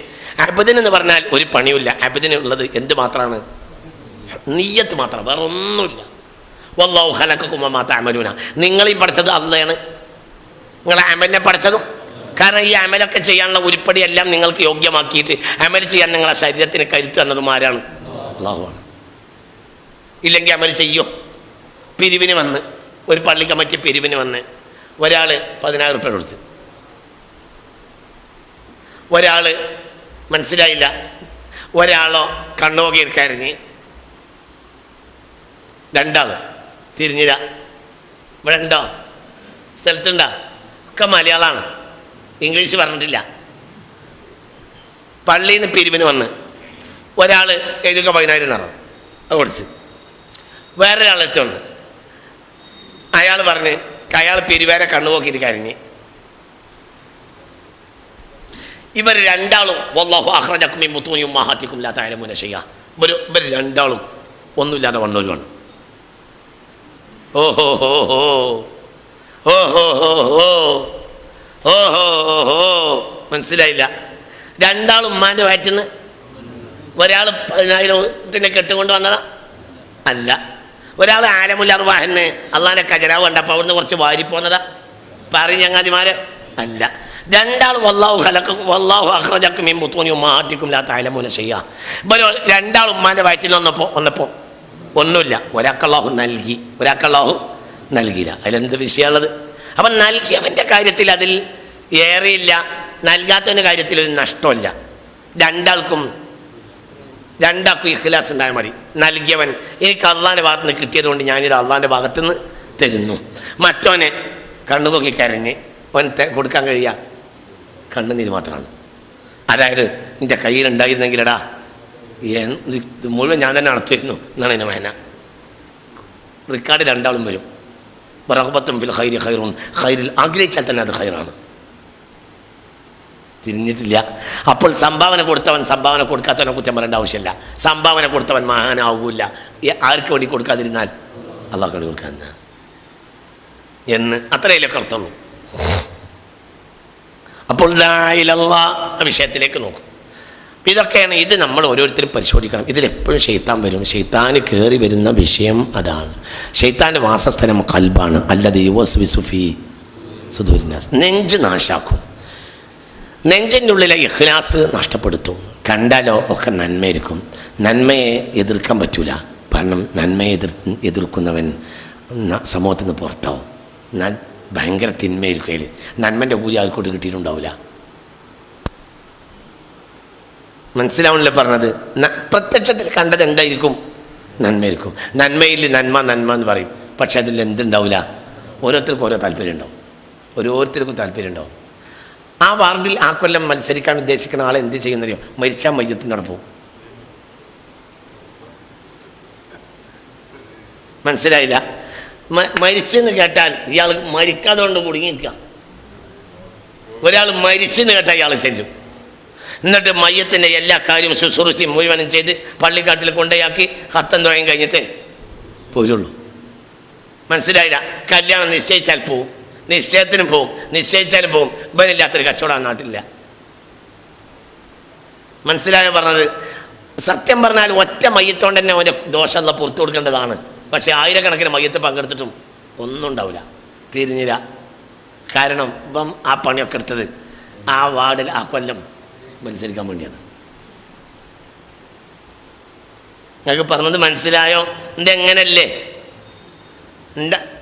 അബ്ദിനെന്ന് പറഞ്ഞാൽ ഒരു പണിയില്ല. അബ്ദിനുള്ളത് എന്ത് മാത്രമാണ്? നിയ്യത്ത് മാത്രം, വേറെ ഒന്നുമില്ല. വല്ലാഹു ഖലഖകും വമാ തഅമലൂന, നിങ്ങളീ പഠിച്ചത് അള്ളയാണ്, നിങ്ങളെ അമലിനെ പഠിച്ചതും. കാരണം ഈ അമലൊക്കെ ചെയ്യാനുള്ള ഉരുപ്പടിയെല്ലാം നിങ്ങൾക്ക് യോഗ്യമാക്കിയിട്ട് അമൽ ചെയ്യാൻ നിങ്ങളെ ശരീരത്തിന് കരുത്ത് തന്നതും ആരാണ്? അള്ളാഹുവാണ്. ഇല്ലെങ്കിൽ അമൽ ചെയ്യോ? പിരിവിന് വന്ന്, ഒരു പള്ളി കമ്മിറ്റി പിരിവിന് വന്ന് ഒരാൾ 10,000 ഉറുപ്പിക കൊടുത്ത്, ഒരാൾ മനസ്സിലായില്ല, ഒരാളോ കണ്ണോകിയിരിക്കറിഞ്ഞ്, രണ്ടാൾ തിരിഞ്ഞില്ല. ഇവിടെ ഉണ്ടോ? സ്ഥലത്തുണ്ടോ? ഒക്കെ മലയാളമാണ്, ഇംഗ്ലീഷ് പറഞ്ഞിട്ടില്ല. പള്ളിയിൽ നിന്ന് പിരിവിന് വന്ന് ഒരാൾ എഴുതുക 10,000 നിറം അത് കൊടുത്ത്, വേറൊരാളെത്തി വന്ന് അയാൾ പറഞ്ഞ് അയാൾ പിരിവേരെ കണ്ണുപോക്കിയിട്ട് കരഞ്ഞ്. ഇവർ രണ്ടാളും വല്ലാഹു അഖ്റജക്കും മിൻ ബുത്തൂനി ഉമ്മഹാത്തിക്കും ലാ തഅലമൂന ശൈഅ, ഇവർ രണ്ടാളും ഒന്നുമില്ലാതെ വന്നവരുമാണ്. ഓഹോ ഹോ ഹോ ഓഹോ ഹോ ഹോ ഓഹോ ഹോ, മനസ്സിലായില്ല. രണ്ടാളും ഉമ്മാൻ്റെ വയറ്റിന്ന്. ഒരാൾ 10,000 കെട്ടുകൊണ്ട് വന്നതാ അല്ല, ഒരാൾ ആലമുൽ അർവാഹിന് അള്ളാഹിൻ്റെ ഖജനാവ് കണ്ടപ്പോൾ അവിടുന്ന് കുറച്ച് വാരിപ്പോന്നതാ പറയും ചങ്ങാതിമാര് അല്ല. രണ്ടാളും വല്ലാഹു ഖലഖക്കും വല്ലാഹു അഖ്റജക്കും മിൻ ബുത്തൂനി ഉമ്മഹാത്തിക്കും ലാ തഅലമൂന ശൈഅ. രണ്ടാളും ഉമ്മാൻ്റെ വയറ്റിൽ വന്നപ്പോൾ ഒന്നുമില്ല. ഒരാൾക്ക് അല്ലാഹു നൽകി, ഒരാൾക്ക് അല്ലാഹു നൽകിയില്ല. അതിലെന്ത് വിഷയമുള്ളത്? അപ്പം നൽകിയവൻ്റെ കാര്യത്തിൽ അതിൽ ഏറെയില്ല, നൽകാത്തവൻ്റെ കാര്യത്തിൽ ഒരു നഷ്ടമില്ല. രണ്ടാൾക്കും ഇഖ്ലാസ് ഉണ്ടായാൽ മതി. നൽകിയവൻ എനിക്ക് അള്ളാഹിൻ്റെ ഭാഗത്ത് നിന്ന് കിട്ടിയതുകൊണ്ട് ഞാനിത് അള്ളാഹിൻ്റെ ഭാഗത്തു നിന്ന് തരുന്നു. മറ്റവനെ കണ്ണുപോക്കി കരഞ്ഞ് അവൻ കൊടുക്കാൻ കഴിയുക കണ്ണുനീര് മാത്രമാണ്. അതായത് നിൻ്റെ കയ്യിലുണ്ടായിരുന്നെങ്കിലടാ ഇത് മുഴുവൻ ഞാൻ തന്നെ നടത്തിയിരുന്നു എന്നാണ് എൻ്റെ മേന. റിക്കാർഡ് രണ്ടാളും വരും. റഗ്ബത്തും ഫിൽ ഖൈരി ഖൈറുൻ, ഖൈറിൽ ആഗ്രഹിച്ചാൽ തന്നെ അത് ഖൈറാണ്. തിരിഞ്ഞിട്ടില്ല. അപ്പോൾ സംഭാവന കൊടുത്തവൻ സംഭാവന കൊടുക്കാത്തവനെ കുറ്റം പറയേണ്ട ആവശ്യമില്ല. സംഭാവന കൊടുത്തവൻ മഹാനാകൂല. ആർക്ക് വേണ്ടി കൊടുക്കാതിരുന്നാൽ അള്ളാഹ്ക്ക് വേണ്ടി കൊടുക്കാൻ എന്ന് അത്രയിലൊക്കെ അർത്ഥമുള്ളൂ. അപ്പോൾ ലാ ഇലല്ലാഹ് വിഷയത്തിലേക്ക് നോക്കും. ഇതൊക്കെയാണ്. ഇത് നമ്മൾ ഓരോരുത്തരും പരിശോധിക്കണം. ഇതിലെപ്പോഴും ശൈത്താൻ വരും. ശൈത്താന് കയറി വരുന്ന വിഷയം അതാണ്. ശൈത്താൻ്റെ വാസസ്ഥലം ഖൽബാണ്. അല്ലദീ യുവസ്വിസു ഫീ സുദൂരിന്നാസ്. നെഞ്ച് നാശാക്കും. നെഞ്ചിൻ്റെ ഉള്ളിലെ ഇഖ്ലാസ് നഷ്ടപ്പെടുത്തും. കണ്ടാലോ ഒക്കെ നന്മയായിരിക്കും. നന്മയെ എതിർക്കാൻ പറ്റൂല. കാരണം നന്മയെ എതിർക്കുന്നവൻ സമൂഹത്തിൽ നിന്ന് പുറത്താവും. ഭയങ്കര തിന്മയായിരിക്കും. അതിൽ നന്മൻ്റെ കൂലി ആർക്കോട്ട് കിട്ടിയിട്ടുണ്ടാവില്ല. മനസ്സിലാവണല്ലേ പറഞ്ഞത്? പ്രത്യക്ഷത്തിൽ കണ്ടത് എന്തായിരിക്കും? നന്മയായിരിക്കും. നന്മയിൽ നന്മ എന്ന് പറയും. പക്ഷെ അതിൽ എന്തുണ്ടാവില്ല? ഓരോരുത്തർക്കും ഓരോ താല്പര്യം ഉണ്ടാവും. ഓരോരുത്തർക്കും താല്പര്യം ഉണ്ടാവും. ആ വാർഡിൽ ആ കൊല്ലം മത്സരിക്കാൻ ഉദ്ദേശിക്കുന്ന ആളെ എന്ത് ചെയ്യുന്നറിയോ? മരിച്ചാൽ മയ്യത്തിനോട് പോകും. മനസ്സിലായില്ല? മരിച്ചെന്ന് കേട്ടാൽ ഇയാൾ മരിക്കാതെ കൊണ്ട് കുടുങ്ങി നിൽക്കുക. ഒരാൾ മരിച്ചെന്ന് കേട്ടാൽ ഇയാൾ ചെല്ലും. എന്നിട്ട് മയ്യത്തിൻ്റെ എല്ലാ കാര്യവും ശുശ്രൂഷയും മുഴുവനും ചെയ്ത് പള്ളിക്കാട്ടിൽ കൊണ്ടുപോയാക്കി ഹത്തം തുടങ്ങി കഴിഞ്ഞിട്ട് പോരുള്ളൂ. മനസ്സിലായില്ല? കല്യാണം നിശ്ചയിച്ചാൽ പോവും, നിശ്ചയത്തിനും പോവും, നിശ്ചയിച്ചാലും പോവും. ഇവനില്ലാത്തൊരു കച്ചവടം നാട്ടിലില്ല. മനസ്സിലായോ പറഞ്ഞത്? സത്യം പറഞ്ഞാൽ ഒറ്റ മയ്യത്തോണ്ട് തന്നെ അവൻ്റെ ദോഷമുള്ള പുറത്തു കൊടുക്കേണ്ടതാണ്. പക്ഷേ ആയിരക്കണക്കിന് മയ്യത്ത് പങ്കെടുത്തിട്ടും ഒന്നും ഉണ്ടാവില്ല, തിരിഞ്ഞില്ല. കാരണം ഇപ്പം ആ പണിയൊക്കെ എടുത്തത് ആ വാർഡിൽ ആ കൊല്ലം മത്സരിക്കാൻ വേണ്ടിയാണ്. നിങ്ങൾക്ക് പറഞ്ഞത് മനസ്സിലായോ? എന്തെങ്ങനല്ലേ?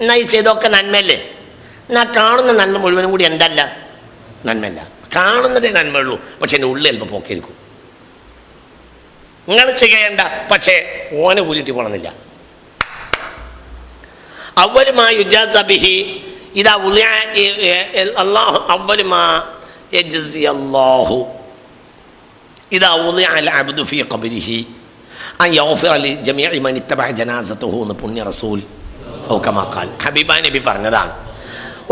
എന്നാ ഈ ചെയ്തൊക്കെ നന്മയല്ലേ? എന്നാ കാണുന്ന നന്മ മുഴുവനും കൂടി എന്തല്ല? നന്മയല്ല. കാണുന്നതേ നന്മയുള്ളൂ. പക്ഷെ എൻ്റെ ഉള്ളിൽ ചിലപ്പോൾ പോക്കിരിക്കും. നിങ്ങൾ ചെയ്യേണ്ട, പക്ഷേ ഓനെ കൂലിയിട്ട് പോകണമെന്നില്ല. അവലുമാ യുജാസബിഹി ഇതാ അള്ളാഹു അവലുമാ യജ്സി അല്ലാഹു ഇതാ ഉളിഅ അൽ അബ്ദു ഫീ ഖബ്രിഹി അൻ യഗ്ഫിറ ലി ജമീഇ മൻ ഇത്തബഅ ജനാസതഹു എന്ന് പുണ്യ റസൂൽ ഔ കമാ ഖാൽ ഹബീബ നബി പറഞ്ഞതാണ്.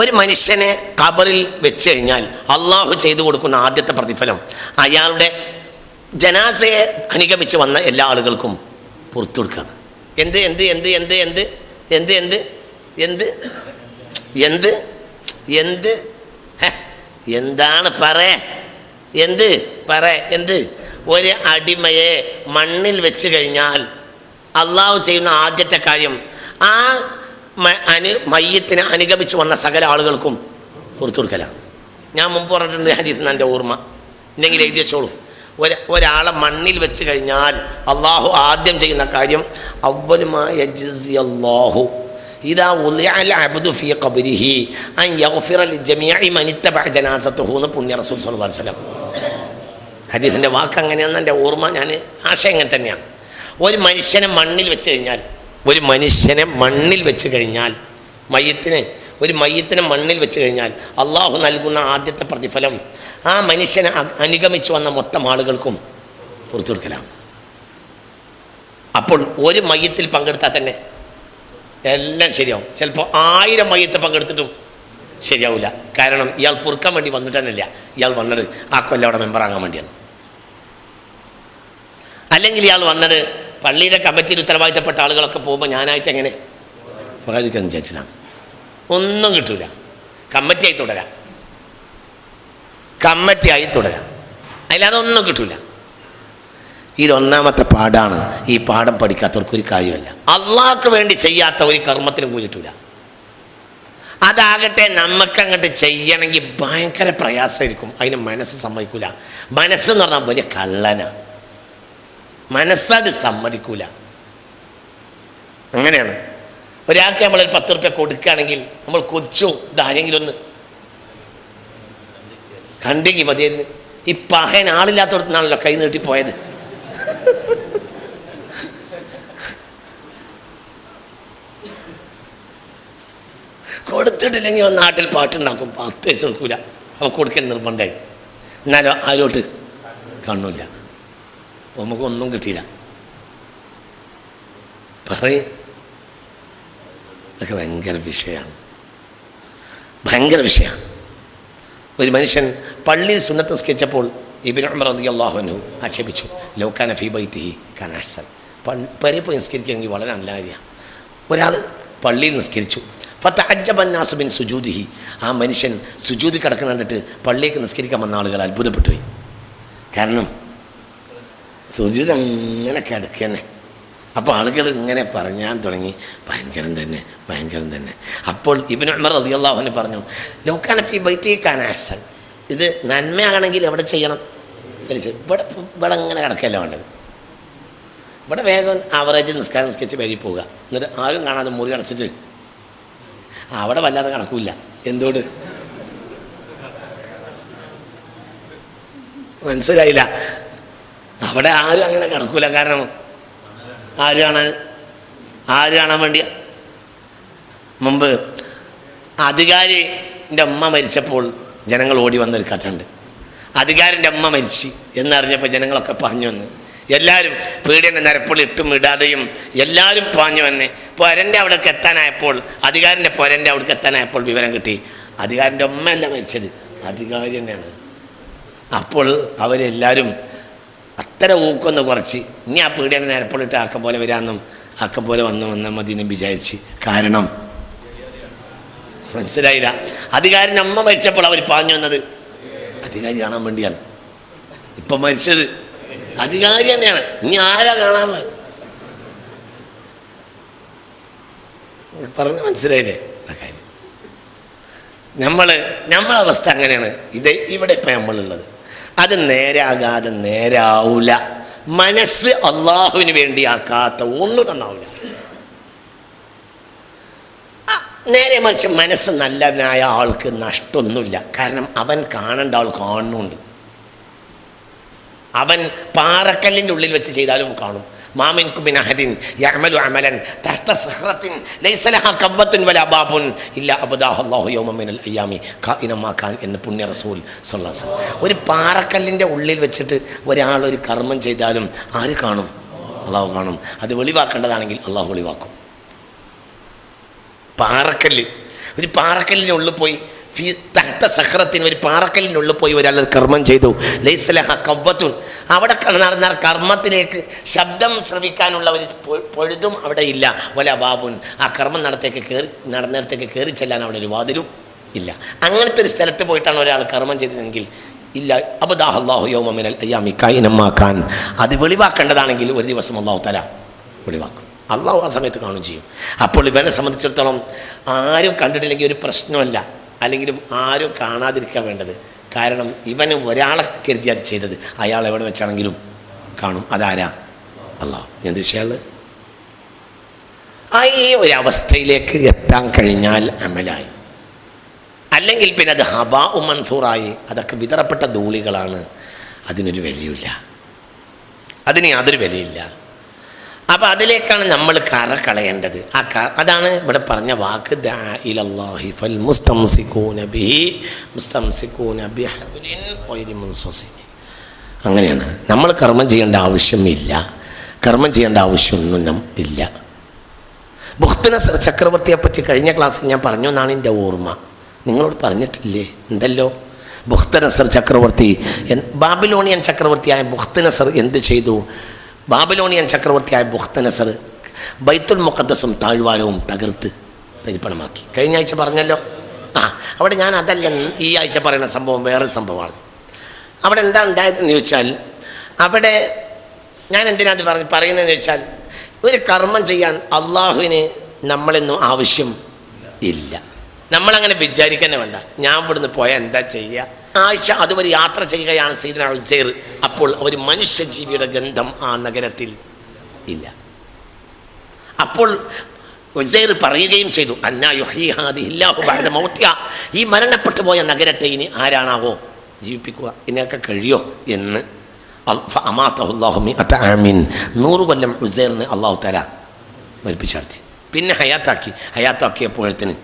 ഒരു മനുഷ്യനെ ഖബറിൽ വെച്ച് കഴിഞ്ഞാൽ അള്ളാഹു ചെയ്തു കൊടുക്കുന്ന ആദ്യത്തെ പ്രതിഫലം അയാളുടെ ജനാസയെ അനുഗമിച്ച് വന്ന എല്ലാ ആളുകൾക്കും പുറത്തു കൊടുക്കുകയാണ്. എന്ത് എന്ത് എന്ത് എന്ത് എന്ത് എന്ത് എന്ത് എന്ത് എന്ത് എന്ത് എന്താണ് പറയേ? എന്ത് എന്ത്? ഒരു അടിമയെ മണ്ണിൽ വെച്ച് കഴിഞ്ഞാൽ അള്ളാഹു ചെയ്യുന്ന ആദ്യത്തെ കാര്യം ആ മയ്യത്തിനെ അനുഗമിച്ച് വന്ന സകല ആളുകൾക്കും പുറത്തു കൊടുക്കലാണ്. ഞാൻ മുമ്പ് പറഞ്ഞിട്ടുണ്ട് ഹദീസ്, എൻ്റെ ഓർമ്മ ഉണ്ടെങ്കിൽ എഴുതി വെച്ചോളൂ. ഒരാളെ മണ്ണിൽ വെച്ച് കഴിഞ്ഞാൽ അള്ളാഹു ആദ്യം ചെയ്യുന്ന കാര്യം അവ്വലുമാ യജ്സി അല്ലാഹു ഇദാ ഉളിഅ അൽ അബ്ദു ഫീ ഖബ്രിഹി അൻ യഗ്ഫിറ ലിജമീഇ മൻ ഇത്തബഅ ജനാസതഹു എന്ന് പുണ്യ റസൂൽ സ്വല്ലല്ലാഹു അലൈഹി വസല്ലം. ഹദീസിൻ്റെ വാക്ക് അങ്ങനെയാണെന്ന് എൻ്റെ ഓർമ്മ. ഞാൻ ആശയം അങ്ങനെ തന്നെയാണ്. ഒരു മനുഷ്യനെ മണ്ണിൽ വെച്ച് കഴിഞ്ഞാൽ മയ്യത്തിനെ മണ്ണിൽ വെച്ച് കഴിഞ്ഞാൽ അള്ളാഹു നൽകുന്ന ആദ്യത്തെ പ്രതിഫലം ആ മനുഷ്യനെ അനുഗമിച്ച് വന്ന മൊത്തം ആളുകൾക്കും പുറത്തു കൊടുക്കലാണ്. അപ്പോൾ ഒരു മയ്യത്തിൽ പങ്കെടുത്താൽ തന്നെ എല്ലാം ശരിയാവും. ചിലപ്പോൾ 1000 മയ്യത്ത് പങ്കെടുത്തിട്ടും ശരിയാവില്ല. കാരണം ഇയാൾ പൊറുക്കാൻ വേണ്ടി വന്നിട്ട് തന്നെയില്ല. ഇയാൾ വന്നത് ആ കൊല്ലം അവിടെ മെമ്പറാകാൻ വേണ്ടിയാണ്. അല്ലെങ്കിൽ ഇയാൾ വന്നത് പള്ളിയുടെ കമ്മിറ്റിയിൽ ഉത്തരവാദിത്തപ്പെട്ട ആളുകളൊക്കെ പോകുമ്പോൾ ഞാനായിട്ട് എങ്ങനെ പകാതിക്കാന്ന് വിചാരിച്ചിട്ടാണ്. ഒന്നും കിട്ടൂല. കമ്മിറ്റിയായി തുടരാം, അതിലതൊന്നും കിട്ടൂല. ഇതൊന്നാമത്തെ പാഠാണ്. ഈ പാഠം പഠിക്കാത്തവർക്കൊരു കാര്യമല്ല. അള്ളാഹ്ക്ക് വേണ്ടി ചെയ്യാത്ത ഒരു കർമ്മത്തിനും കൂലിട്ടില്ല. അതാകട്ടെ നമുക്കങ്ങോട്ട് ചെയ്യണമെങ്കിൽ ഭയങ്കര പ്രയാസമായിരിക്കും. അതിന് മനസ്സ് സമ്മതിക്കൂല. മനസ്സെന്ന് പറഞ്ഞാൽ വലിയ കള്ളന. മനസ്സായിട്ട് സമ്മതിക്കൂല. അങ്ങനെയാണ്. ഒരാൾക്ക് നമ്മളൊരു 10 റുപ്യ കൊടുക്കുകയാണെങ്കിൽ നമ്മൾ കൊതിച്ചു ഇതാരെങ്കിലും ഒന്ന് കണ്ടെങ്കിൽ മതിയായിരുന്നു. ഈ പഹയൻ ആളില്ലാത്തടത്തുനിന്നാണല്ലോ കൈ നീട്ടിപ്പോയത്. കൊടുത്തിട്ടില്ലെങ്കിൽ നാട്ടിൽ പാട്ടുണ്ടാക്കും. 10 പൈസ കൊടുക്കൂല. അപ്പോൾ കൊടുക്കൽ നിർബന്ധമായി. എന്നാലോ ആരോട്ട് കാണൂല. നമുക്കൊന്നും കിട്ടിയില്ല. അതൊക്കെ ഭയങ്കര വിഷയമാണ്. ഒരു മനുഷ്യൻ പള്ളിയിൽ സുന്നത്ത് നിസ്കരിച്ചപ്പോൾ ഇബ്നു ഉമർ റളിയല്ലാഹു അൻഹു ആക്ഷേപിച്ചു, ലൗ കാന ഫീ ബൈതിഹി കാന അഹ്സൻ. പള്ളിയിൽ പോയി നിസ്കരിക്കുകയാണെങ്കിൽ വളരെ നല്ല കാര്യമാണ്. ഒരാൾ പള്ളിയിൽ നിസ്കരിച്ചു, ഫതഅജ്ജബന്നാസു മിൻ സുജൂദിഹി, ആ മനുഷ്യൻ സുജൂദി കിടക്കുന്ന കണ്ടിട്ട് പള്ളിക്ക് നിസ്കരിക്കാൻ വന്ന ആളുകൾ അത്ഭുതപ്പെട്ടു പോയി. കാരണം സുജൂദ് അങ്ങനെ കിടക്കന്നെ. അപ്പോൾ ആളുകൾ ഇങ്ങനെ പറയാൻ തുടങ്ങി, ഭയങ്കരം തന്നെ, ഭയങ്കരം തന്നെ. അപ്പോൾ ഇബ്നു ഉമർ റളിയല്ലാഹു അൻഹു പറഞ്ഞു, ലൗ കാന ഫീ ബൈതി കാന അഹ്സൻ, ഇത് നന്മയാണെങ്കിൽ എവിടെ ചെയ്യണം? ഇവിടെ ഇങ്ങനെ കിടക്കല്ല വേണ്ടത്. ഇവിടെ വേഗം ആവറേജ് നിസ്കാരം നിസ്കരിച്ച് വരി പോവുക, എന്നിട്ട് ആരും കാണാതെ മുറി അടച്ചിട്ട് അവിടെ വല്ലാതെ കണക്കൂല. എന്തുകൊണ്ട് മനസ്സിലായില്ല? അവിടെ ആരും അങ്ങനെ കിടക്കൂല. കാരണം ആര് കാണാൻ വേണ്ടിയ? മുമ്പ് അധികാരിൻ്റെ അമ്മ മരിച്ചപ്പോൾ ജനങ്ങൾ ഓടി വന്നൊരു കഥയുണ്ട്. അധികാരിൻ്റെ അമ്മ മരിച്ച് എന്നറിഞ്ഞപ്പോൾ ജനങ്ങളൊക്കെ പാഞ്ഞു വന്ന്, എല്ലാവരും പീഡിയൻ്റെ നിരപ്പുള്ള ഇട്ടും ഇടാതെയും എല്ലാവരും പാഞ്ഞു വന്ന് പൊരൻ്റെ അവിടേക്ക് എത്താനായപ്പോൾ, അധികാരിൻ്റെ പൊരൻ്റെ അവിടേക്ക് എത്താനായപ്പോൾ വിവരം കിട്ടി അധികാരിൻ്റെ അമ്മയല്ല മരിച്ചത്, അധികാരി തന്നെയാണ്. അപ്പോൾ അവരെല്ലാവരും അത്ര ഊക്കൊന്ന് കുറച്ച് ഇനി ആ പീഡിയനെ നിരപ്പുള്ളിട്ട് ആക്കം പോലെ വരാമെന്നും ആക്കം പോലെ വന്നാൽ മതി എന്നും വിചാരിച്ച്. കാരണം മനസ്സിലായില്ല, അധികാരിൻ്റെ അമ്മ മരിച്ചപ്പോൾ അവർ പാഞ്ഞു വന്നത് അധികാരി കാണാൻ വേണ്ടിയാണ്. ഇപ്പം മരിച്ചത് അധികാരി തന്നെയാണ്, ഇനി ആരാ കാണാനുള്ളത്? പറഞ്ഞ് മനസ്സിലായില്ലേ കാര്യം? നമ്മളെ അവസ്ഥ അങ്ങനെയാണ്. ഇവിടെ ഇപ്പം നമ്മളുള്ളത് അത് നേരാകാതെ നേരാവൂല. മനസ്സ് അള്ളാഹുവിന് വേണ്ടിയാക്കാത്ത ഒന്നും നന്നാവില്ല. നേരെ മറിച്ച് മനസ്സ് നല്ലവനായ ആൾക്ക് നഷ്ടമൊന്നുമില്ല. കാരണം അവൻ കാണേണ്ട ആൾ കാണുന്നുണ്ട്. അവൻ പാറക്കല്ലിൻ്റെ ഉള്ളിൽ വെച്ച് ചെയ്താലും കാണും. മാമിൻകും മിൻ അഹദിൻ യഅമലു അമലൻ തഹ്ത സഹറത്തിൻ ലൈസ ലഹാ കബ്ബത്തുൻ വലാ ബാബുൻ ഇല്ലാ അബ്ദാഹു അല്ലാഹു യൗമൻ മിനൽ അയ്യാമി കാഇനമാ കാൻ എന്ന് പുണ്യ റസൂൽ സ്വല്ലല്ലാഹു അലൈഹി വസല്ലം. ഒരു പാറക്കല്ലിൻ്റെ ഉള്ളിൽ വെച്ചിട്ട് ഒരാൾ ഒരു കർമ്മം ചെയ്താലും ആര് കാണും? അള്ളാഹു കാണും. അത് വെളിവാക്കേണ്ടതാണെങ്കിൽ അള്ളാഹു വെളിവാക്കും. ഒരു പാറക്കല്ലിനുള്ളിൽ പോയി തഹ്ത സഹറത്തിന്, ഒരു പാറക്കല്ലിനുള്ളിൽ പോയി ഒരാൾ കർമ്മം ചെയ്തു, ലൈസ ലഹാ കവ്വത്തുൻ, അവിടെ നടന്ന കർമ്മത്തിലേക്ക് ശബ്ദം ശ്രവിക്കാനുള്ള ഒരു പൊഴുതും അവിടെ ഇല്ല, വല ബാബുൻ, ആ കർമ്മം നടന്നിടത്തേക്ക് കയറി ചെല്ലാൻ അവിടെ ഒരു വാതിലും ഇല്ല. അങ്ങനത്തെ ഒരു സ്ഥലത്ത് പോയിട്ടാണ് ഒരാൾ കർമ്മം ചെയ്തതെങ്കിൽ ഇല്ല അബ്ദാഹു അല്ലാഹു യൗമൻ മിനൽ അയ്യാമി കാഇനമാ കാൻ, അത് വെളിവാക്കേണ്ടതാണെങ്കിൽ ഒരു ദിവസം അല്ലാഹു തആല വെളിവാക്കും. അള്ളാഹു ആ സമയത്ത് കാണുകയും ചെയ്യും. അപ്പോൾ ഇവനെ സംബന്ധിച്ചിടത്തോളം ആരും കണ്ടിട്ടില്ലെങ്കിൽ ഒരു പ്രശ്നമല്ല, അല്ലെങ്കിലും ആരും കാണാതിരിക്കാൻ വേണ്ടത്. കാരണം ഇവന് ഒരാളെ കരുതി അത് ചെയ്തത് അയാൾ എവിടെ വെച്ചാണെങ്കിലും കാണും. അതാരാ? അള്ളാഹു. എന്ത് വിഷയമുള്ളത്? ഈ ഒരവസ്ഥയിലേക്ക് എത്താൻ കഴിഞ്ഞാൽ അമലായി, അല്ലെങ്കിൽ പിന്നെ അത് ഹബാ മൻസൂറായി, അതൊക്കെ വിതറപ്പെട്ട ധൂളികളാണ്. അതിനൊരു വിലയില്ല, അതിന് യാതൊരു വിലയില്ല. അപ്പോൾ അതിലേക്കാണ് നമ്മൾ കറ കളയേണ്ടത്. അതാണ് ഇവിടെ പറഞ്ഞ വാക്ക് ദാ ഇലല്ലാഹി ഫൽ മുസ്തംസികൂന ബിഹി മുസ്തംസികൂന ബിഹബ്ലിൻ ഗൈരി മുൻഫസിമി. അങ്ങനെയാണ് നമ്മൾ കർമ്മം ചെയ്യേണ്ട ആവശ്യമില്ല, കർമ്മം ചെയ്യേണ്ട ആവശ്യമൊന്നും ഇല്ല. ബുഖ്ത് നസർ ചക്രവർത്തിയെപ്പറ്റി കഴിഞ്ഞ ക്ലാസ്സിൽ ഞാൻ പറഞ്ഞു എന്നാണ് എൻ്റെ ഓർമ്മ. നിങ്ങളോട് പറഞ്ഞിട്ടില്ലേ? ഉണ്ടല്ലോ. ബുഖ്ത് നസർ ചക്രവർത്തി, ബാബിലോണിയൻ ചക്രവർത്തിയായ ബുഖ്ത് നസർ എന്ത് ചെയ്തു? ബാബിലോണിയൻ ചക്രവർത്തിയായ ബുഖ്ത് നസർ ബൈത്തുൽ മുഖദ്ദസും താഴ്വാരവും തകർത്ത് തരിപ്പണമാക്കി. കഴിഞ്ഞ ആഴ്ച പറഞ്ഞല്ലോ. അവിടെ ഞാൻ അതല്ല ഈ ആഴ്ച പറയുന്ന സംഭവം വേറൊരു സംഭവമാണ്. അവിടെ എന്താ ഉണ്ടായതെന്ന് ചോദിച്ചാൽ, അവിടെ ഞാൻ എന്തിനാ അത് പറയുന്നതെന്ന് ചോദിച്ചാൽ, ഒരു കർമ്മം ചെയ്യാൻ അള്ളാഹുവിന് നമ്മളെന്നും ആവശ്യം ഇല്ല. നമ്മളങ്ങനെ വിചാരിക്കാൻ വേണ്ട, ഞാൻ ഇവിടുന്ന് പോയാൽ എന്താ ചെയ്യുക? ആഴ്ച അതുവരെ യാത്ര ചെയ്യുകയാണ് സയ്യിദുനാ ഉസൈർ. അപ്പോൾ ഒരു മനുഷ്യജീവിയുടെ ഗന്ധം ആ നഗരത്തിൽ ഇല്ല. അപ്പോൾ ഉസൈർ പറയുകയും ചെയ്തു, അന്നാ യുഹ്യീ ഹാദിഹില്ലാഹു ബഅദ മൗതിഹാ, ഈ മരണപ്പെട്ടു പോയ നഗരത്തെ ഇനി ആരാണാവോ ജീവിപ്പിക്കുക? ഇതിനൊക്കെ കഴിയോ എന്ന്. ഫഅമാതഹുല്ലാഹു മിഅത ആമിൻ, 100 കൊല്ലം ഉസൈറിന് അല്ലാഹു തആല മരിപ്പിച്ചടത്തി. പിന്നെ ഹയാത്താക്കിയപ്പോഴത്തിന്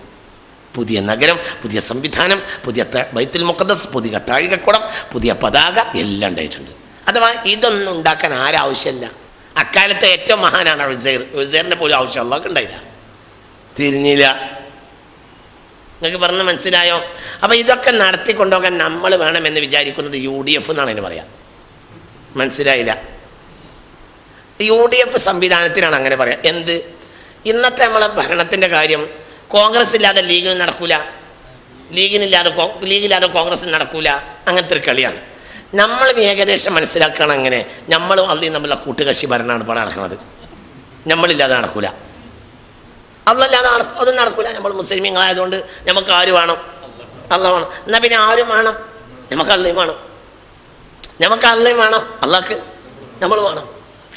പുതിയ നഗരം, പുതിയ സംവിധാനം, പുതിയ ബൈത്തുൽ മുഖദ്ദസ്, പുതിയ താഴികക്കുളം, പുതിയ പതാക എല്ലാം ഉണ്ടായിട്ടുണ്ട്. അഥവാ ഇതൊന്നും ഉണ്ടാക്കാൻ ആരാവശ്യമില്ല. അക്കാലത്തെ ഏറ്റവും മഹാനാണ് ഉസൈർ. ഉസൈറിൻ്റെ പോലും ആവശ്യം അള്ളാഹ്ക്ക് ഉണ്ടായില്ല, തിരിഞ്ഞില്ല. നിങ്ങൾക്ക് പറഞ്ഞ മനസ്സിലായോ? അപ്പോൾ ഇതൊക്കെ നടത്തിക്കൊണ്ടുപോകാൻ നമ്മൾ വേണമെന്ന് വിചാരിക്കുന്നത് UDF എന്നാണ് അതിന് പറയാം. മനസ്സിലായില്ല? UDF സംവിധാനത്തിനാണ് അങ്ങനെ പറയാം. എന്ത്? ഇന്നത്തെ നമ്മളെ ഭരണത്തിൻ്റെ കാര്യം കോൺഗ്രസ് ഇല്ലാതെ ലീഗിന് നടക്കൂല, ലീഗില്ലാതെ കോൺഗ്രസ് നടക്കൂല. അങ്ങനത്തെ ഒരു കളിയാണ്. നമ്മളും ഏകദേശം മനസ്സിലാക്കണം. അങ്ങനെ നമ്മളും അള്ളി നമ്മളുടെ കൂട്ടുകക്ഷി ഭരണമാണ് ഇപ്പോൾ നടക്കുന്നത്. നമ്മളില്ലാതെ നടക്കൂല, അള്ളല്ലാതെ അതും നടക്കൂല. നമ്മൾ മുസ്ലിമീങ്ങളായതുകൊണ്ട് നമുക്ക് ആര് വേണം? അള്ള വേണം. എന്നാൽ പിന്നെ ആരും വേണം? നമുക്ക് അള്ളയും വേണം. നമുക്ക് അള്ളയും വേണം, അള്ളാഹ്ക്ക് നമ്മൾ വേണം.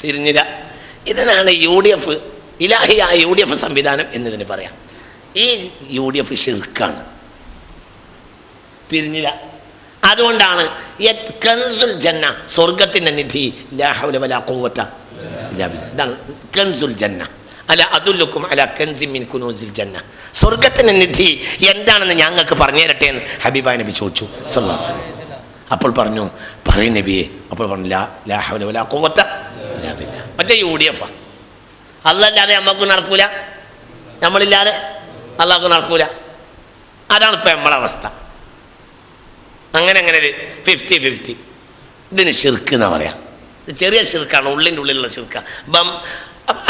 തിരിഞ്ഞില്ല. ഇതിനാണ് UDF, ഇലാഹിയായ UDF സംവിധാനം എന്നതിന് പറയാം. ഈ UDF ഷിർക്കാണ്. തിരിഞ്ഞില്ല. അതുകൊണ്ടാണ് കൻസുൽ ജന്ന, സ്വർഗത്തിൻ്റെ നിധി, ലാ ഹൗല വലാ ഖുവത ഇല്ലാ ബില്ലാഹ്. ഇതാണ് കൻസുൽ ജന്ന. അല അതുല്ലുക്കും അല കൻസിൻ മിൻ കുനൂസിൽ ജന്ന. സ്വർഗത്തിൻ്റെ നിധി എന്താണെന്ന് ഞങ്ങൾക്ക് പറഞ്ഞു തരട്ടെ എന്ന് ഹബീബായ നബി ചോദിച്ചു സല്ലല്ലാഹു അലൈഹി വസല്ലം. അപ്പോൾ പറഞ്ഞു, പറയും നബിയെ. അപ്പോൾ പറഞ്ഞു, ലാ ഹൗല വലാ ഖുവത ഇല്ലാ ബില്ലാഹ്. മറ്റേ UDF അല്ലാതെ നമുക്ക് നടക്കൂല, നമ്മളില്ലാതെ അള്ളാഹ്ക്ക് നടക്കൂല. അതാണ് ഇപ്പം നമ്മളെ അവസ്ഥ. അങ്ങനെ ഒരു 50-50. ഇതിന് ഷിർക്ക് എന്നാ പറയാം. ഇത് ചെറിയ ഷിർക്കാണ്, ഉള്ളിൻ്റെ ഉള്ളിലുള്ള ഷിർക്ക.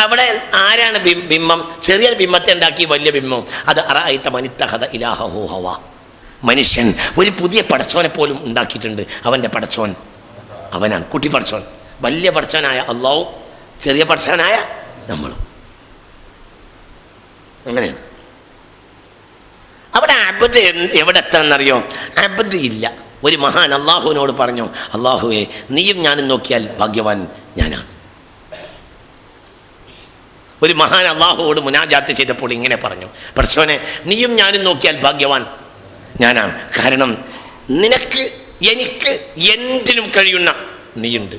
അവിടെ ആരാണ് ബിംബം? ചെറിയൊരു ബിംബത്തെ ഉണ്ടാക്കി വലിയ ബിംബം. അത് അറഅയ്ത മനിത്തഖദ ഇലാഹഹു ഹവാ. മനുഷ്യൻ ഒരു പുതിയ പടച്ചോനെ പോലും ഉണ്ടാക്കിയിട്ടുണ്ട്. അവൻ്റെ പടച്ചോൻ അവനാണ് കുട്ടി പടച്ചോൻ. വലിയ പടച്ചോനായ അള്ളാഹും ചെറിയ പടച്ചോനായ നമ്മളും. അങ്ങനെയാണ്. അവിടെ അബ്ദ് എവിടെ എത്തണമെന്നറിയോ? അബ്ദ് ഇല്ല. ഒരു മഹാൻ അള്ളാഹുവിനോട് പറഞ്ഞു, അള്ളാഹുവേ നീയും ഞാനും നോക്കിയാൽ ഭാഗ്യവാൻ ഞാനാണ്. ഒരു മഹാൻ അള്ളാഹുവോട് മുനാജാത്ത് ചെയ്തപ്പോൾ ഇങ്ങനെ പറഞ്ഞു, പടച്ചോനെ നീയും ഞാനും നോക്കിയാൽ ഭാഗ്യവാൻ ഞാനാണ്. കാരണം നിനക്ക് എനിക്ക് എന്തിനും കഴിയുന്ന നീയുണ്ട്,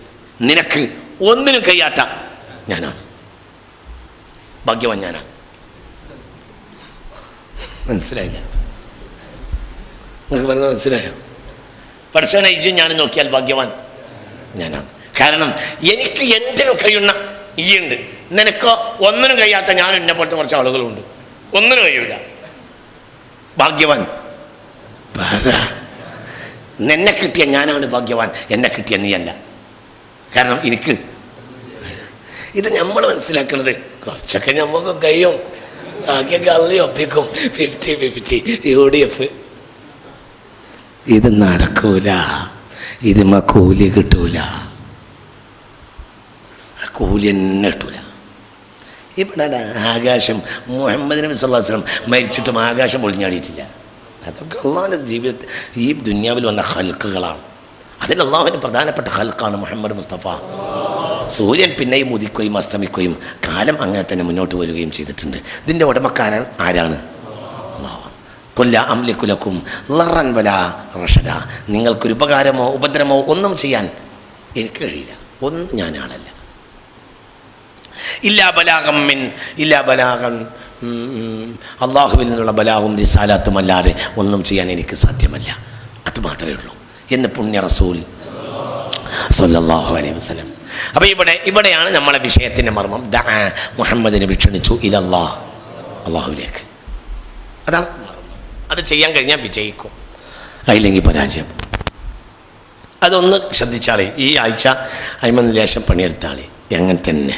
നിനക്ക് ഒന്നിനും കഴിയാത്ത ഞാനാണ്. ഭാഗ്യവാൻ ഞാനാണ്. മനസ്സിലായില്ല? നിങ്ങൾക്ക് പറഞ്ഞത് മനസ്സിലായോ? പടച്ചോനെ ഇജ്ജും ഞാനും നോക്കിയാൽ ഭാഗ്യവാൻ ഞാനാണ്. കാരണം എനിക്ക് എന്തിനും കഴിയുന്ന ഈയുണ്ട്, നിനക്കോ ഒന്നിനും കഴിയാത്ത ഞാൻ എന്നെ പോലത്തെ കുറച്ച് ആളുകളുണ്ട്. ഒന്നിനും കഴിയൂല. ഭാഗ്യവാൻ എന്നെ കിട്ടിയ ഞാനാണ് ഭാഗ്യവാൻ, എന്നെ കിട്ടിയ നീയല്ല. കാരണം എനിക്ക് ഇത് നമ്മൾ മനസ്സിലാക്കുന്നത് കുറച്ചൊക്കെ നമുക്ക് കഴിയും. ബാക്കിയൊക്കെ അള്ളി ഒപ്പിക്കും. 50-50 UDF. ഇത് നടക്കൂല. ഇതിമ്മ കൂലി കിട്ടൂല. കൂലി തന്നെ കിട്ടൂല. ഇവിടെ ആകാശം മുഹമ്മദ് നബി സല്ലല്ലാഹു അലൈഹി വസല്ലം മരിച്ചിട്ടും ആകാശം പൊളിഞ്ഞാടിയിട്ടില്ല. അതൊക്കെ അള്ളാഹുവിൻ്റെ ജീവിതത്തിൽ ഈ ദുന്യാവിൽ വന്ന ഹൽക്കുകളാണ്. അതിൽ അള്ളാഹുവിന് പ്രധാനപ്പെട്ട ഹൽക്കാണ് മുഹമ്മദ് മുസ്തഫ. സൂര്യൻ പിന്നെയും ഉദിക്കുകയും അസ്തമിക്കുകയും കാലം അങ്ങനെ തന്നെ മുന്നോട്ട് വരികയും ചെയ്തിട്ടുണ്ട്. ഇതിൻ്റെ ഉടമക്കാരൻ ആരാണ്? അള്ളാഹു. കൊല്ല അംലിക്കുലക്കും ലറൻ വലാ റഷദ. നിങ്ങൾക്കൊരു ഉപകാരമോ ഉപദ്രവമോ ഒന്നും ചെയ്യാൻ എനിക്ക് കഴിയില്ല. ഒന്നും ഞാനാണല്ല. ഇല്ലാ ബലാഗൻ അള്ളാഹുവിൽ നിന്നുള്ള ബലാഗും റിസാലാത്തും അല്ലാതെ ഒന്നും ചെയ്യാൻ എനിക്ക് സാധ്യമല്ല. അത് മാത്രമേ ഉള്ളൂ എന്ന് പുണ്യ റസൂൽ സല്ലല്ലാഹു അലൈഹി വസല്ലം. അപ്പോൾ ഇവിടെയാണ് നമ്മളെ വിഷയത്തിൻ്റെ മർമ്മം. മുഹമ്മദിനെ ക്ഷണിച്ചു ഇലല്ലാഹ്, അള്ളാഹുവിലേക്ക്. അതാണ് മർമ്മം. അത് ചെയ്യാൻ കഴിഞ്ഞാൽ വിജയിക്കും, അതില്ലെങ്കിൽ പരാജയം. അതൊന്ന് ശ്രദ്ധിച്ചാളേ. ഈ ആഴ്ച അയ്മന്ന് ലേശം പണിയെടുത്താളേ. അങ്ങനെ തന്നെ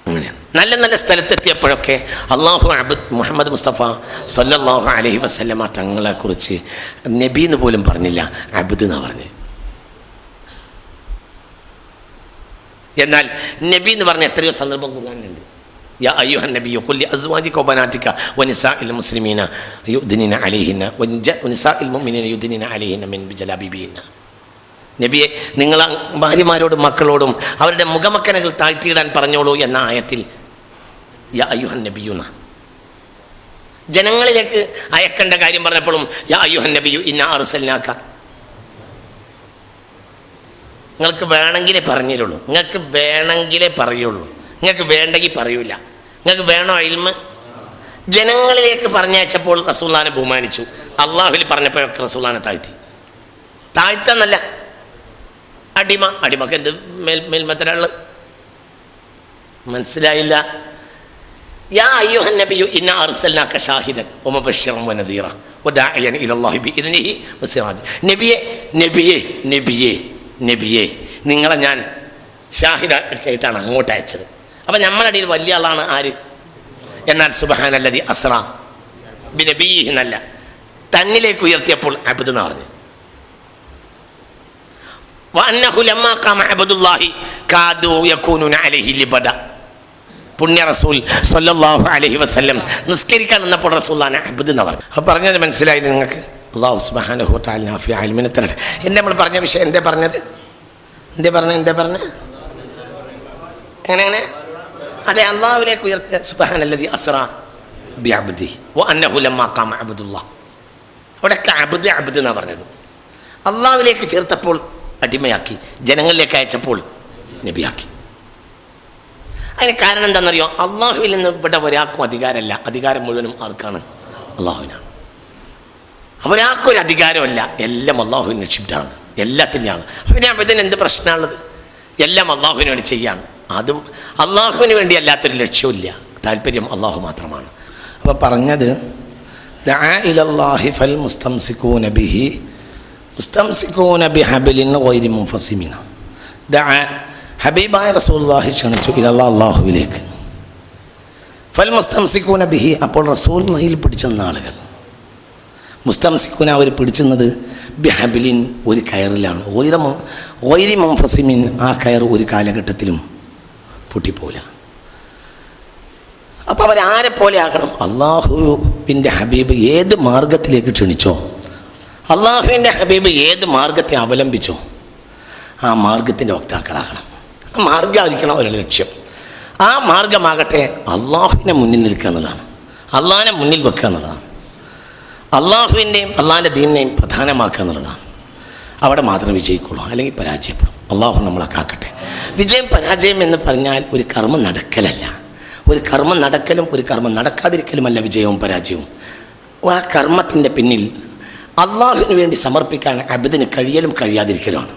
അങ്ങനെയാണ്. നല്ല നല്ല സ്ഥലത്തെത്തിയപ്പോഴൊക്കെ അള്ളാഹു മുഹമ്മദ് മുസ്തഫ സല്ലല്ലാഹു അലൈഹി വസല്ലമ തങ്ങളെക്കുറിച്ച് നബി എന്ന് പോലും പറഞ്ഞില്ല, അബ്ദ് എന്നാണ് പറഞ്ഞത്. എന്നാൽ നബി എന്ന് പറഞ്ഞ എത്രയോ സന്ദർഭം ഖുർആനിലുണ്ട്. യാ അയ്യുഹൻ നബിയ്യു ഖുൽ ലി അസ്വാജിക വബനാതിക വനിസാഇൽ മുസ്ലിമീന യുദ്നിന അലൈഹിന്ന വനിസാഇൽ മുഅ്മിനീന യുദ്നിന അലൈഹിന്ന മിൻ ജലാബിബിഹിന്ന. നബിയെ നിങ്ങൾ ഭാര്യമാരോടും മക്കളോടും അവരുടെ മുഖമക്കനകൾ താഴ്ത്തിയിടാൻ പറഞ്ഞോളൂ എന്ന ആയത്തിൽ യാ അയ്യുഹൻ നബിയുന ജനങ്ങളിലേക്ക് അയക്കേണ്ട കാര്യം പറഞ്ഞപ്പോഴും യാ അയ്യുഹൻ നബിയു ഇന്നാ അർസൽനാക. നിങ്ങൾക്ക് വേണമെങ്കിലേ പറഞ്ഞിരുള്ളൂ, നിങ്ങൾക്ക് വേണമെങ്കിലേ പറയുള്ളൂ, നിങ്ങൾക്ക് വേണ്ടെങ്കിൽ പറയൂല. നിങ്ങൾക്ക് വേണോ ഇൽമ്? ജനങ്ങളിലേക്ക് പറഞ്ഞയച്ചപ്പോൾ റസൂലുള്ളാഹിനെ ബഹുമാനിച്ചു, അള്ളാഹുവിൽ പറഞ്ഞപ്പോഴൊക്കെ റസൂലുള്ളാഹിനെ താഴ്ത്തെന്നല്ല. അടിമക്ക് എന്ത് മേൽമത്തരാള്? മനസ്സിലായില്ല? യാ അയ്യുഹൻ നബിയു ഇന്നാ അർസൽനാക ഷാഹിദൻ വമുബശ്ശിറൻ വനദീറ വദാഇയൻ ഇലല്ലാഹി ബിഇദ്നിഹി വസിറാജ്. നബിയെ നിങ്ങളെ ഞാൻ ഷാഹിദായിട്ടാണ് അങ്ങോട്ട് അയച്ചത്. അപ്പം നമ്മുടെ ഇടയിൽ വലിയ ആളാണ് ആര്? എന്നാൽ സുബ്ഹാനല്ലദി അസ്റാ ബിനബിയിഹി എന്നല്ല, തന്നിലേക്ക് ഉയർത്തിയപ്പോൾ അബ്ദ് എന്ന് പറഞ്ഞു. വഅന്നഹു ലമ്മാ ഖാമ അബ്ദുല്ലാഹി കാദു യകൂനുന അലൈഹി ലിബദ. പുണ്യ റസൂൽ സ്വല്ലല്ലാഹു അലൈഹി വസല്ലം നിസ്കരിക്കാൻ നിന്നപ്പോൾ റസൂലുള്ളാഹിനെ അബ്ദ് എന്ന് പറഞ്ഞു. അപ്പോൾ പറഞ്ഞത് മനസ്സിലായി നിങ്ങൾക്ക്? അല്ലാഹു സുബ്ഹാനഹു വ തആല നാഫിയ ഇൽമിനെ തരട്ടെ. എന്താ നമ്മൾ പറഞ്ഞ വിഷയം? എന്തേ പറഞ്ഞത്? എങ്ങനെ? അതെ, അള്ളാഹുവിലേക്ക് ഉയർത്തിയ സുബ്ഹാനല്ലദി അസ്റാ ബിഅബ്ദിഹി വഅന്നഹു ലമ്മാ ഖാമ അബ്ദുല്ലാഹ്. അവിടെയൊക്കെ അബ്ദ് എന്നാണ് പറഞ്ഞത്. അള്ളാഹുവിലേക്ക് ചേർത്തപ്പോൾ അടിമയാക്കി, ജനങ്ങളിലേക്ക് അയച്ചപ്പോൾ നബിയാക്കി. അതിന് കാരണം എന്താണെന്നറിയോ? അള്ളാഹുവിൽ നിന്ന് ഇവിടെ ഒരാൾക്കും അധികാരമല്ല, അധികാരം മുഴുവനും ആർക്കാണ്? അള്ളാഹുവിനാണ്. ഒരാൾക്കും ഒരു അധികാരമല്ല, എല്ലാം അള്ളാഹുവിന് നിക്ഷിപ്തമാണ്, എല്ലാത്തിൻ്റെയാണ്. പിന്നെ അതിന് എന്ത് പ്രശ്നമുള്ളത്? എല്ലാം അള്ളാഹുവിന് വേണ്ടി ചെയ്യാണ്. അതും അള്ളാഹുവിന് വേണ്ടി അല്ലാത്തൊരു ലക്ഷ്യമില്ല, താല്പര്യം അള്ളാഹു മാത്രമാണ്. അപ്പോൾ പറഞ്ഞത് ദഅ ഇലല്ലാഹി ഫൽ മുസ്തംസികൂന ബിഹി മുസ്തംസികൂന ബിഹബ്ലിൻ ഗൈരി മുൻഫസിമിന. ദഅ ഹബീബായ റസൂലുള്ളാഹി ക്ഷണിച്ചു ഇലല്ലാഹ്, അള്ളാഹുവിലേക്ക്. ഫൽ മുസ്തംസികൂന ബിഹി, അപ്പോൾ റസൂലുള്ളാഹിയിൽ പിടിച്ചെന്ന ആളുകൾ. മുസ്തംസിക്കൂന, അവർ പിടിച്ചുന്നത് ബിഹബ്ലിൻ, ഒരു കയറിലാണ്. ഗൈരി മുൻഫസിമിൻ, ആ കയർ ഒരു കാലഘട്ടത്തിലും പൊട്ടിപ്പോല. അപ്പോൾ അവരാരെ പോലെ ആകണം? അള്ളാഹുവിൻ്റെ ഹബീബ് ഏത് മാർഗത്തിലേക്ക് ക്ഷണിച്ചോ, അള്ളാഹുവിൻ്റെ ഹബീബ് ഏത് മാർഗത്തെ അവലംബിച്ചോ, ആ മാർഗത്തിൻ്റെ വക്താക്കളാകണം. ആ മാർഗമായിരിക്കണം അവരുടെ ലക്ഷ്യം. ആ മാർഗമാകട്ടെ അള്ളാഹുവിനെ മുന്നിൽ നിൽക്കുക എന്നുള്ളതാണ്, അള്ളാഹിനെ മുന്നിൽ വെക്കുക എന്നുള്ളതാണ്, അള്ളാഹുവിൻ്റെയും അള്ളാഹിൻ്റെ ദീനിനെയും പ്രധാനമാക്കുക എന്നുള്ളതാണ്. അവിടെ മാത്രമേ വിജയിക്കുള്ളൂ, അല്ലെങ്കിൽ പരാജയപ്പെടും. അള്ളാഹു നമ്മളെ കാക്കട്ടെ. വിജയം പരാജയം എന്ന് പറഞ്ഞാൽ ഒരു കർമ്മം നടക്കലല്ല. ഒരു കർമ്മം നടക്കലും ഒരു കർമ്മം നടക്കാതിരിക്കലുമല്ല വിജയവും പരാജയവും. ആ കർമ്മത്തിൻ്റെ പിന്നിൽ അള്ളാഹുവിന് വേണ്ടി സമർപ്പിക്കാൻ അബ്ദിന് കഴിയലും കഴിയാതിരിക്കലുമാണ്.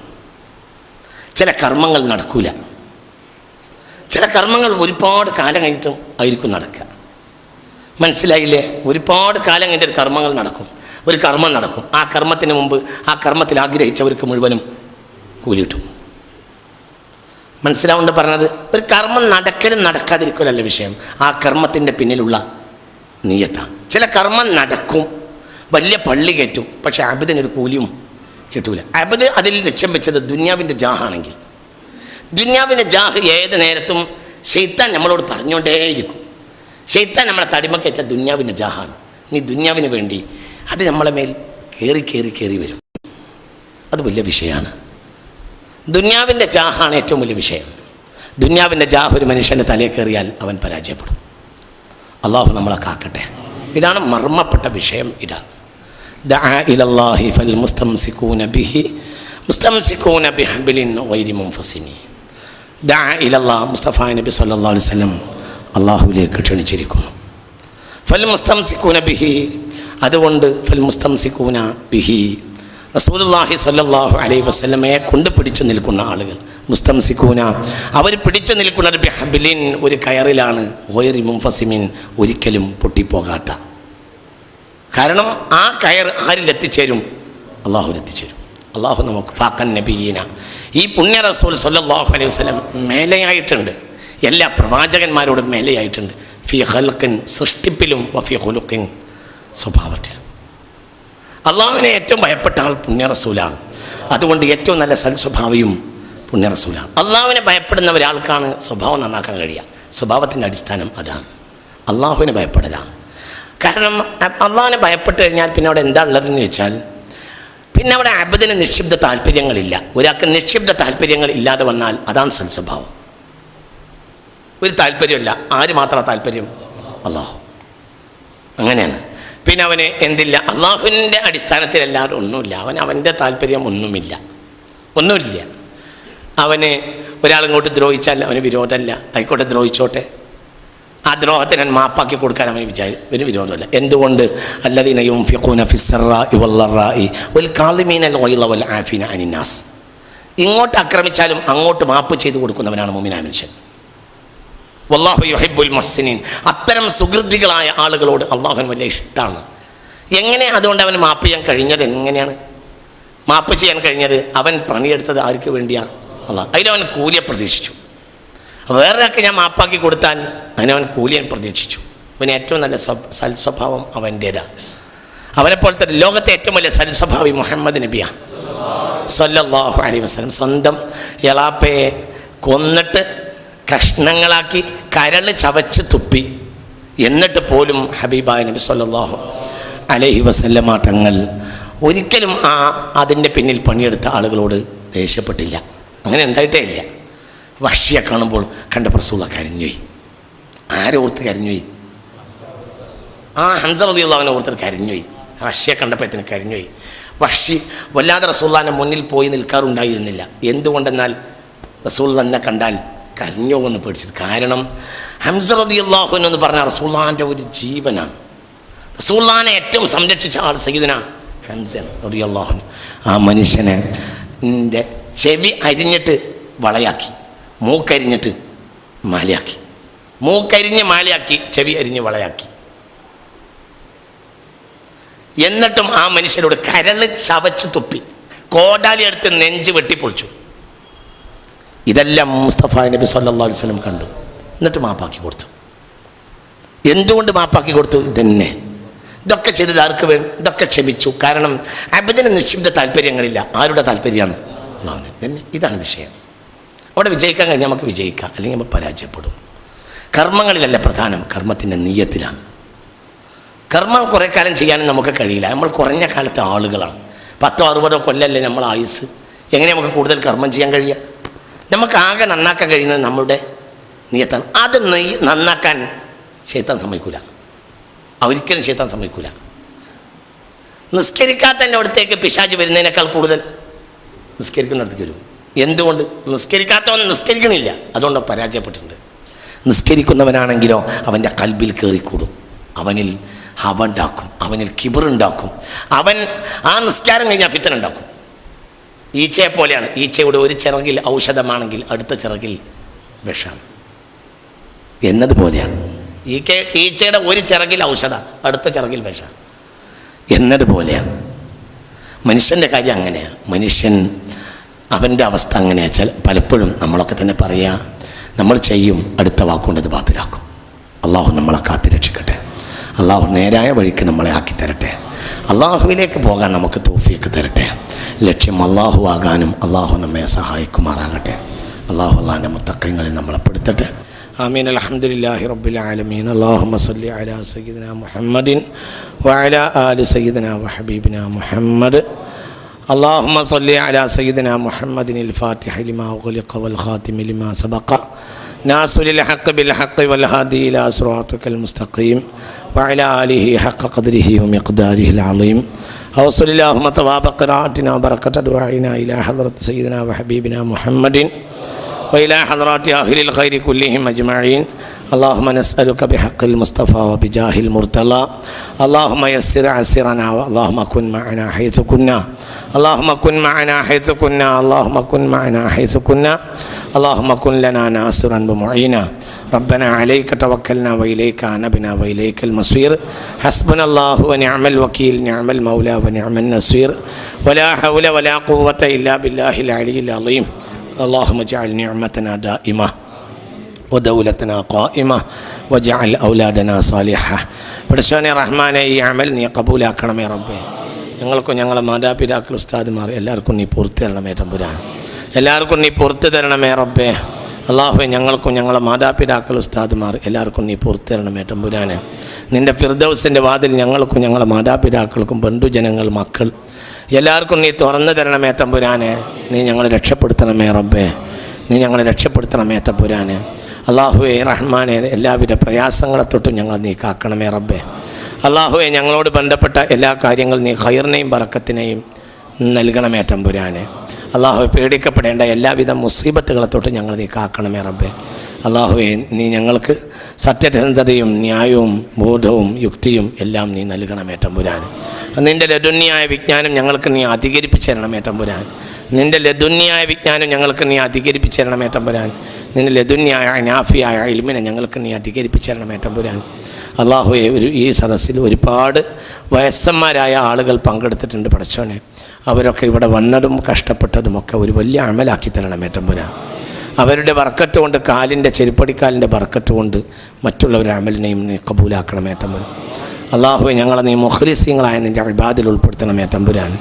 ചില കർമ്മങ്ങൾ നടക്കൂല, ചില കർമ്മങ്ങൾ ഒരുപാട് കാലം കഴിഞ്ഞിട്ടും ആയിരിക്കും നടക്കുക. മനസ്സിലായില്ലേ? ഒരുപാട് കാലം കഴിഞ്ഞിട്ട് കർമ്മങ്ങൾ നടക്കും, ഒരു കർമ്മം നടക്കും. ആ കർമ്മത്തിന് മുമ്പ് ആ കർമ്മത്തിൽ ആഗ്രഹിച്ചവർക്ക് മുഴുവനും കൂലി കിട്ടും. മനസ്സിലാവുണ്ട് പറഞ്ഞത്? ഒരു കർമ്മം നടക്കലും നടക്കാതിരിക്കലല്ല വിഷയം, ആ കർമ്മത്തിൻ്റെ പിന്നിലുള്ള നിയത്താണ്. ചില കർമ്മം നടക്കും, വലിയ പള്ളി കയറ്റും, പക്ഷെ അബ്ദിനൊരു കൂലിയും കിട്ടൂല. അബ്ദ് അതിൽ ലക്ഷ്യം വെച്ചത് ദുന്യാവിൻ്റെ ജാഹാണെങ്കിൽ, ദുന്യാവിൻ്റെ ജാഹ് ഏത് നേരത്തും ശൈത്താൻ നമ്മളോട് പറഞ്ഞുകൊണ്ടേയിരിക്കും. ശൈത്താൻ നമ്മളെ തടിമക്കയറ്റ ദുന്യാവിൻ്റെ ജാഹാണ്. നീ ദുന്യാവിന് വേണ്ടി അത് നമ്മളെ മേൽ കയറി വരും. അത് വലിയ വിഷയമാണ്. ദുന്യാവിൻ്റെ ജാഹാണ് ഏറ്റവും വലിയ വിഷയം. ദുന്യാവിൻ്റെ ജാഹ് ഒരു മനുഷ്യൻ്റെ തലയിൽ കയറിയാൽ അവൻ പരാജയപ്പെടും. അള്ളാഹു നമ്മളെ കാക്കട്ടെ. ഇതാണ് മർമ്മപ്പെട്ട വിഷയം. ഇതാണ് ദഅ ഇലല്ലാഹി ഫൽ മുസ്തംസികൂന ബിഹി മുസ്തംസികൂന ബിഹബ്ലിൻ ഗൈരി മുൻഫസിമി. ദഅ ഇലല്ലാഹ്, മുസ്തഫ നബി സല്ലല്ലാഹു അലൈഹി വസല്ലം അള്ളാഹുവിലേക്ക് ക്ഷണിച്ചിരിക്കുന്നു. ഫൽ മുസ്തംസികൂന ബിഹി, അതുകൊണ്ട് ഫൽ മുസ്തംസികൂന ബിഹി, റസൂലുള്ളാഹി സ്വല്ലല്ലാഹു അലൈഹി വസല്ലമയെ കൊണ്ട് പിടിച്ചു നിൽക്കുന്ന ആളുകൾ. മുസ്തംസികൂന, അവർ പിടിച്ചു നിൽക്കുന്നത് ബിഹബ്ലിൻ, ഒരു കയറിലാണ്. ഗൈരി മുൻഫസിമിൻ, ഒരിക്കലും പൊട്ടിപ്പോകാത്ത. കാരണം ആ കയർ ആരിലെത്തിച്ചേരും? അള്ളാഹുവിലെത്തിച്ചേരും. അള്ളാഹു നമുക്ക് ഫാഖൻ നബിയീന, ഈ പുണ്യ റസൂൽ സ്വല്ലല്ലാഹു അലൈഹി വസല്ലം മേലെയായിട്ടുണ്ട്, എല്ലാ പ്രവാചകന്മാരോടും മേലെയായിട്ടുണ്ട്. ഫി ഖൽഖിൻ, സൃഷ്ടിപ്പിലും, വഫി ഖുലുഖിൻ, സ്വഭാവത്തിലും. അള്ളാഹുവിനെ ഏറ്റവും ഭയപ്പെട്ട ആൾ പുണ്യ റസൂലാണ്. അതുകൊണ്ട് ഏറ്റവും നല്ല സൽസ്വഭാവിയും പുണ്യ റസൂലാണ്. അള്ളാഹുവിനെ ഭയപ്പെടുന്ന ഒരാൾക്കാണ് സ്വഭാവം നന്നാക്കാൻ കഴിയുക. സ്വഭാവത്തിൻ്റെ അടിസ്ഥാനം അതാണ്, അള്ളാഹുവിനെ ഭയപ്പെടലാണ്. കാരണം അള്ളാഹുവിനെ ഭയപ്പെട്ട് കഴിഞ്ഞാൽ പിന്നെ അവിടെ എന്താ ഉള്ളതെന്ന് വെച്ചാൽ, പിന്നെ അവിടെ അബ്ദിന് നിക്ഷിപ്ത താല്പര്യങ്ങളില്ല. ഒരാൾക്ക് നിക്ഷിപ്ത താല്പര്യങ്ങൾ ഇല്ലാതെ വന്നാൽ അതാണ് സൽസ്വഭാവം. ഒരു താല്പര്യമില്ല, ആര് മാത്രമാണ് താല്പര്യം? അള്ളാഹു. അങ്ങനെയാണ്. പിന്നെ അവന് എന്തില്ല? അള്ളാഹുവിൻ്റെ അടിസ്ഥാനത്തിലല്ലാതെ ഒന്നുമില്ല. അവൻ്റെ താല്പര്യം ഒന്നുമില്ല. അവന് ഒരാളിങ്ങോട്ട് ദ്രോഹിച്ചാൽ അവന് വിരോധമല്ല, ആയിക്കോട്ടെ ദ്രോഹിച്ചോട്ടെ, ആ ദ്രോഹത്തിന് മാപ്പാക്കി കൊടുക്കാൻ അവന് ഒരു വിരോധമല്ല. എന്തുകൊണ്ട്? അല്ലദീന യുൻഫിഖൂന ഫിസ്സറാഇ വല്ലറാഇ വൽ കാളിമീനൽ ഗൈള വൽ ആഫീന അനിന്നാസ്. ഇങ്ങോട്ട് ആക്രമിച്ചാലും അങ്ങോട്ട് മാപ്പ് ചെയ്തു കൊടുക്കുന്നവനാണ് മുഅ്മിനായ മനുഷ്യൻ. വല്ലാഹു യുഹിബ്ബുൽ മുഹ്സിനീൻ. അത്തരം സുഹൃത്തികളായ ആളുകളോട് അള്ളാഹുവിന് വലിയ ഇഷ്ടമാണ്. എങ്ങനെ അതുകൊണ്ട് അവന് മാപ്പ് ചെയ്യാൻ കഴിഞ്ഞത്? എങ്ങനെയാണ് മാപ്പ് ചെയ്യാൻ കഴിഞ്ഞത്? അവൻ പണിയെടുത്തത് ആർക്ക് വേണ്ടിയാണ്? അള്ളാഹ്. അതിലവൻ കൂലിയെ പ്രതീക്ഷിച്ചു. വേറൊരാൾക്ക് ഞാൻ മാപ്പാക്കി കൊടുത്താൽ അതിനവൻ കൂലിയെ പ്രതീക്ഷിച്ചു. അവന് ഏറ്റവും നല്ല സൽസ്വഭാവം അവൻ്റേതാണ്. അവനെപ്പോലത്തെ ലോകത്തെ ഏറ്റവും വലിയ സൽസ്വഭാവി മുഹമ്മദ് നബിയാണ് സല്ലല്ലാഹു അലൈഹി വസല്ലം. സ്വന്തം എളാപ്പയെ കൊന്നിട്ട് കഷ്ണങ്ങളാക്കി കരൾ ചവച്ച് തുപ്പി, എന്നിട്ട് പോലും ഹബീബായ നബി സല്ലല്ലാഹു അലൈഹി വസല്ലമ തങ്ങൾ ഒരിക്കലും അതിൻ്റെ പിന്നിൽ പണിയെടുത്ത ആളുകളോട് ദേഷ്യപ്പെട്ടില്ല. അങ്ങനെ ഉണ്ടായിട്ടേ ഇല്ല. വഹ്ഷിയെ കാണുമ്പോൾ കണ്ട റസൂൽ കരഞ്ഞുപോയി. ആരോർത്ത് കരഞ്ഞുപോയി? ഹംസ റളിയല്ലാഹു അൻഹു ഓർത്തിട്ട് കരഞ്ഞുപോയി. വഹ്ഷിയെ കണ്ടപ്പോഴത്തേന് കരഞ്ഞുപോയി. വഹ്ഷി വല്ലാതെ റസൂലുള്ളാഹിന്റെ മുന്നിൽ പോയി നിൽക്കാറുണ്ടായിരുന്നില്ല. എന്തുകൊണ്ടെന്നാൽ റസൂൽ തന്നെ കണ്ടാൽ കരഞ്ഞോ എന്ന് പേടിച്ചിട്ട്. കാരണം ഹംസ റളിയല്ലാഹു അൻഹു എന്ന് പറഞ്ഞാൽ റസൂലുള്ളാഹിന്റെ ഒരു ജീവനാണ്. റസൂലുള്ളാഹിനെ ഏറ്റവും സംരക്ഷിച്ച ആൾ സയ്യിദുന ഹംസയാണ് റളിയല്ലാഹു അൻഹു. ആ മനുഷ്യനെ ചെവി അരിഞ്ഞിട്ട് വളയാക്കി, മൂക്കരിഞ്ഞിട്ട് മാലയാക്കി, മൂക്കരിഞ്ഞ് മാലയാക്കി, ചെവി അരിഞ്ഞ് വളയാക്കി. എന്നിട്ടും ആ മനുഷ്യരോട് കരള് ചവച്ച് തുപ്പി, കോടാലി എടുത്ത് നെഞ്ച് വെട്ടിപ്പൊളിച്ചു. ഇതെല്ലാം മുസ്തഫ നബി സല്ലല്ലാഹു അലൈഹി വസല്ലം കണ്ടു. എന്നിട്ട് മാപ്പാക്കി കൊടുത്തു. എന്തുകൊണ്ട് മാപ്പാക്കി കൊടുത്തു? ഇതന്നെ, ഇതൊക്കെ ചെയ്തത് ആർക്ക് വേണ്ടി? ഇതൊക്കെ ക്ഷമിച്ചു. കാരണം അബദിന് നിക്ഷിപ്ത താല്പര്യങ്ങളില്ല. ആരുടെ താല്പര്യമാണ്? അല്ലാഹുവിന് തന്നെ. ഇതാണ് വിഷയം. അവിടെ വിജയിക്കാൻ കഴിഞ്ഞാൽ നമുക്ക് വിജയിക്കാം, അല്ലെങ്കിൽ നമ്മൾ പരാജയപ്പെടും. കർമ്മങ്ങളിലല്ല പ്രധാനം, കർമ്മത്തിൻ്റെ നിയ്യത്തിലാണ്. കർമ്മം കുറേ കാലം ചെയ്യാനും നമുക്ക് കഴിയില്ല. നമ്മൾ കുറഞ്ഞ കാലത്തെ ആളുകളാണ്. 10-60 കൊല്ലമല്ലേ നമ്മൾ ആയുസ്. എങ്ങനെ നമുക്ക് കൂടുതൽ കർമ്മം ചെയ്യാൻ കഴിയുക? നമുക്ക് ആകെ നന്നാക്കാൻ കഴിയുന്നത് നമ്മുടെ നിയ്യത്താണ്. അത് നന്നാക്കാൻ ശൈത്താൻ സമ്മതിക്കൂല, ഒരിക്കലും ശൈത്താൻ സമ്മതിക്കൂല. നിസ്കരിക്കാത്തതിൻ്റെ അടുത്തേക്ക് പിശാച് വരുന്നതിനേക്കാൾ കൂടുതൽ നിസ്കരിക്കുന്നിടത്തേക്ക് വരും. എന്തുകൊണ്ട്? നിസ്കരിക്കാത്തവൻ നിസ്കരിക്കണില്ല, അതുകൊണ്ട് പരാജയപ്പെട്ടിട്ടുണ്ട്. നിസ്കരിക്കുന്നവനാണെങ്കിലോ അവൻ്റെ കൽബിൽ കയറിക്കൂടും, അവനിൽ ഹവ ഉണ്ടാക്കും, അവനിൽ കിബറുണ്ടാക്കും. അവൻ ആ നിസ്കാരം കഴിഞ്ഞാൽ ഫിത്തന ഉണ്ടാക്കും. ഈച്ചയെ പോലെയാണ്. ഈച്ചയുടെ ഒരു ചിറകിൽ ഔഷധമാണെങ്കിൽ അടുത്ത ചിറകിൽ വിഷമാണ് എന്നതുപോലെയാണ്. ഈച്ചയുടെ ഒരു ചിറകിൽ ഔഷധ, അടുത്ത ചിറകിൽ വിഷ എന്നതുപോലെയാണ്. മനുഷ്യൻ്റെ കാര്യം അങ്ങനെയാണ്. മനുഷ്യൻ അവൻ്റെ അവസ്ഥ അങ്ങനെയാണ്. പലപ്പോഴും നമ്മളൊക്കെ തന്നെ പറയുക, നമ്മൾ ചെയ്യും, അടുത്ത വാക്കുകൊണ്ടത് ബാത്തിലാക്കും. അള്ളാഹു നമ്മളെ കാത്തിരക്ഷിക്കട്ടെ. അള്ളാഹു നേരായ വഴിക്ക് നമ്മളെ ആക്കി തരട്ടെ. അള്ളാഹുവിലേക്ക് പോകാൻ നമുക്ക് തൗഫീഖ് തരട്ടെ. ലക്ഷ്യം അള്ളാഹു ആകാനും അള്ളാഹു നമ്മെ സഹായിക്കുമാറാകട്ടെ. അള്ളാഹു അള്ളാഹിൻ്റെ മുത്തഖീങ്ങളിൽ നമ്മളെ പെടുത്തട്ടെ. ആമീൻ. അൽഹംദുലില്ലാഹി റബ്ബിൽ ആലമീൻ. അല്ലാഹുമ്മ സ്വല്ലി അലാ സയ്യിദിനാ മുഹമ്മദിൻ വഅലാ ആലി സയ്യിദിനാ വഹബീബിനാ മുഹമ്മദ്. اللهم صل على سيدنا محمد الفاتح لما أغلق والخاتم لما سبق ناصر الحق بالحق والهادي إلى صراطك المستقيم وعلى آله حق قدره ومقداره العظيم. أوصل اللهم ثواب قراءتنا وبركة دعائنا إلى حضرة سيدنا وحبيبنا محمد وإلى حضرات أهل الخير كلهم أجمعين. اللهم نسألك بحق المصطفى وبجاه المرتضى اللهم يسر عسرنا اللهم كن معنا حيث كنا اللهم كن معنا حيث كنا اللهم كن معنا حيث كنا اللهم كن لنا ناصرا ومعينا. ربنا عليك توكلنا وإليك أنبنا وإليك المصير. حسبنا الله ونعم الوكيل نعم المولى ونعم النصير ولا حول ولا قوة إلا بالله العلي العظيم. اللهم اجعل نعمتنا دائمة ودولتنا قائمة واجعل أولادنا صالحة. പടച്ചോനെ റഹ്മാനെ, ഈ അമൽ നീ കബൂലാക്കണമേ റബ്ബേ. ഞങ്ങൾക്കും ഞങ്ങളെ മാതാപിതാക്കൾ ഉസ്താദുമാർ എല്ലാവർക്കും നീ പുറത്തു തരണമേ തമ്പുരാൻ. എല്ലാവർക്കും നീ പുറത്തു തരണമേ റബ്ബേ. അള്ളാഹുവെ, ഞങ്ങൾക്കും ഞങ്ങളെ മാതാപിതാക്കൾ ഉസ്താദുമാർ എല്ലാവർക്കും നീ പുറത്തു തരണമേ തമ്പുരാനെ. നിൻ്റെ ഫിർദൗസിൻ്റെ വാതിൽ ഞങ്ങൾക്കും ഞങ്ങളെ മാതാപിതാക്കൾക്കും ബന്ധുജനങ്ങൾ മക്കൾ എല്ലാവർക്കും നീ തുറന്നു തരണമേ തമ്പുരാനെ. നീ ഞങ്ങളെ രക്ഷപ്പെടുത്തണമേ റബ്ബേ. നീ ഞങ്ങളെ രക്ഷപ്പെടുത്തണമേ തമ്പുരാനെ. അള്ളാഹുവെ റഹ്മാനെ, എല്ലാവിധ പ്രയാസങ്ങളെ തൊട്ടും ഞങ്ങൾ നീ കാക്കണമേ റബ്ബേ. അള്ളാഹുവെ, ഞങ്ങളോട് ബന്ധപ്പെട്ട എല്ലാ കാര്യങ്ങളും നീ ഖൈറിനെയും ബറക്കത്തിനെയും നൽകണമേ തമ്പുരാനെ. അള്ളാഹുവെ, പേടിക്കപ്പെടേണ്ട എല്ലാവിധ മുസീബത്തുകളെ തൊട്ട് ഞങ്ങൾ നീ കാക്കണമേ റബ്ബേ. അള്ളാഹുവെ, നീ ഞങ്ങൾക്ക് സത്യസന്ധതയും ന്യായവും ബോധവും യുക്തിയും എല്ലാം നീ നൽകണമേ തമ്പുരാനെ. നിൻ്റെ ലദുന്യായ വിജ്ഞാനം ഞങ്ങൾക്ക് നീ അധികരിപ്പിച്ച് തരണമേ തമ്പുരാൻ. നിൻ്റെ ലദുന്യായ വിജ്ഞാനം ഞങ്ങൾക്ക് നീ അധികരിപ്പിച്ച് തരണമേ തമ്പുരാൻ. നിൻ്റെ ലദുന്യായ നാഫിയായ ഇൽമിനെ ഞങ്ങൾക്ക് നീ അധികരിപ്പിച്ച് തരണമേ തമ്പുരാൻ. അള്ളാഹുവെ, ഈ സദസ്സിൽ ഒരുപാട് വയസ്സന്മാരായ ആളുകൾ പങ്കെടുത്തിട്ടുണ്ട് പടച്ചോനെ. അവരൊക്കെ ഇവിടെ വന്നതും കഷ്ടപ്പെട്ടതുമൊക്കെ ഒരു വലിയ അമലാക്കി തരണമേ തമ്പുരാൻ. അവരുടെ ബർക്കത്ത് കൊണ്ട്, കാലിൻ്റെ ചെരുപ്പടിക്കാലിൻ്റെ ബർക്കത്ത് കൊണ്ട് മറ്റുള്ളവരുടെ അമലിനെയും നീ കബൂലാക്കണമേ തമ്പുരാൻ. അള്ളാഹുവെ, ഞങ്ങളെ നീ മുഖ്ലിസീങ്ങളായ നിൻ്റെ ഇബാദിൽ ഉൾപ്പെടുത്തണമേ തമ്പുരാൻ.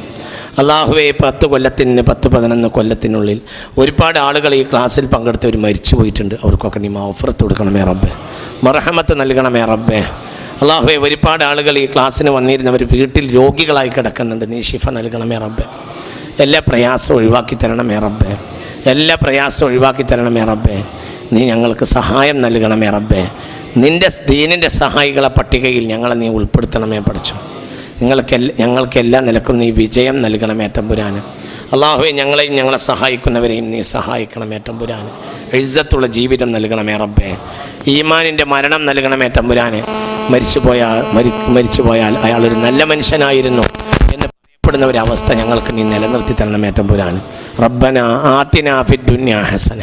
അള്ളാഹുവെ, 10 കൊല്ലത്തിന് 10-11 കൊല്ലത്തിനുള്ളിൽ ഒരുപാട് ആളുകൾ ഈ ക്ലാസ്സിൽ പങ്കെടുത്തവർ മരിച്ചു പോയിട്ടുണ്ട്. അവർക്കൊക്കെ നീ മഗ്ഫിറത്ത് കൊടുക്കണമേ റബ്ബേ, മർഹമത്ത് നൽകണമേ റബ്ബേ. അള്ളാഹുവെ, ഒരുപാട് ആളുകൾ ഈ ക്ലാസ്സിന് വന്നിരുന്നവർ വീട്ടിൽ രോഗികളായി കിടക്കുന്നുണ്ട്. നീ ശിഫ നൽകണമേ റബ്ബേ. എല്ലാ പ്രയാസവും ഒഴിവാക്കി തരണമേ റബ്ബേ, എല്ലാ പ്രയാസവും ഒഴിവാക്കി തരണമേ റബ്ബേ. നീ ഞങ്ങൾക്ക് സഹായം നൽകണമേ റബ്ബേ. നിൻ്റെ ദീനിൻ്റെ സഹായികളെ പട്ടികയിൽ ഞങ്ങളെ നീ ഉൾപ്പെടുത്തണമേ പഠിച്ചു. ഞങ്ങൾക്ക് എല്ലാ നിലക്കും നീ വിജയം നൽകണമേ തമ്പുരാന്. അള്ളാഹുവെ, ഞങ്ങളെയും ഞങ്ങളെ സഹായിക്കുന്നവരെയും നീ സഹായിക്കണമേ തമ്പുരാന്. ഇസ്സത്തുള്ള ജീവിതം നൽകണമേ റബ്ബേ. ഈമാനിൻ്റെ മരണം നൽകണമേ തമ്പുരാന്. മരിച്ചുപോയാൽ അയാളൊരു നല്ല മനുഷ്യനായിരുന്നു എന്ന് പറയപ്പെടുന്ന ഒരവസ്ഥ ഞങ്ങൾക്ക് നീ നിലനിർത്തി തരണമേ തമ്പുരാന്. റബ്ബന ആതിനാ ഫിദ് ദുനിയാ ഹസന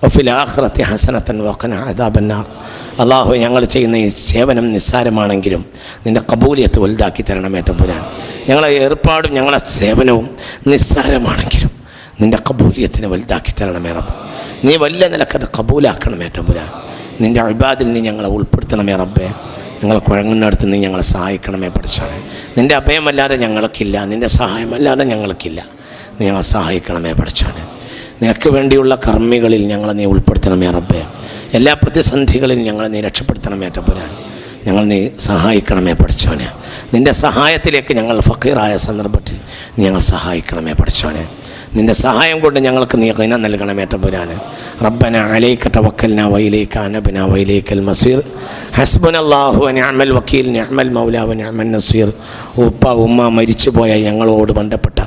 വഫിൽ ആഖിറതി ഹസനതൻ വഖിനാ അദാബന്നാർ. അള്ളാഹു, ഞങ്ങൾ ചെയ്യുന്ന ഈ സേവനം നിസ്സാരമാണെങ്കിലും നിൻ്റെ കബൂലിയത്ത് വലുതാക്കി തരണമേ തമ്പുരാൻ. ഞങ്ങളെ ഏർപ്പാടും ഞങ്ങളെ സേവനവും നിസ്സാരമാണെങ്കിലും നിൻ്റെ കബൂലിയത്തിനെ വലുതാക്കി തരണമേ റബ്ബ്. നീ വലിയ നിലക്കത് കബൂലാക്കണമേ തമ്പുരാൻ. നിൻ്റെ ഇബാദിൽ നീ ഞങ്ങളെ ഉൾപ്പെടുത്തണമേ റബ്ബേ. ഞങ്ങൾ കുഴങ്ങുന്നിടത്ത് നീ ഞങ്ങളെ സഹായിക്കണമേ പഠിച്ചാണ്. നിൻ്റെ അഭയമല്ലാതെ ഞങ്ങൾക്കില്ല, നിൻ്റെ സഹായമല്ലാതെ ഞങ്ങൾക്കില്ല. നീ ഞങ്ങളെ സഹായിക്കണമേ പഠിച്ചാണ്. നിനക്ക് വേണ്ടിയുള്ള കർമ്മികളിൽ ഞങ്ങളെ നീ ഉൾപ്പെടുത്തണമേ റബ്ബേ. എല്ലാ പ്രതിസന്ധികളിലും ഞങ്ങളെ നീ രക്ഷപ്പെടുത്തണമേ തമ്പുരാൻ. ഞങ്ങൾ നീ സഹായിക്കണമേ പഠിച്ചവനെ. നിൻ്റെ സഹായത്തിലേക്ക് ഞങ്ങൾ ഫക്കീറായ സന്ദർഭത്തിൽ നീ ഞങ്ങൾ സഹായിക്കണമേ പഠിച്ചവനെ. നിൻ്റെ സഹായം കൊണ്ട് ഞങ്ങൾക്ക് നീ ഖിന നൽകണമേ തമ്പുരാൻ. റബ്ബന അലൈക തവക്കൽനാ വഇലൈക അനബ്നാ വഇലൈക്കൽ മസീർ. ഹസ്ബുനല്ലാഹു വനിഅമൽ വക്കീൽ നിഅമൽ മൗലാ വനിഅമൻ നസീർ. ഉപ്പ ഉമ്മ മരിച്ചുപോയ ഞങ്ങളോട് ബന്ധപ്പെട്ട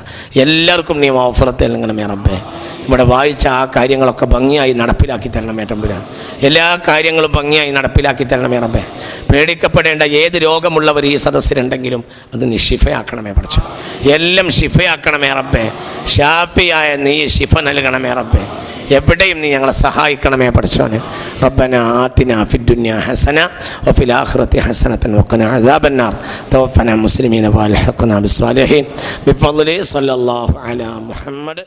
എല്ലാവർക്കും നീ മഗ്ഫിറത്ത് നൽകണമേ റബ്ബേ. ഇവിടെ വായിച്ച ആ കാര്യങ്ങളൊക്കെ ഭംഗിയായി നടപ്പിലാക്കി തരണമേ തമ്പുരാൻ. എല്ലാ കാര്യങ്ങളും ഭംഗിയായി നടപ്പിലാക്കി തരണമേ റബ്ബേ. പേടിക്കപ്പെടേണ്ട ഏത് രോഗമുള്ളവർ ഈ സദസ്സിലുണ്ടെങ്കിലും അത് നീ ഷിഫയാക്കണമേ പഠിച്ചു. എല്ലാം ഷിഫയാക്കണമേ റബ്ബേ. ഷാഫിയായ നീ ഷിഫ നൽകണമേ റബ്ബേ. എവിടെയും നീ ഞങ്ങളെ സഹായിക്കണമേ പഠിച്ചോനെ. റബ്ബന ആതിനാ ഫിദ് ദുനിയാ ഹസന വഫിൽ ആഖിറതി ഹസനതൻ വഖിനാ അദാബന്നാർ. തവഫനാ മുസ്ലിമീന വഅൽഹിഖ്നാ ബിസ്സാലിഹീൻ ബിഫദ്ലി സ്വല്ലല്ലാഹു അലാ മുഹമ്മദ്.